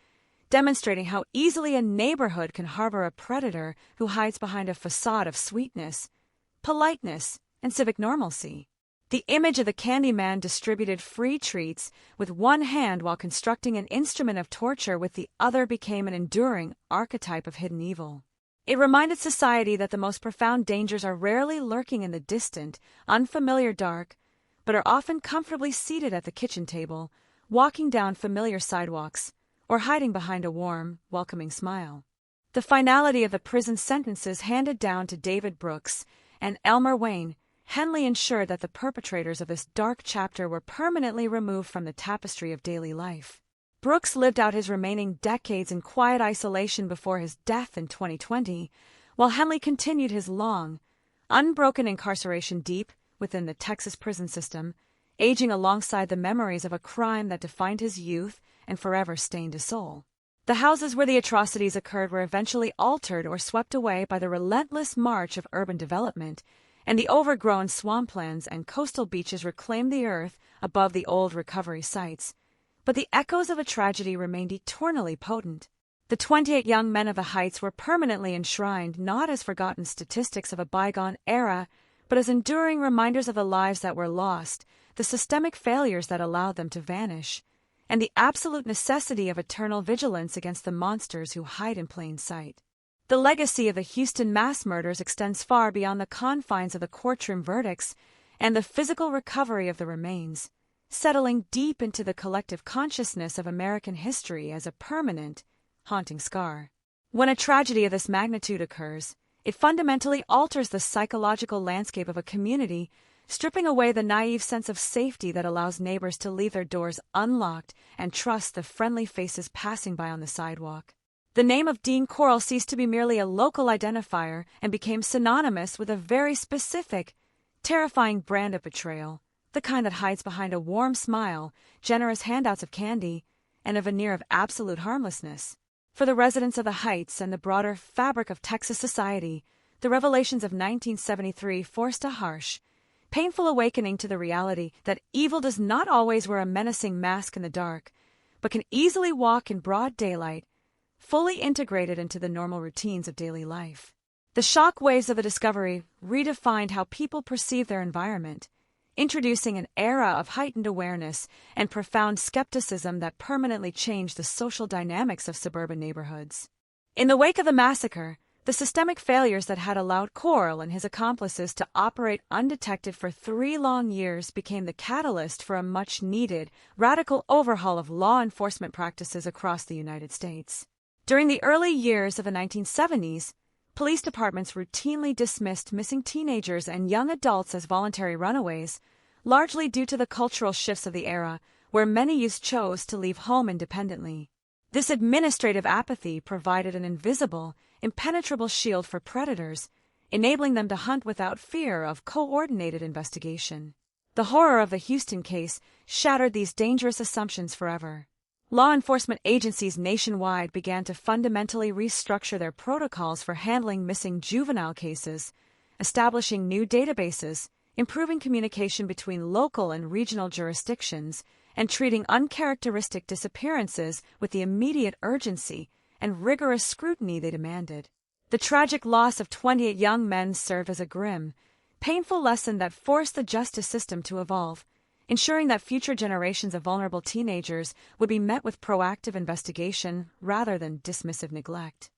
demonstrating how easily a neighborhood can harbor a predator who hides behind a facade of sweetness, politeness, and civic normalcy. The image of the Candyman distributed free treats with one hand while constructing an instrument of torture with the other became an enduring archetype of hidden evil. It reminded society that the most profound dangers are rarely lurking in the distant, unfamiliar dark, but are often comfortably seated at the kitchen table, walking down familiar sidewalks, or hiding behind a warm, welcoming smile. The finality of the prison sentences handed down to David Brooks and Elmer Wayne Henley ensured that the perpetrators of this dark chapter were permanently removed from the tapestry of daily life. Brooks lived out his remaining decades in quiet isolation before his death in 2020, while Henley continued his long, unbroken incarceration deep within the Texas prison system, aging alongside the memories of a crime that defined his youth and forever stained his soul. The houses where the atrocities occurred were eventually altered or swept away by the relentless march of urban development, and the overgrown swamplands and coastal beaches reclaimed the earth above the old recovery sites. But the echoes of a tragedy remained eternally potent. The 28 young men of the Heights were permanently enshrined not as forgotten statistics of a bygone era, but as enduring reminders of the lives that were lost, the systemic failures that allowed them to vanish, and the absolute necessity of eternal vigilance against the monsters who hide in plain sight. The legacy of the Houston mass murders extends far beyond the confines of the courtroom verdicts and the physical recovery of the remains, settling deep into the collective consciousness of American history as a permanent, haunting scar. When a tragedy of this magnitude occurs, it fundamentally alters the psychological landscape of a community, stripping away the naive sense of safety that allows neighbors to leave their doors unlocked and trust the friendly faces passing by on the sidewalk. The name of Dean Corll ceased to be merely a local identifier and became synonymous with a very specific, terrifying brand of betrayal, the kind that hides behind a warm smile, generous handouts of candy, and a veneer of absolute harmlessness. For the residents of the Heights and the broader fabric of Texas society, the revelations of 1973 forced a harsh, painful awakening to the reality that evil does not always wear a menacing mask in the dark, but can easily walk in broad daylight, fully integrated into the normal routines of daily life. The shock waves of the discovery redefined how people perceive their environment, introducing an era of heightened awareness and profound skepticism that permanently changed the social dynamics of suburban neighborhoods. In the wake of the massacre, the systemic failures that had allowed Corll and his accomplices to operate undetected for 3 long years became the catalyst for a much-needed, radical overhaul of law enforcement practices across the United States. During the early years of the 1970s, police departments routinely dismissed missing teenagers and young adults as voluntary runaways, largely due to the cultural shifts of the era, where many youths chose to leave home independently. This administrative apathy provided an invisible, impenetrable shield for predators, enabling them to hunt without fear of coordinated investigation. The horror of the Houston case shattered these dangerous assumptions forever. Law enforcement agencies nationwide began to fundamentally restructure their protocols for handling missing juvenile cases, establishing new databases, improving communication between local and regional jurisdictions, and treating uncharacteristic disappearances with the immediate urgency and rigorous scrutiny they demanded. The tragic loss of 28 young men served as a grim, painful lesson that forced the justice system to evolve, ensuring that future generations of vulnerable teenagers would be met with proactive investigation rather than dismissive neglect.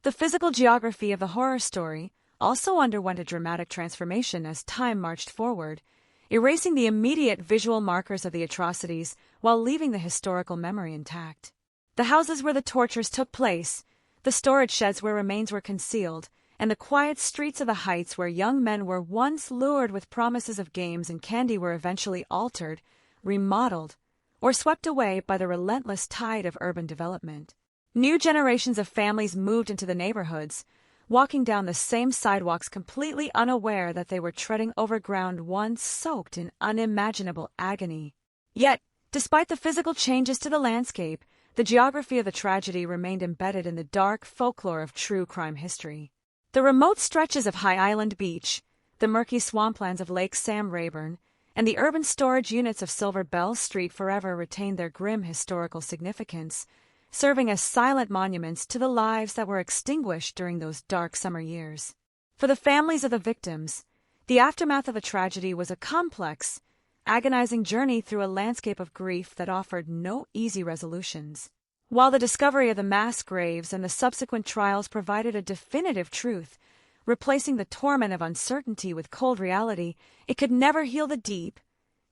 The physical geography of the horror story also underwent a dramatic transformation as time marched forward, erasing the immediate visual markers of the atrocities while leaving the historical memory intact. The houses where the tortures took place, the storage sheds where remains were concealed, and the quiet streets of the Heights where young men were once lured with promises of games and candy were eventually altered, remodeled, or swept away by the relentless tide of urban development. New generations of families moved into the neighborhoods, walking down the same sidewalks completely unaware that they were treading over ground once soaked in unimaginable agony. Yet, despite the physical changes to the landscape, the geography of the tragedy remained embedded in the dark folklore of true crime history. The remote stretches of High Island Beach, the murky swamplands of Lake Sam Rayburn, and the urban storage units of Silver Bell Street forever retained their grim historical significance, serving as silent monuments to the lives that were extinguished during those dark summer years. For the families of the victims, the aftermath of the tragedy was a complex, agonizing journey through a landscape of grief that offered no easy resolutions. While the discovery of the mass graves and the subsequent trials provided a definitive truth, replacing the torment of uncertainty with cold reality, it could never heal the deep,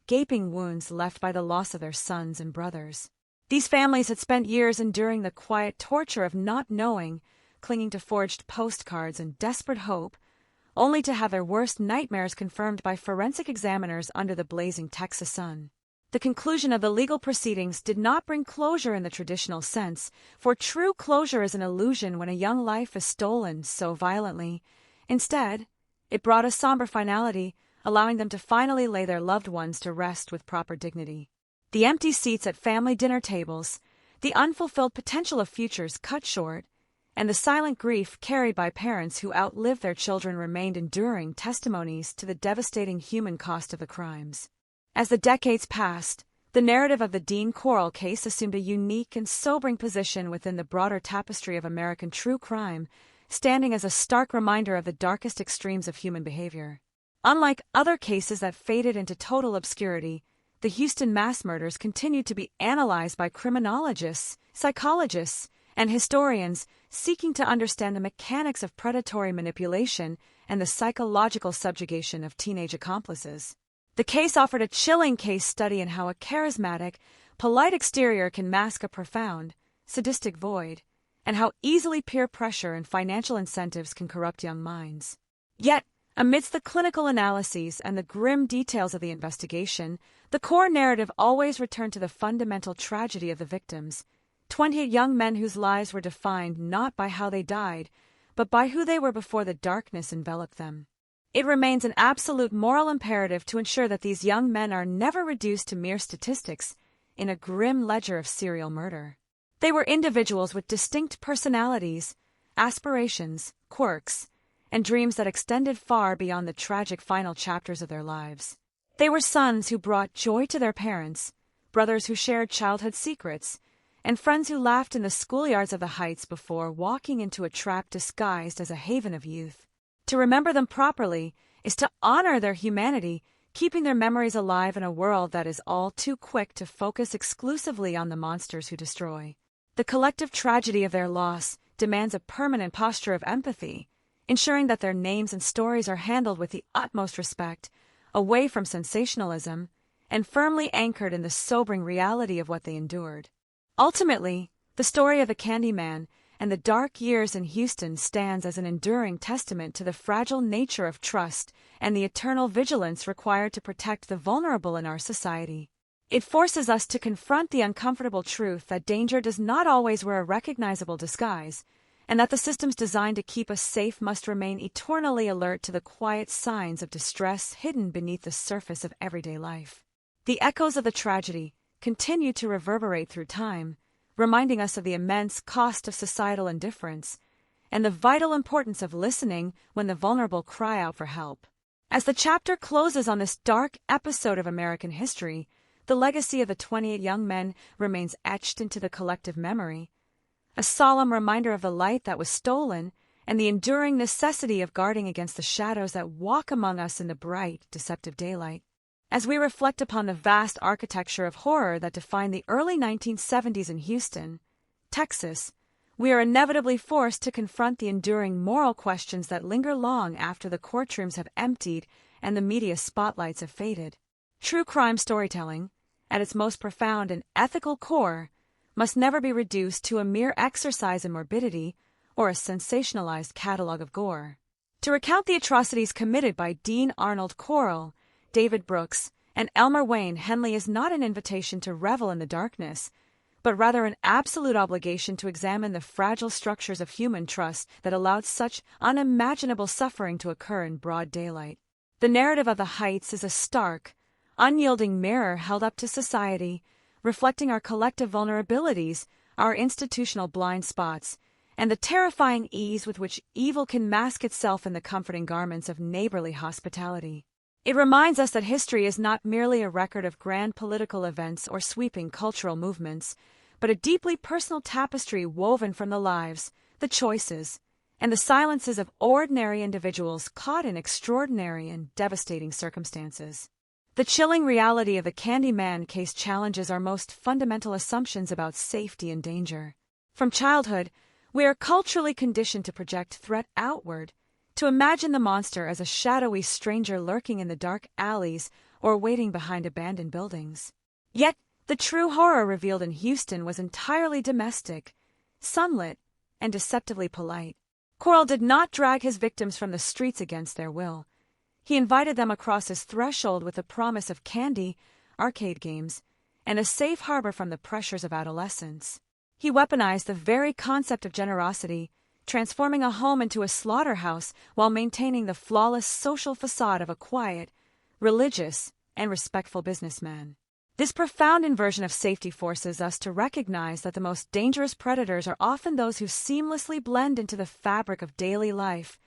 gaping wounds left by the loss of their sons and brothers. These families had spent years enduring the quiet torture of not knowing, clinging to forged postcards and desperate hope, only to have their worst nightmares confirmed by forensic examiners under the blazing Texas sun. The conclusion of the legal proceedings did not bring closure in the traditional sense, for true closure is an illusion when a young life is stolen so violently. Instead, it brought a somber finality, allowing them to finally lay their loved ones to rest with proper dignity. The empty seats at family dinner tables, the unfulfilled potential of futures cut short, and the silent grief carried by parents who outlived their children remained enduring testimonies to the devastating human cost of the crimes. As the decades passed, the narrative of the Dean Corll case assumed a unique and sobering position within the broader tapestry of American true crime, standing as a stark reminder of the darkest extremes of human behavior. Unlike other cases that faded into total obscurity, the Houston mass murders continued to be analyzed by criminologists, psychologists, and historians seeking to understand the mechanics of predatory manipulation and the psychological subjugation of teenage accomplices. The case offered a chilling case study in how a charismatic, polite exterior can mask a profound, sadistic void, and how easily peer pressure and financial incentives can corrupt young minds. Yet, amidst the clinical analyses and the grim details of the investigation, the core narrative always returned to the fundamental tragedy of the victims, 20 young men whose lives were defined not by how they died, but by who they were before the darkness enveloped them. It remains an absolute moral imperative to ensure that these young men are never reduced to mere statistics in a grim ledger of serial murder. They were individuals with distinct personalities, aspirations, quirks, and dreams that extended far beyond the tragic final chapters of their lives. They were sons who brought joy to their parents, brothers who shared childhood secrets, and friends who laughed in the schoolyards of the Heights before walking into a trap disguised as a haven of youth. To remember them properly is to honor their humanity, keeping their memories alive in a world that is all too quick to focus exclusively on the monsters who destroy. The collective tragedy of their loss demands a permanent posture of empathy, ensuring that their names and stories are handled with the utmost respect, away from sensationalism, and firmly anchored in the sobering reality of what they endured. Ultimately, the story of the Candyman and the dark years in Houston stands as an enduring testament to the fragile nature of trust and the eternal vigilance required to protect the vulnerable in our society. It forces us to confront the uncomfortable truth that danger does not always wear a recognizable disguise, and that the systems designed to keep us safe must remain eternally alert to the quiet signs of distress hidden beneath the surface of everyday life. The echoes of the tragedy continue to reverberate through time, reminding us of the immense cost of societal indifference and the vital importance of listening when the vulnerable cry out for help. As the chapter closes on this dark episode of American history, the legacy of the 28 young men remains etched into the collective memory, a solemn reminder of the light that was stolen and the enduring necessity of guarding against the shadows that walk among us in the bright, deceptive daylight. As we reflect upon the vast architecture of horror that defined the early 1970s in Houston, Texas, we are inevitably forced to confront the enduring moral questions that linger long after the courtrooms have emptied and the media spotlights have faded. True crime storytelling, at its most profound and ethical core, must never be reduced to a mere exercise in morbidity or a sensationalized catalog of gore. To recount the atrocities committed by Dean Arnold Corll, David Brooks, and Elmer Wayne Henley is not an invitation to revel in the darkness, but rather an absolute obligation to examine the fragile structures of human trust that allowed such unimaginable suffering to occur in broad daylight. The narrative of the Heights is a stark, unyielding mirror held up to society, reflecting our collective vulnerabilities, our institutional blind spots, and the terrifying ease with which evil can mask itself in the comforting garments of neighborly hospitality. It reminds us that history is not merely a record of grand political events or sweeping cultural movements, but a deeply personal tapestry woven from the lives, the choices, and the silences of ordinary individuals caught in extraordinary and devastating circumstances. The chilling reality of the Candyman case challenges our most fundamental assumptions about safety and danger. From childhood, we are culturally conditioned to project threat outward, to imagine the monster as a shadowy stranger lurking in the dark alleys or waiting behind abandoned buildings. Yet, the true horror revealed in Houston was entirely domestic, sunlit, and deceptively polite. Corll did not drag his victims from the streets against their will. He invited them across his threshold with the promise of candy, arcade games, and a safe harbor from the pressures of adolescence. He weaponized the very concept of generosity, transforming a home into a slaughterhouse while maintaining the flawless social facade of a quiet, religious, and respectful businessman. This profound inversion of safety forces us to recognize that the most dangerous predators are often those who seamlessly blend into the fabric of daily life,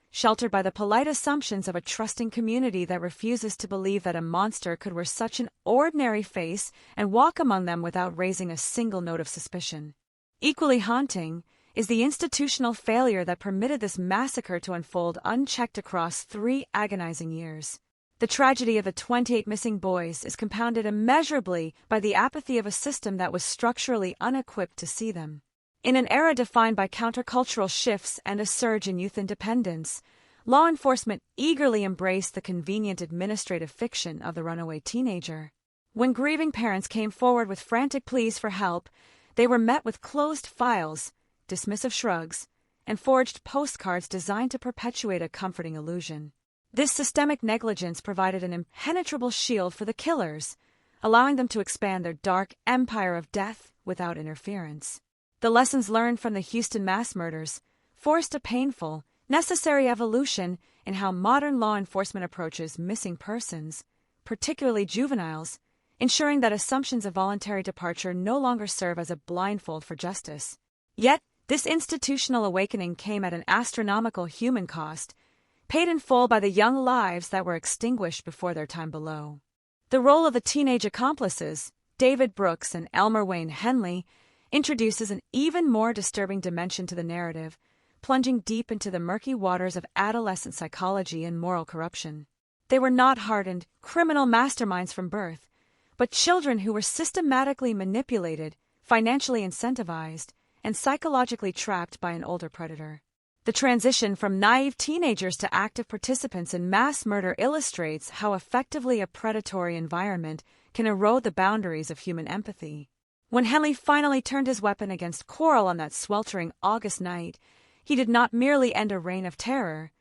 sheltered by the polite assumptions of a trusting community that refuses to believe that a monster could wear such an ordinary face and walk among them without raising a single note of suspicion. Equally haunting is the institutional failure that permitted this massacre to unfold unchecked across 3 agonizing years. The tragedy of the 28 missing boys is compounded immeasurably by the apathy of a system that was structurally unequipped to see them. In an era defined by countercultural shifts and a surge in youth independence, law enforcement eagerly embraced the convenient administrative fiction of the runaway teenager. When grieving parents came forward with frantic pleas for help, they were met with closed files, dismissive shrugs, and forged postcards designed to perpetuate a comforting illusion. This systemic negligence provided an impenetrable shield for the killers, allowing them to expand their dark empire of death without interference. The lessons learned from the Houston mass murders forced a painful, necessary evolution in how modern law enforcement approaches missing persons, particularly juveniles, ensuring that assumptions of voluntary departure no longer serve as a blindfold for justice. Yet, this institutional awakening came at an astronomical human cost, paid in full by the young lives that were extinguished before their time below. The role of the teenage accomplices, David Brooks and Elmer Wayne Henley, introduces an even more disturbing dimension to the narrative, plunging deep into the murky waters of adolescent psychology and moral corruption. They were not hardened, criminal masterminds from birth, but children who were systematically manipulated, financially incentivized, and psychologically trapped by an older predator. The transition from naive teenagers to active participants in mass murder illustrates how effectively a predatory environment can erode the boundaries of human empathy. When Henley finally turned his weapon against Corll on that sweltering August night, he did not merely end a reign of terror.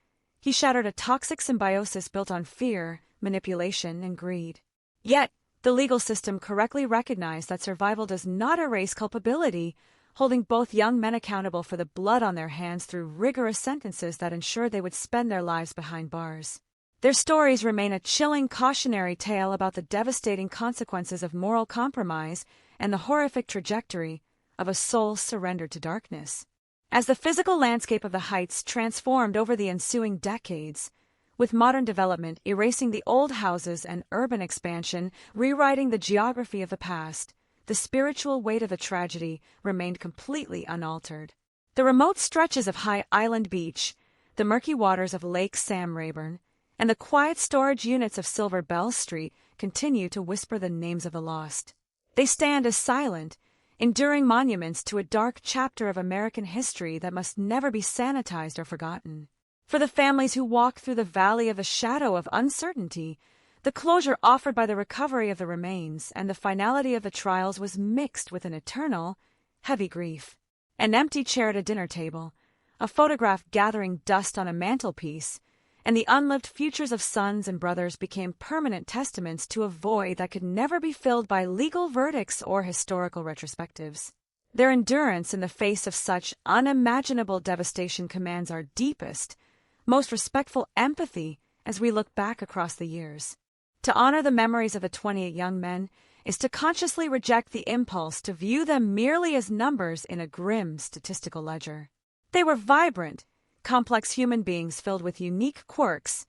He shattered a toxic symbiosis built on fear, manipulation, and greed. Yet, the legal system correctly recognized that survival does not erase culpability, holding both young men accountable for the blood on their hands through rigorous sentences that ensured they would spend their lives behind bars. Their stories remain a chilling cautionary tale about the devastating consequences of moral compromise and the horrific trajectory of a soul surrendered to darkness. As the physical landscape of the Heights transformed over the ensuing decades, with modern development erasing the old houses and urban expansion rewriting the geography of the past, the spiritual weight of the tragedy remained completely unaltered. The remote stretches of High Island Beach, the murky waters of Lake Sam Rayburn, and the quiet storage units of Silver Bell Street continue to whisper the names of the lost. They stand as silent, enduring monuments to a dark chapter of American history that must never be sanitized or forgotten. For the families who walk through the valley of the shadow of uncertainty, the closure offered by the recovery of the remains and the finality of the trials was mixed with an eternal, heavy grief. An empty chair at a dinner table, a photograph gathering dust on a mantelpiece, and the unlived futures of sons and brothers became permanent testaments to a void that could never be filled by legal verdicts or historical retrospectives. Their endurance in the face of such unimaginable devastation commands our deepest, most respectful empathy as we look back across the years. To honor the memories of the 28 young men is to consciously reject the impulse to view them merely as numbers in a grim statistical ledger. They were vibrant, complex human beings filled with unique quirks,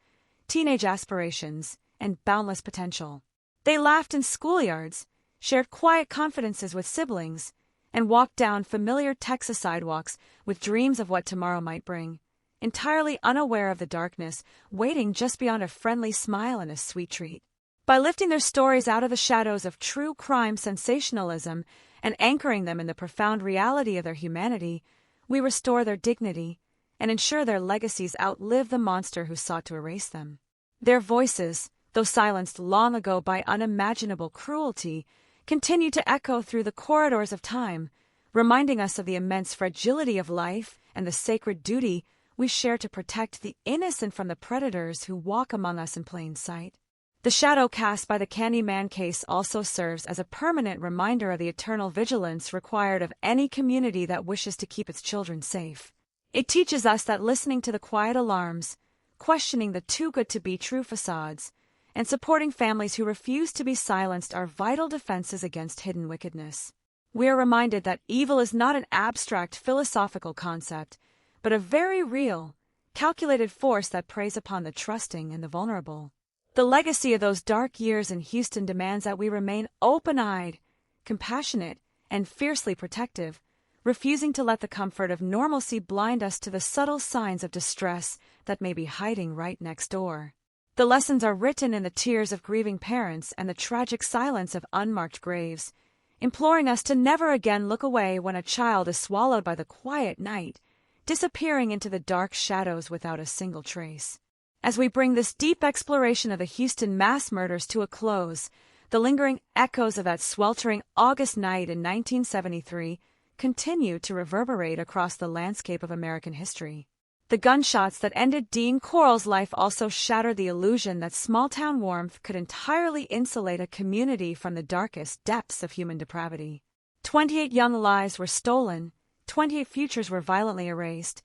teenage aspirations, and boundless potential. They laughed in schoolyards, shared quiet confidences with siblings, and walked down familiar Texas sidewalks with dreams of what tomorrow might bring, entirely unaware of the darkness waiting just beyond a friendly smile and a sweet treat. By lifting their stories out of the shadows of true crime sensationalism and anchoring them in the profound reality of their humanity, we restore their dignity and ensure their legacies outlive the monster who sought to erase them. Their voices, though silenced long ago by unimaginable cruelty, continue to echo through the corridors of time, reminding us of the immense fragility of life and the sacred duty we share to protect the innocent from the predators who walk among us in plain sight. The shadow cast by the Candyman case also serves as a permanent reminder of the eternal vigilance required of any community that wishes to keep its children safe. It teaches us that listening to the quiet alarms, questioning the too-good-to-be-true facades, and supporting families who refuse to be silenced are vital defenses against hidden wickedness. We are reminded that evil is not an abstract philosophical concept, but a very real, calculated force that preys upon the trusting and the vulnerable. The legacy of those dark years in Houston demands that we remain open-eyed, compassionate, and fiercely protective, refusing to let the comfort of normalcy blind us to the subtle signs of distress that may be hiding right next door. The lessons are written in the tears of grieving parents and the tragic silence of unmarked graves, imploring us to never again look away when a child is swallowed by the quiet night, disappearing into the dark shadows without a single trace. As we bring this deep exploration of the Houston mass murders to a close, the lingering echoes of that sweltering August night in 1973 continue to reverberate across the landscape of American history. The gunshots that ended Dean Corll's life also shattered the illusion that small-town warmth could entirely insulate a community from the darkest depths of human depravity. 28 young lives were stolen, 28 futures were violently erased,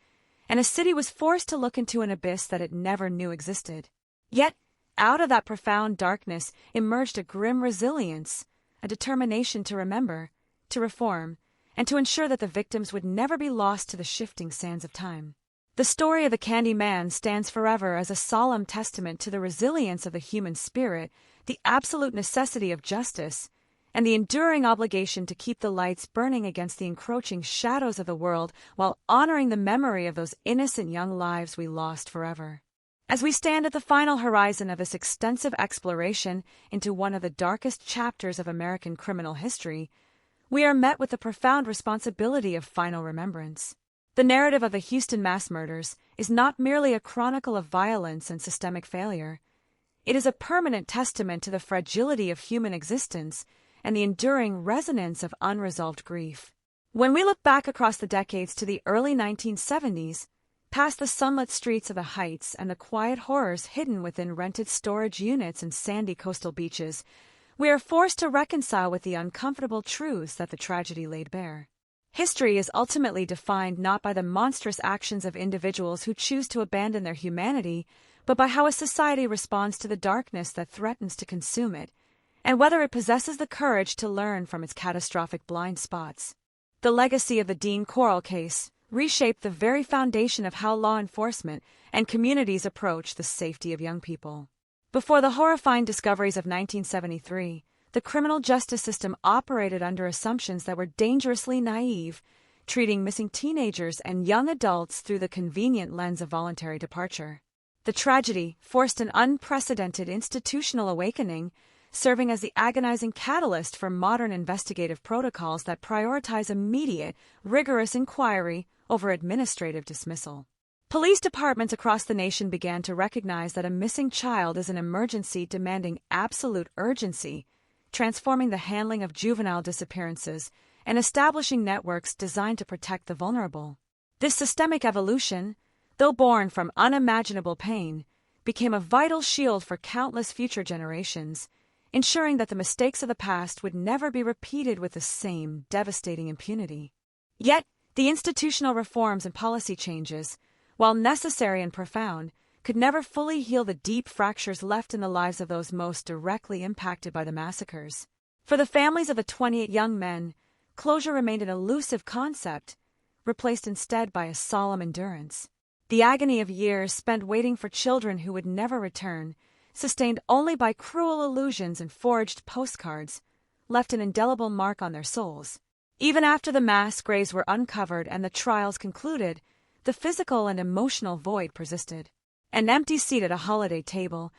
and a city was forced to look into an abyss that it never knew existed. Yet, out of that profound darkness emerged a grim resilience, a determination to remember, to reform, and to ensure that the victims would never be lost to the shifting sands of time. The story of the Candyman stands forever as a solemn testament to the resilience of the human spirit, the absolute necessity of justice, and the enduring obligation to keep the lights burning against the encroaching shadows of the world while honoring the memory of those innocent young lives we lost forever. As we stand at the final horizon of this extensive exploration into one of the darkest chapters of American criminal history, we are met with the profound responsibility of final remembrance. The narrative of the Houston mass murders is not merely a chronicle of violence and systemic failure. It is a permanent testament to the fragility of human existence and the enduring resonance of unresolved grief. When we look back across the decades to the early 1970s, past the sunlit streets of the Heights and the quiet horrors hidden within rented storage units and sandy coastal beaches, we are forced to reconcile with the uncomfortable truths that the tragedy laid bare. History is ultimately defined not by the monstrous actions of individuals who choose to abandon their humanity, but by how a society responds to the darkness that threatens to consume it, and whether it possesses the courage to learn from its catastrophic blind spots. The legacy of the Dean Corll case reshaped the very foundation of how law enforcement and communities approach the safety of young people. Before the horrifying discoveries of 1973, the criminal justice system operated under assumptions that were dangerously naive, treating missing teenagers and young adults through the convenient lens of voluntary departure. The tragedy forced an unprecedented institutional awakening, serving as the agonizing catalyst for modern investigative protocols that prioritize immediate, rigorous inquiry over administrative dismissal. Police departments across the nation began to recognize that a missing child is an emergency demanding absolute urgency, transforming the handling of juvenile disappearances and establishing networks designed to protect the vulnerable. This systemic evolution, though born from unimaginable pain, became a vital shield for countless future generations, ensuring that the mistakes of the past would never be repeated with the same devastating impunity. Yet, the institutional reforms and policy changes, while necessary and profound, could never fully heal the deep fractures left in the lives of those most directly impacted by the massacres. For the families of the 28 young men, closure remained an elusive concept, replaced instead by a solemn endurance. The agony of years spent waiting for children who would never return, sustained only by cruel illusions and forged postcards, left an indelible mark on their souls. Even after the mass graves were uncovered and the trials concluded, the physical and emotional void persisted. An empty seat at a holiday table,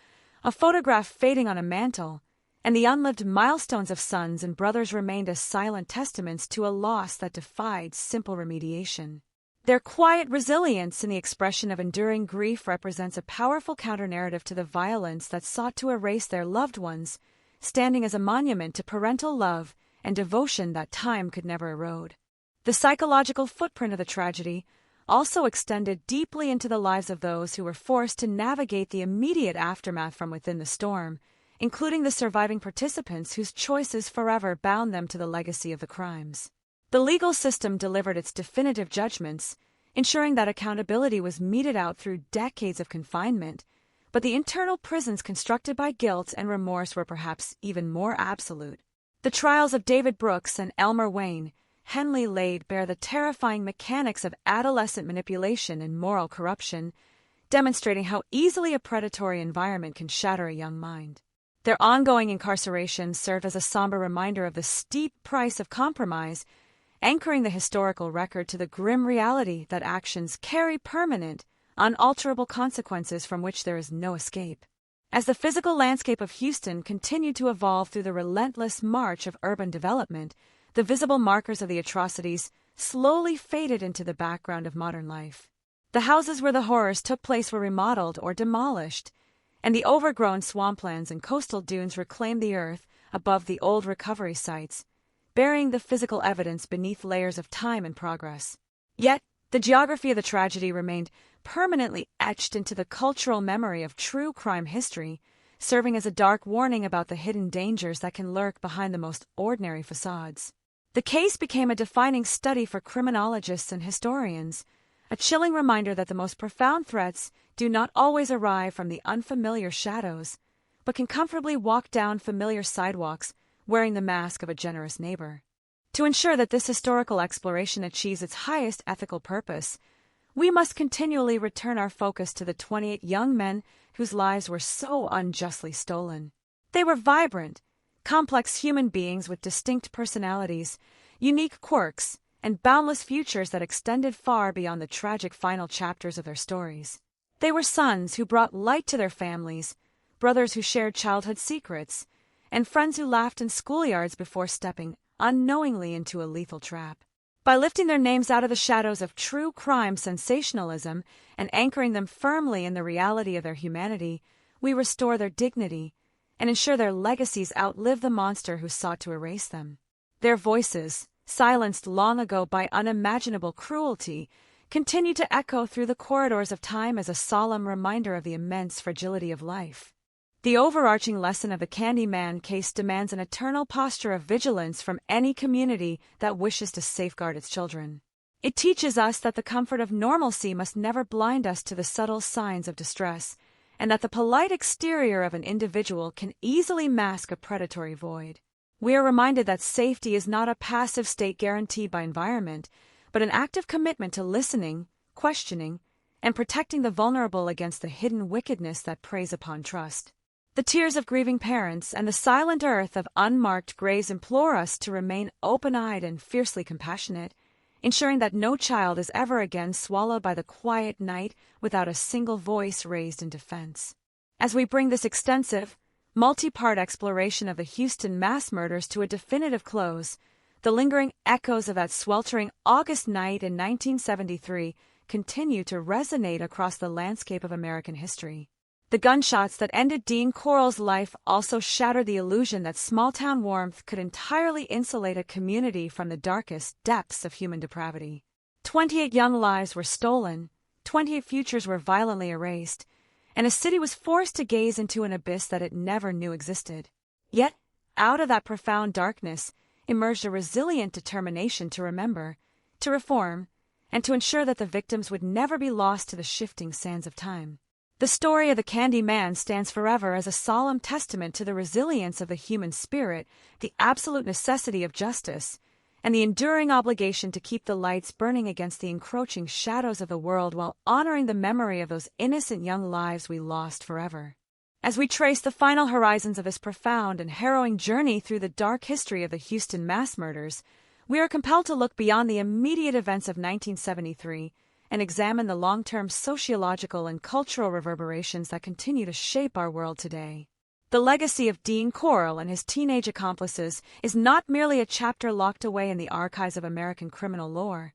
a photograph fading on a mantel, and the unlived milestones of sons and brothers remained as silent testaments to a loss that defied simple remediation. Their quiet resilience in the expression of enduring grief represents a powerful counter-narrative to the violence that sought to erase their loved ones, standing as a monument to parental love and devotion that time could never erode. The psychological footprint of the tragedy also extended deeply into the lives of those who were forced to navigate the immediate aftermath from within the storm, including the surviving participants whose choices forever bound them to the legacy of the crimes. The legal system delivered its definitive judgments, ensuring that accountability was meted out through decades of confinement, but the internal prisons constructed by guilt and remorse were perhaps even more absolute. The trials of David Brooks and Elmer Wayne, Henley laid bare the terrifying mechanics of adolescent manipulation and moral corruption, demonstrating how easily a predatory environment can shatter a young mind. Their ongoing incarceration served as a somber reminder of the steep price of compromise, anchoring the historical record to the grim reality that actions carry permanent, unalterable consequences from which there is no escape. As the physical landscape of Houston continued to evolve through the relentless march of urban development, the visible markers of the atrocities slowly faded into the background of modern life. The houses where the horrors took place were remodeled or demolished, and the overgrown swamplands and coastal dunes reclaimed the earth above the old recovery sites, burying the physical evidence beneath layers of time and progress. Yet, the geography of the tragedy remained permanently etched into the cultural memory of true crime history, serving as a dark warning about the hidden dangers that can lurk behind the most ordinary facades. The case became a defining study for criminologists and historians, a chilling reminder that the most profound threats do not always arrive from the unfamiliar shadows, but can comfortably walk down familiar sidewalks wearing the mask of a generous neighbor. To ensure that this historical exploration achieves its highest ethical purpose, we must continually return our focus to the 28 young men whose lives were so unjustly stolen. They were vibrant, complex human beings with distinct personalities, unique quirks, and boundless futures that extended far beyond the tragic final chapters of their stories. They were sons who brought light to their families, brothers who shared childhood secrets, and friends who laughed in schoolyards before stepping unknowingly into a lethal trap. By lifting their names out of the shadows of true crime sensationalism and anchoring them firmly in the reality of their humanity, we restore their dignity and ensure their legacies outlive the monster who sought to erase them. Their voices, silenced long ago by unimaginable cruelty, continue to echo through the corridors of time as a solemn reminder of the immense fragility of life. The overarching lesson of the Candyman case demands an eternal posture of vigilance from any community that wishes to safeguard its children. It teaches us that the comfort of normalcy must never blind us to the subtle signs of distress, and that the polite exterior of an individual can easily mask a predatory void. We are reminded that safety is not a passive state guaranteed by environment, but an active commitment to listening, questioning, and protecting the vulnerable against the hidden wickedness that preys upon trust. The tears of grieving parents and the silent earth of unmarked graves implore us to remain open-eyed and fiercely compassionate, ensuring that no child is ever again swallowed by the quiet night without a single voice raised in defense. As we bring this extensive, multi-part exploration of the Houston mass murders to a definitive close, the lingering echoes of that sweltering August night in 1973 continue to resonate across the landscape of American history. The gunshots that ended Dean Corll's life also shattered the illusion that small-town warmth could entirely insulate a community from the darkest depths of human depravity. 28 young lives were stolen, 28 futures were violently erased, and a city was forced to gaze into an abyss that it never knew existed. Yet, out of that profound darkness emerged a resilient determination to remember, to reform, and to ensure that the victims would never be lost to the shifting sands of time. The story of the Candy Man stands forever as a solemn testament to the resilience of the human spirit, the absolute necessity of justice, and the enduring obligation to keep the lights burning against the encroaching shadows of the world while honoring the memory of those innocent young lives we lost forever. As we trace the final horizons of this profound and harrowing journey through the dark history of the Houston mass murders, we are compelled to look beyond the immediate events of 1973 and examine the long-term sociological and cultural reverberations that continue to shape our world today. The legacy of Dean Corll and his teenage accomplices is not merely a chapter locked away in the archives of American criminal lore.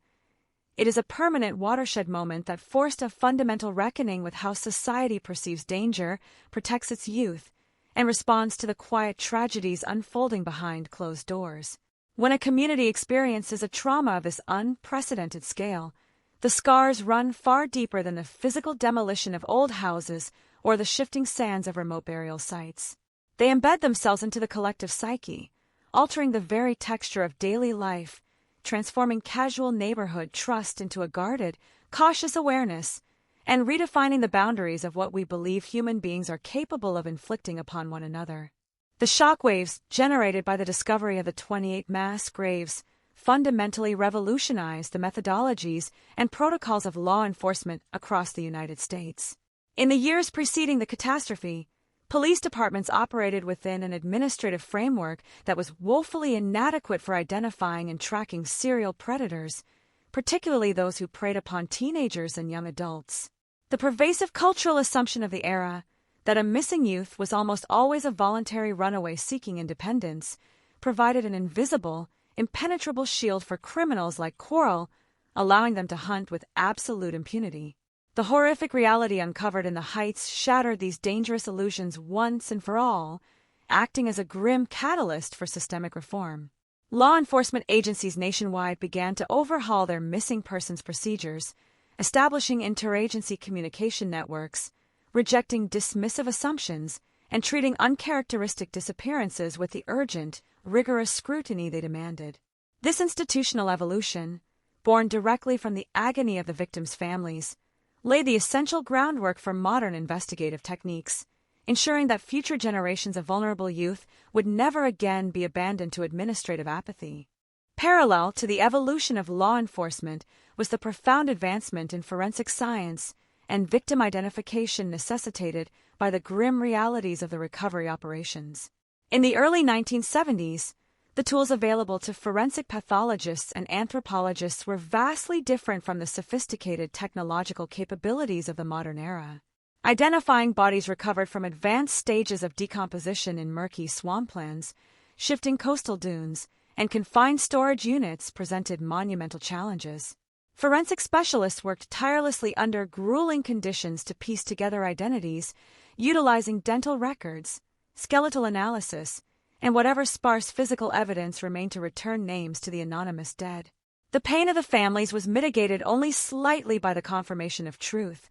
It is a permanent watershed moment that forced a fundamental reckoning with how society perceives danger, protects its youth, and responds to the quiet tragedies unfolding behind closed doors. When a community experiences a trauma of this unprecedented scale, the scars run far deeper than the physical demolition of old houses or the shifting sands of remote burial sites. They embed themselves into the collective psyche, altering the very texture of daily life, transforming casual neighborhood trust into a guarded, cautious awareness, and redefining the boundaries of what we believe human beings are capable of inflicting upon one another. The shockwaves generated by the discovery of the 28 mass graves fundamentally revolutionized the methodologies and protocols of law enforcement across the United States. In the years preceding the catastrophe, police departments operated within an administrative framework that was woefully inadequate for identifying and tracking serial predators, particularly those who preyed upon teenagers and young adults. The pervasive cultural assumption of the era, that a missing youth was almost always a voluntary runaway seeking independence, provided an invisible, impenetrable shield for criminals like Corll, allowing them to hunt with absolute impunity. The horrific reality uncovered in the Heights shattered these dangerous illusions once and for all, acting as a grim catalyst for systemic reform. Law enforcement agencies nationwide began to overhaul their missing persons procedures, establishing interagency communication networks, rejecting dismissive assumptions, and treating uncharacteristic disappearances with the urgent, rigorous scrutiny they demanded. This institutional evolution, born directly from the agony of the victims' families, laid the essential groundwork for modern investigative techniques, ensuring that future generations of vulnerable youth would never again be abandoned to administrative apathy. Parallel to the evolution of law enforcement was the profound advancement in forensic science and victim identification necessitated by the grim realities of the recovery operations. In the early 1970s, the tools available to forensic pathologists and anthropologists were vastly different from the sophisticated technological capabilities of the modern era. Identifying bodies recovered from advanced stages of decomposition in murky swamplands, shifting coastal dunes, and confined storage units presented monumental challenges. Forensic specialists worked tirelessly under grueling conditions to piece together identities, utilizing dental records, skeletal analysis, and whatever sparse physical evidence remained to return names to the anonymous dead. The pain of the families was mitigated only slightly by the confirmation of truth,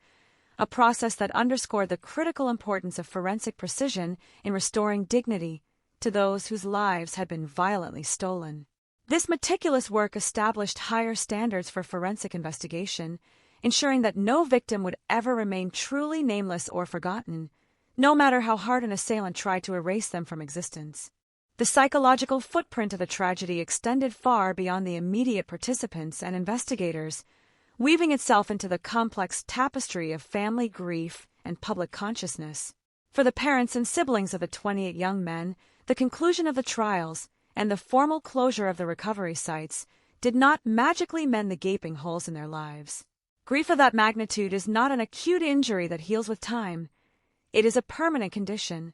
a process that underscored the critical importance of forensic precision in restoring dignity to those whose lives had been violently stolen. This meticulous work established higher standards for forensic investigation, ensuring that no victim would ever remain truly nameless or forgotten, no matter how hard an assailant tried to erase them from existence. The psychological footprint of the tragedy extended far beyond the immediate participants and investigators, weaving itself into the complex tapestry of family grief and public consciousness. For the parents and siblings of the 28 young men, the conclusion of the trials and the formal closure of the recovery sites did not magically mend the gaping holes in their lives. Grief of that magnitude is not an acute injury that heals with time. It is a permanent condition,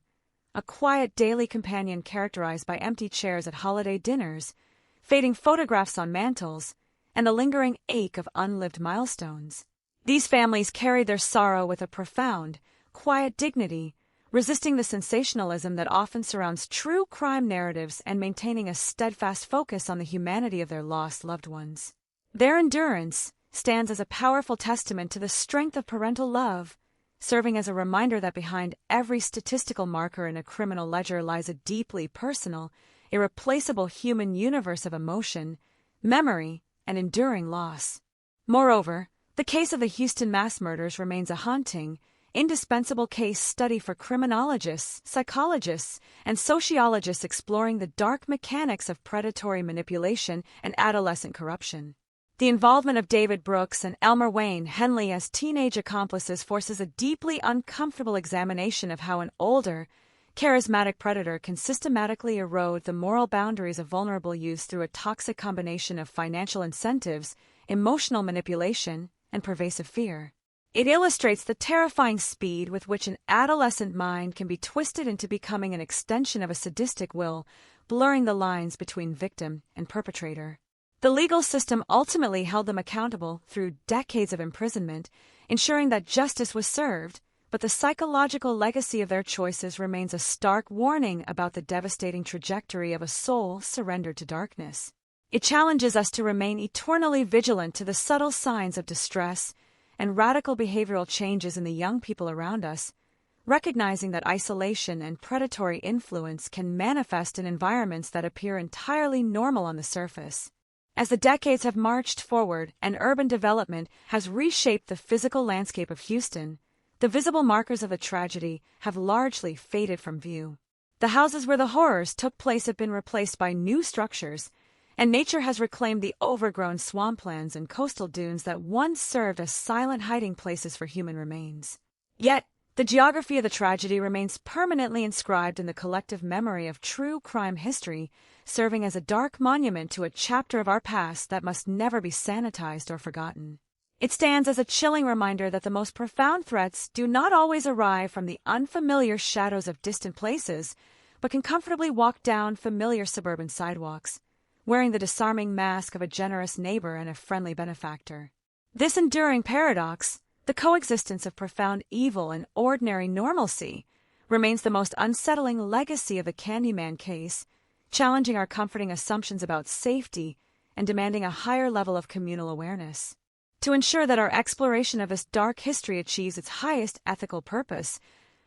a quiet daily companion characterized by empty chairs at holiday dinners, fading photographs on mantels, and the lingering ache of unlived milestones. These families carried their sorrow with a profound, quiet dignity, resisting the sensationalism that often surrounds true crime narratives and maintaining a steadfast focus on the humanity of their lost loved ones. Their endurance stands as a powerful testament to the strength of parental love, serving as a reminder that behind every statistical marker in a criminal ledger lies a deeply personal, irreplaceable human universe of emotion, memory, and enduring loss. Moreover, the case of the Houston mass murders remains a haunting, indispensable case study for criminologists, psychologists, and sociologists exploring the dark mechanics of predatory manipulation and adolescent corruption. The involvement of David Brooks and Elmer Wayne Henley as teenage accomplices forces a deeply uncomfortable examination of how an older, charismatic predator can systematically erode the moral boundaries of vulnerable youth through a toxic combination of financial incentives, emotional manipulation, and pervasive fear. It illustrates the terrifying speed with which an adolescent mind can be twisted into becoming an extension of a sadistic will, blurring the lines between victim and perpetrator. The legal system ultimately held them accountable through decades of imprisonment, ensuring that justice was served, but the psychological legacy of their choices remains a stark warning about the devastating trajectory of a soul surrendered to darkness. It challenges us to remain eternally vigilant to the subtle signs of distress and radical behavioral changes in the young people around us, recognizing that isolation and predatory influence can manifest in environments that appear entirely normal on the surface. As the decades have marched forward and urban development has reshaped the physical landscape of Houston, the visible markers of the tragedy have largely faded from view. The houses where the horrors took place have been replaced by new structures, and nature has reclaimed the overgrown swamplands and coastal dunes that once served as silent hiding places for human remains. Yet, the geography of the tragedy remains permanently inscribed in the collective memory of true crime history, serving as a dark monument to a chapter of our past that must never be sanitized or forgotten. It stands as a chilling reminder that the most profound threats do not always arrive from the unfamiliar shadows of distant places, but can comfortably walk down familiar suburban sidewalks, wearing the disarming mask of a generous neighbor and a friendly benefactor. This enduring paradox, the coexistence of profound evil and ordinary normalcy, remains the most unsettling legacy of the Candyman case, challenging our comforting assumptions about safety and demanding a higher level of communal awareness. To ensure that our exploration of this dark history achieves its highest ethical purpose,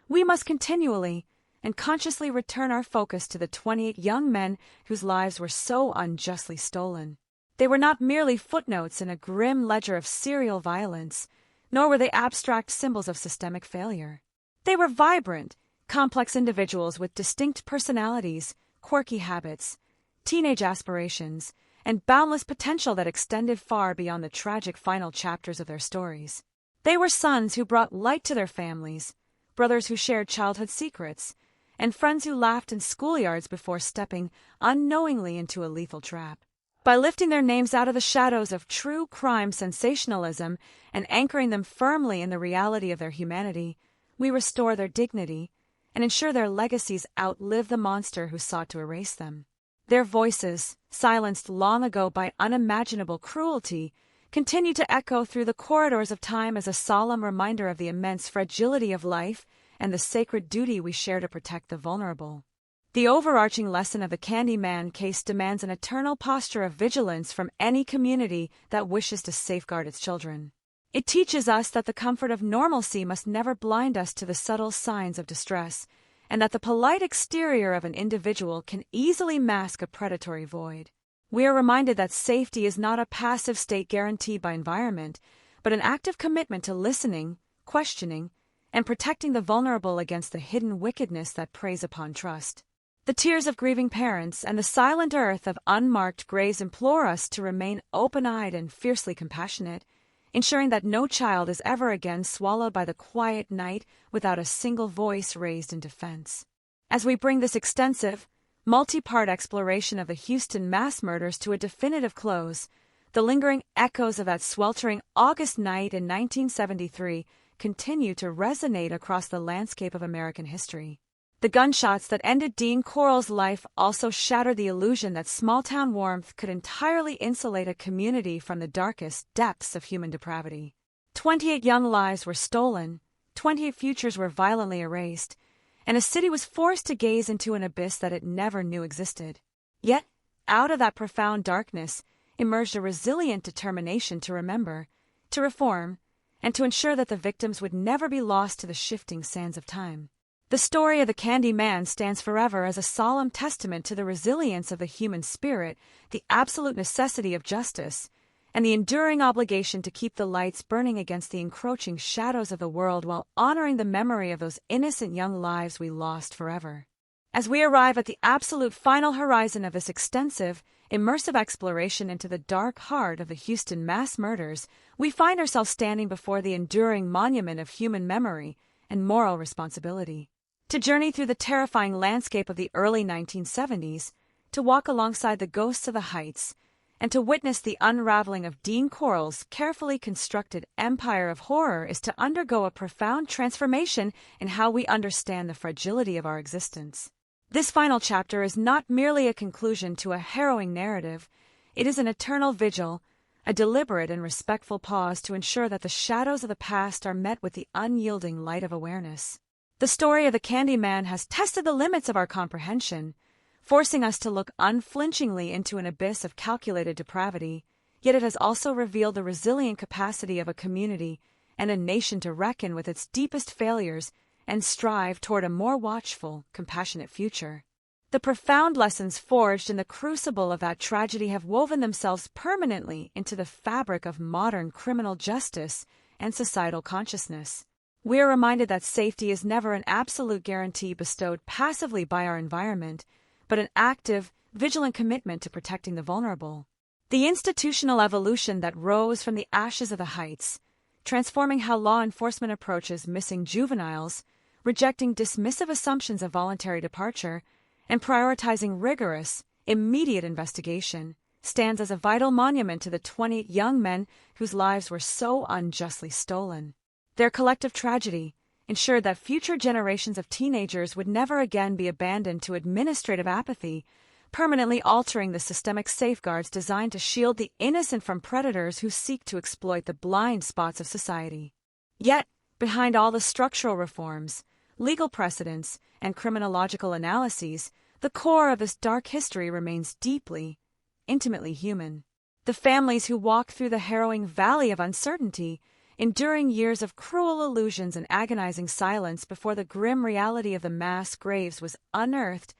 we must continually and consciously return our focus to the 28 young men whose lives were so unjustly stolen. They were not merely footnotes in a grim ledger of serial violence, nor were they abstract symbols of systemic failure. They were vibrant, complex individuals with distinct personalities, quirky habits, teenage aspirations, and boundless potential that extended far beyond the tragic final chapters of their stories. They were sons who brought light to their families, brothers who shared childhood secrets, and friends who laughed in schoolyards before stepping unknowingly into a lethal trap. By lifting their names out of the shadows of true crime sensationalism and anchoring them firmly in the reality of their humanity, we restore their dignity and ensure their legacies outlive the monster who sought to erase them. Their voices, silenced long ago by unimaginable cruelty, continue to echo through the corridors of time as a solemn reminder of the immense fragility of life and the sacred duty we share to protect the vulnerable. The overarching lesson of the Candyman case demands an eternal posture of vigilance from any community that wishes to safeguard its children. It teaches us that the comfort of normalcy must never blind us to the subtle signs of distress, and that the polite exterior of an individual can easily mask a predatory void. We are reminded that safety is not a passive state guaranteed by environment, but an active commitment to listening, questioning, and protecting the vulnerable against the hidden wickedness that preys upon trust. The tears of grieving parents and the silent earth of unmarked graves implore us to remain open-eyed and fiercely compassionate, ensuring that no child is ever again swallowed by the quiet night without a single voice raised in defense. As we bring this extensive, multi-part exploration of the Houston mass murders to a definitive close, the lingering echoes of that sweltering August night in 1973 continue to resonate across the landscape of American history. The gunshots that ended Dean Corll's life also shattered the illusion that small-town warmth could entirely insulate a community from the darkest depths of human depravity. 28 young lives were stolen, 28 futures were violently erased, and a city was forced to gaze into an abyss that it never knew existed. Yet, out of that profound darkness emerged a resilient determination to remember, to reform, and to ensure that the victims would never be lost to the shifting sands of time. The story of the Candy Man stands forever as a solemn testament to the resilience of the human spirit, the absolute necessity of justice, and the enduring obligation to keep the lights burning against the encroaching shadows of the world while honoring the memory of those innocent young lives we lost forever. As we arrive at the absolute final horizon of this extensive, immersive exploration into the dark heart of the Houston mass murders, we find ourselves standing before the enduring monument of human memory and moral responsibility. To journey through the terrifying landscape of the early 1970s, to walk alongside the ghosts of the Heights, and to witness the unraveling of Dean Corll's carefully constructed empire of horror is to undergo a profound transformation in how we understand the fragility of our existence. This final chapter is not merely a conclusion to a harrowing narrative, it is an eternal vigil, a deliberate and respectful pause to ensure that the shadows of the past are met with the unyielding light of awareness. The story of the Candy Man has tested the limits of our comprehension, forcing us to look unflinchingly into an abyss of calculated depravity, yet it has also revealed the resilient capacity of a community and a nation to reckon with its deepest failures and strive toward a more watchful, compassionate future. The profound lessons forged in the crucible of that tragedy have woven themselves permanently into the fabric of modern criminal justice and societal consciousness. We are reminded that safety is never an absolute guarantee bestowed passively by our environment, but an active, vigilant commitment to protecting the vulnerable. The institutional evolution that rose from the ashes of the Heights, transforming how law enforcement approaches missing juveniles, rejecting dismissive assumptions of voluntary departure, and prioritizing rigorous, immediate investigation, stands as a vital monument to the 20 young men whose lives were so unjustly stolen. Their collective tragedy ensured that future generations of teenagers would never again be abandoned to administrative apathy, permanently altering the systemic safeguards designed to shield the innocent from predators who seek to exploit the blind spots of society. Yet, behind all the structural reforms, legal precedents, and criminological analyses, the core of this dark history remains deeply, intimately human. The families who walk through the harrowing valley of uncertainty, enduring years of cruel illusions and agonizing silence before the grim reality of the mass graves was unearthed,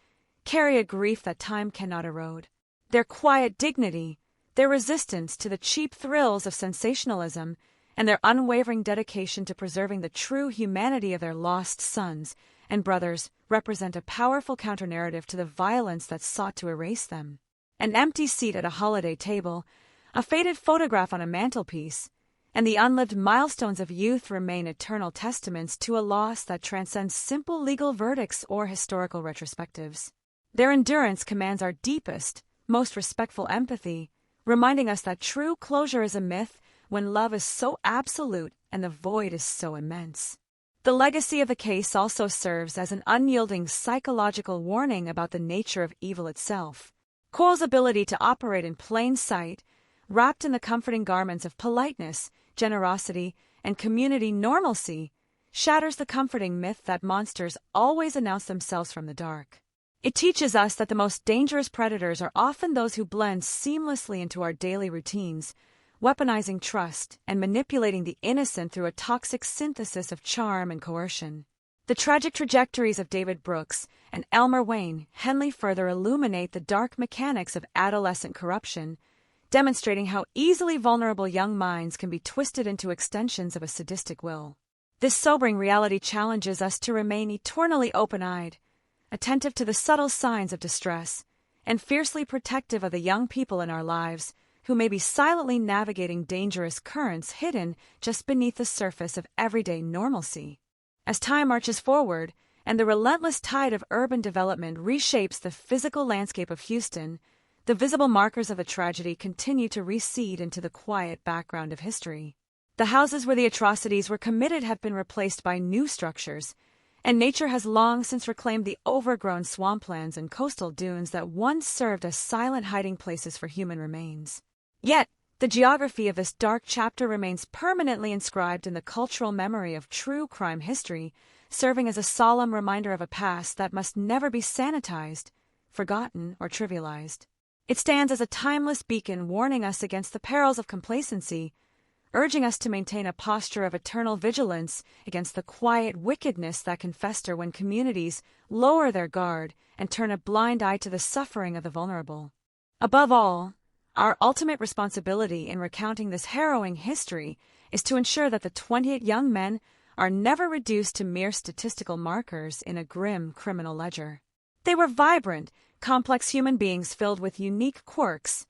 carry a grief that time cannot erode. Their quiet dignity, their resistance to the cheap thrills of sensationalism, and their unwavering dedication to preserving the true humanity of their lost sons and brothers represent a powerful counter-narrative to the violence that sought to erase them. An empty seat at a holiday table, a faded photograph on a mantelpiece, and the unlived milestones of youth remain eternal testaments to a loss that transcends simple legal verdicts or historical retrospectives. Their endurance commands our deepest, most respectful empathy, reminding us that true closure is a myth when love is so absolute and the void is so immense. The legacy of the case also serves as an unyielding psychological warning about the nature of evil itself. Corll's ability to operate in plain sight, wrapped in the comforting garments of politeness, generosity, and community normalcy, shatters the comforting myth that monsters always announce themselves from the dark. It teaches us that the most dangerous predators are often those who blend seamlessly into our daily routines, weaponizing trust and manipulating the innocent through a toxic synthesis of charm and coercion. The tragic trajectories of David Brooks and Elmer Wayne Henley further illuminate the dark mechanics of adolescent corruption, demonstrating how easily vulnerable young minds can be twisted into extensions of a sadistic will. This sobering reality challenges us to remain eternally open-eyed, attentive to the subtle signs of distress, and fiercely protective of the young people in our lives who may be silently navigating dangerous currents hidden just beneath the surface of everyday normalcy. As time marches forward, and the relentless tide of urban development reshapes the physical landscape of Houston, the visible markers of the tragedy continue to recede into the quiet background of history. The houses where the atrocities were committed have been replaced by new structures, and nature has long since reclaimed the overgrown swamplands and coastal dunes that once served as silent hiding places for human remains. Yet, the geography of this dark chapter remains permanently inscribed in the cultural memory of true crime history, serving as a solemn reminder of a past that must never be sanitized, forgotten, or trivialized. It stands as a timeless beacon warning us against the perils of complacency, urging us to maintain a posture of eternal vigilance against the quiet wickedness that can fester when communities lower their guard and turn a blind eye to the suffering of the vulnerable. Above all, our ultimate responsibility in recounting this harrowing history is to ensure that the 28 young men are never reduced to mere statistical markers in a grim criminal ledger. They were vibrant, complex human beings filled with unique quirks,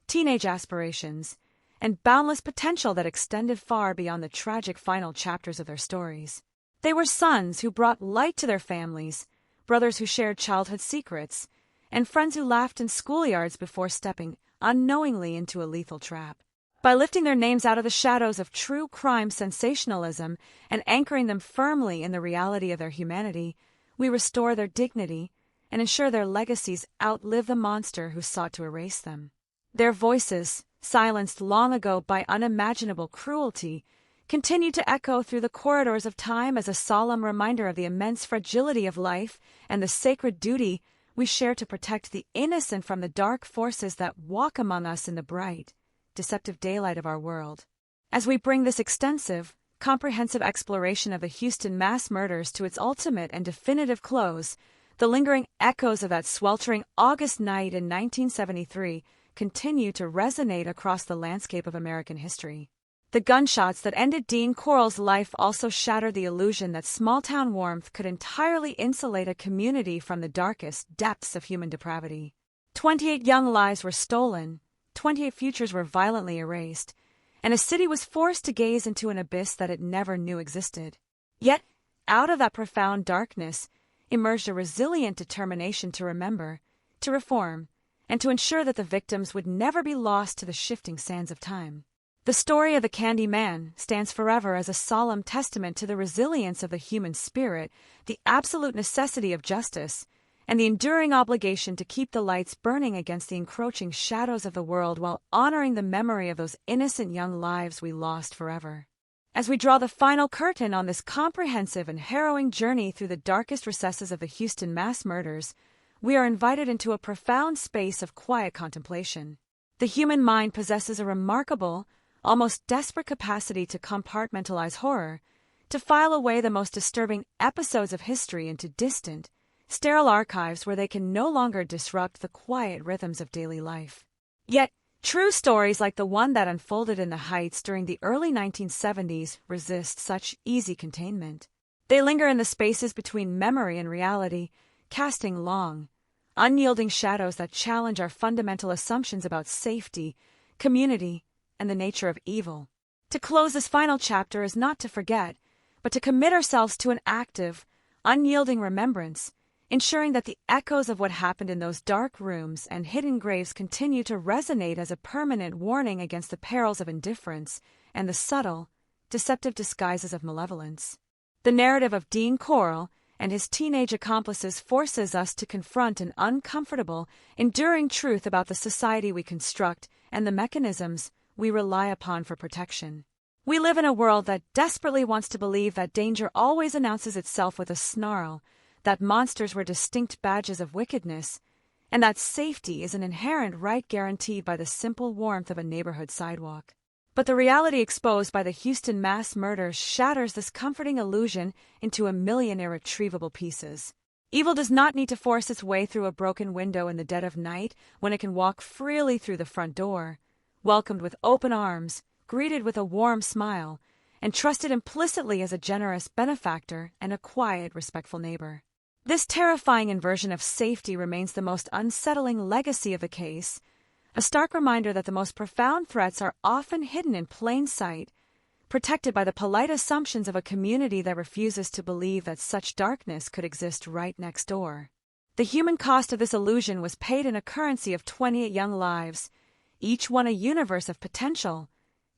teenage aspirations, and boundless potential that extended far beyond the tragic final chapters of their stories. They were sons who brought light to their families, brothers who shared childhood secrets, and friends who laughed in schoolyards before stepping unknowingly into a lethal trap. By lifting their names out of the shadows of true crime sensationalism and anchoring them firmly in the reality of their humanity, we restore their dignity and ensure their legacies outlive the monster who sought to erase them. Their voices, silenced long ago by unimaginable cruelty, continue to echo through the corridors of time as a solemn reminder of the immense fragility of life and the sacred duty we share to protect the innocent from the dark forces that walk among us in the bright, deceptive daylight of our world. As we bring this extensive, comprehensive exploration of the Houston mass murders to its ultimate and definitive close, the lingering echoes of that sweltering August night in 1973 continue to resonate across the landscape of American history. The gunshots that ended Dean Corll's life also shattered the illusion that small-town warmth could entirely insulate a community from the darkest depths of human depravity. 28 young lives were stolen, 28 futures were violently erased, and a city was forced to gaze into an abyss that it never knew existed. Yet, out of that profound darkness emerged a resilient determination to remember, to reform, and to ensure that the victims would never be lost to the shifting sands of time. The story of the Candy Man stands forever as a solemn testament to the resilience of the human spirit, the absolute necessity of justice, and the enduring obligation to keep the lights burning against the encroaching shadows of the world while honoring the memory of those innocent young lives we lost forever. As we draw the final curtain on this comprehensive and harrowing journey through the darkest recesses of the Houston mass murders, we are invited into a profound space of quiet contemplation. The human mind possesses a remarkable, almost desperate capacity to compartmentalize horror, to file away the most disturbing episodes of history into distant, sterile archives where they can no longer disrupt the quiet rhythms of daily life. Yet, true stories like the one that unfolded in the Heights during the early 1970s resist such easy containment. They linger in the spaces between memory and reality, casting long, unyielding shadows that challenge our fundamental assumptions about safety, community, and the nature of evil. To close this final chapter is not to forget, but to commit ourselves to an active, unyielding remembrance, ensuring that the echoes of what happened in those dark rooms and hidden graves continue to resonate as a permanent warning against the perils of indifference and the subtle, deceptive disguises of malevolence. The narrative of Dean Corll and his teenage accomplices forces us to confront an uncomfortable, enduring truth about the society we construct and the mechanisms we rely upon for protection. We live in a world that desperately wants to believe that danger always announces itself with a snarl, that monsters were distinct badges of wickedness, and that safety is an inherent right guaranteed by the simple warmth of a neighborhood sidewalk. But the reality exposed by the Houston mass murders shatters this comforting illusion into a million irretrievable pieces. Evil does not need to force its way through a broken window in the dead of night when it can walk freely through the front door, welcomed with open arms, greeted with a warm smile, and trusted implicitly as a generous benefactor and a quiet, respectful neighbor. This terrifying inversion of safety remains the most unsettling legacy of the case, a stark reminder that the most profound threats are often hidden in plain sight, protected by the polite assumptions of a community that refuses to believe that such darkness could exist right next door. The human cost of this illusion was paid in a currency of 28 young lives, each one a universe of potential,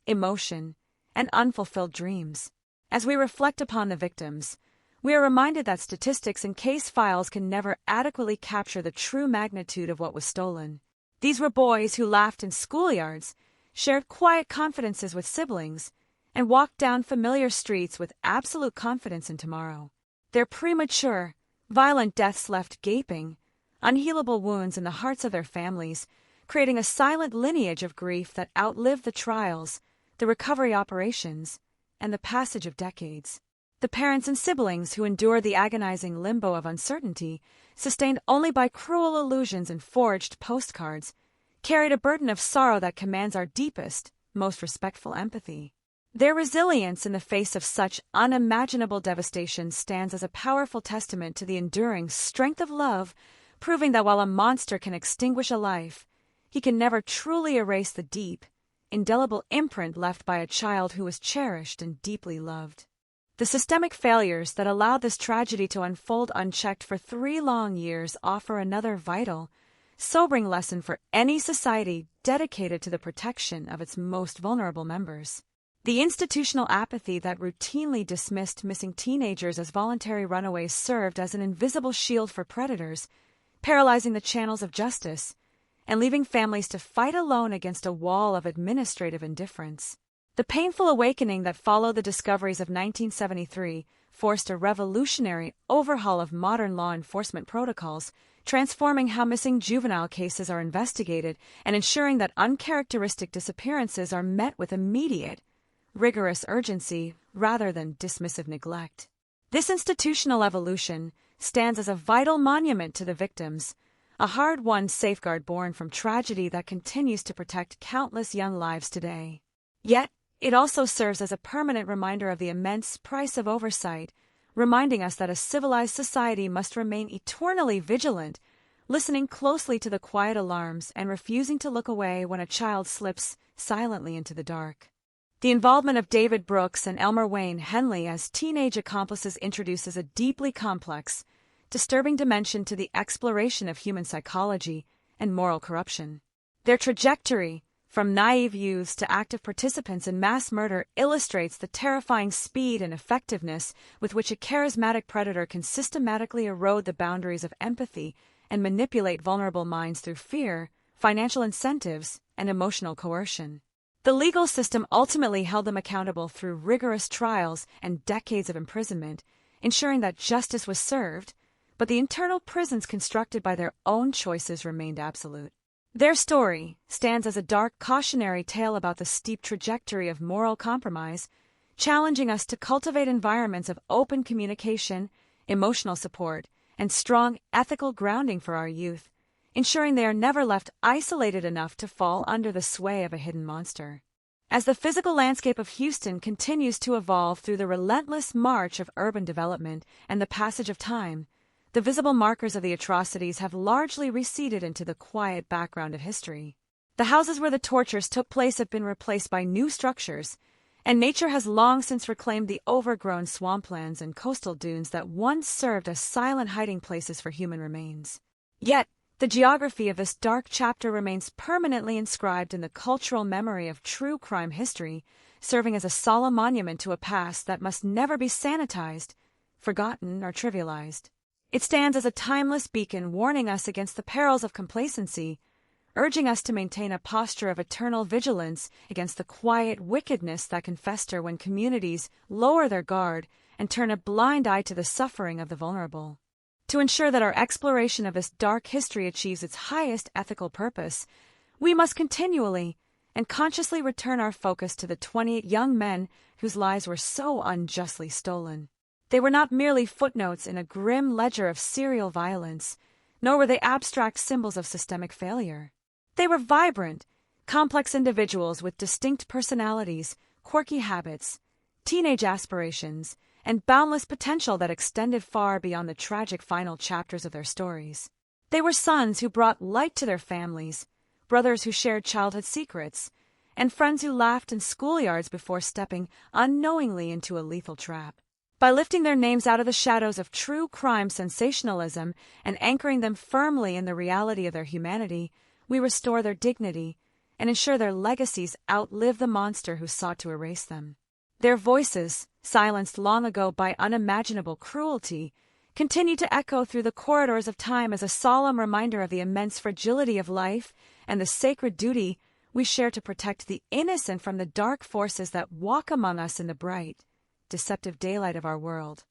emotion, and unfulfilled dreams. As we reflect upon the victims, we are reminded that statistics and case files can never adequately capture the true magnitude of what was stolen. These were boys who laughed in schoolyards, shared quiet confidences with siblings, and walked down familiar streets with absolute confidence in tomorrow. Their premature, violent deaths left gaping, unhealable wounds in the hearts of their families, creating a silent lineage of grief that outlived the trials, the recovery operations, and the passage of decades. The parents and siblings who endured the agonizing limbo of uncertainty, sustained only by cruel illusions and forged postcards, carried a burden of sorrow that commands our deepest, most respectful empathy. Their resilience in the face of such unimaginable devastation stands as a powerful testament to the enduring strength of love, proving that while a monster can extinguish a life, he can never truly erase the deep, indelible imprint left by a child who was cherished and deeply loved. The systemic failures that allowed this tragedy to unfold unchecked for 3 long years offer another vital, sobering lesson for any society dedicated to the protection of its most vulnerable members. The institutional apathy that routinely dismissed missing teenagers as voluntary runaways served as an invisible shield for predators, paralyzing the channels of justice and leaving families to fight alone against a wall of administrative indifference. The painful awakening that followed the discoveries of 1973 forced a revolutionary overhaul of modern law enforcement protocols, transforming how missing juvenile cases are investigated and ensuring that uncharacteristic disappearances are met with immediate, rigorous urgency rather than dismissive neglect. This institutional evolution stands as a vital monument to the victims, a hard-won safeguard born from tragedy that continues to protect countless young lives today. Yet, it also serves as a permanent reminder of the immense price of oversight, reminding us that a civilized society must remain eternally vigilant, listening closely to the quiet alarms and refusing to look away when a child slips silently into the dark. The involvement of David Brooks and Elmer Wayne Henley as teenage accomplices introduces a deeply complex, disturbing dimension to the exploration of human psychology and moral corruption. Their trajectory, from naive youths to active participants in mass murder, illustrates the terrifying speed and effectiveness with which a charismatic predator can systematically erode the boundaries of empathy and manipulate vulnerable minds through fear, financial incentives, and emotional coercion. The legal system ultimately held them accountable through rigorous trials and decades of imprisonment, ensuring that justice was served, but the internal prisons constructed by their own choices remained absolute. Their story stands as a dark cautionary tale about the steep trajectory of moral compromise, challenging us to cultivate environments of open communication, emotional support, and strong ethical grounding for our youth, ensuring they are never left isolated enough to fall under the sway of a hidden monster. As the physical landscape of Houston continues to evolve through the relentless march of urban development and the passage of time, the visible markers of the atrocities have largely receded into the quiet background of history. The houses where the tortures took place have been replaced by new structures, and nature has long since reclaimed the overgrown swamplands and coastal dunes that once served as silent hiding places for human remains. Yet, the geography of this dark chapter remains permanently inscribed in the cultural memory of true crime history, serving as a solemn monument to a past that must never be sanitized, forgotten, or trivialized. It stands as a timeless beacon warning us against the perils of complacency, urging us to maintain a posture of eternal vigilance against the quiet wickedness that can fester when communities lower their guard and turn a blind eye to the suffering of the vulnerable. To ensure that our exploration of this dark history achieves its highest ethical purpose, we must continually and consciously return our focus to the 28 young men whose lives were so unjustly stolen. They were not merely footnotes in a grim ledger of serial violence, nor were they abstract symbols of systemic failure. They were vibrant, complex individuals with distinct personalities, quirky habits, teenage aspirations, and boundless potential that extended far beyond the tragic final chapters of their stories. They were sons who brought light to their families, brothers who shared childhood secrets, and friends who laughed in schoolyards before stepping unknowingly into a lethal trap. By lifting their names out of the shadows of true crime sensationalism and anchoring them firmly in the reality of their humanity, we restore their dignity and ensure their legacies outlive the monster who sought to erase them. Their voices, silenced long ago by unimaginable cruelty, continue to echo through the corridors of time as a solemn reminder of the immense fragility of life and the sacred duty we share to protect the innocent from the dark forces that walk among us in the bright, deceptive daylight of our world.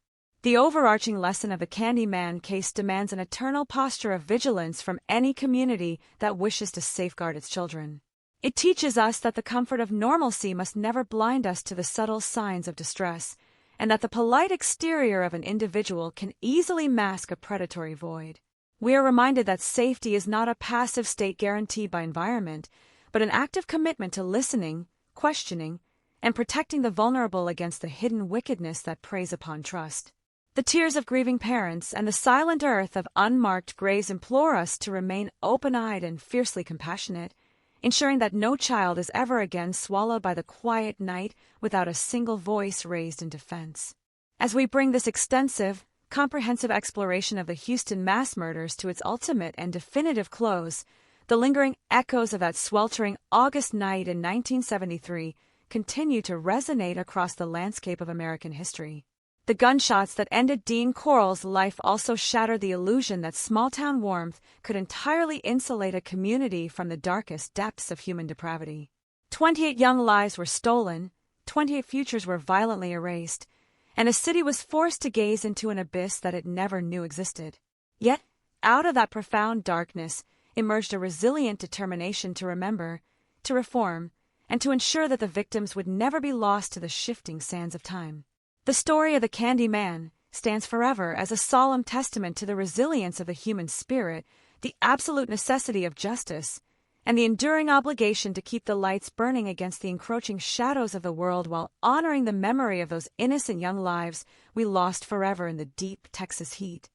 The overarching lesson of the Candyman case demands an eternal posture of vigilance from any community that wishes to safeguard its children. It teaches us that the comfort of normalcy must never blind us to the subtle signs of distress, and that the polite exterior of an individual can easily mask a predatory void. We are reminded that safety is not a passive state guaranteed by environment, but an active commitment to listening, questioning, and protecting the vulnerable against the hidden wickedness that preys upon trust. The tears of grieving parents and the silent earth of unmarked graves implore us to remain open-eyed and fiercely compassionate, ensuring that no child is ever again swallowed by the quiet night without a single voice raised in defense. As we bring this extensive, comprehensive exploration of the Houston mass murders to its ultimate and definitive close, the lingering echoes of that sweltering August night in 1973 continue to resonate across the landscape of American history. The gunshots that ended Dean Corll's life also shattered the illusion that small-town warmth could entirely insulate a community from the darkest depths of human depravity. 28 young lives were stolen, 28 futures were violently erased, and a city was forced to gaze into an abyss that it never knew existed. Yet, out of that profound darkness emerged a resilient determination to remember, to reform, and to ensure that the victims would never be lost to the shifting sands of time. The story of the Candyman stands forever as a solemn testament to the resilience of the human spirit, the absolute necessity of justice, and the enduring obligation to keep the lights burning against the encroaching shadows of the world while honoring the memory of those innocent young lives we lost forever in the deep Texas heat.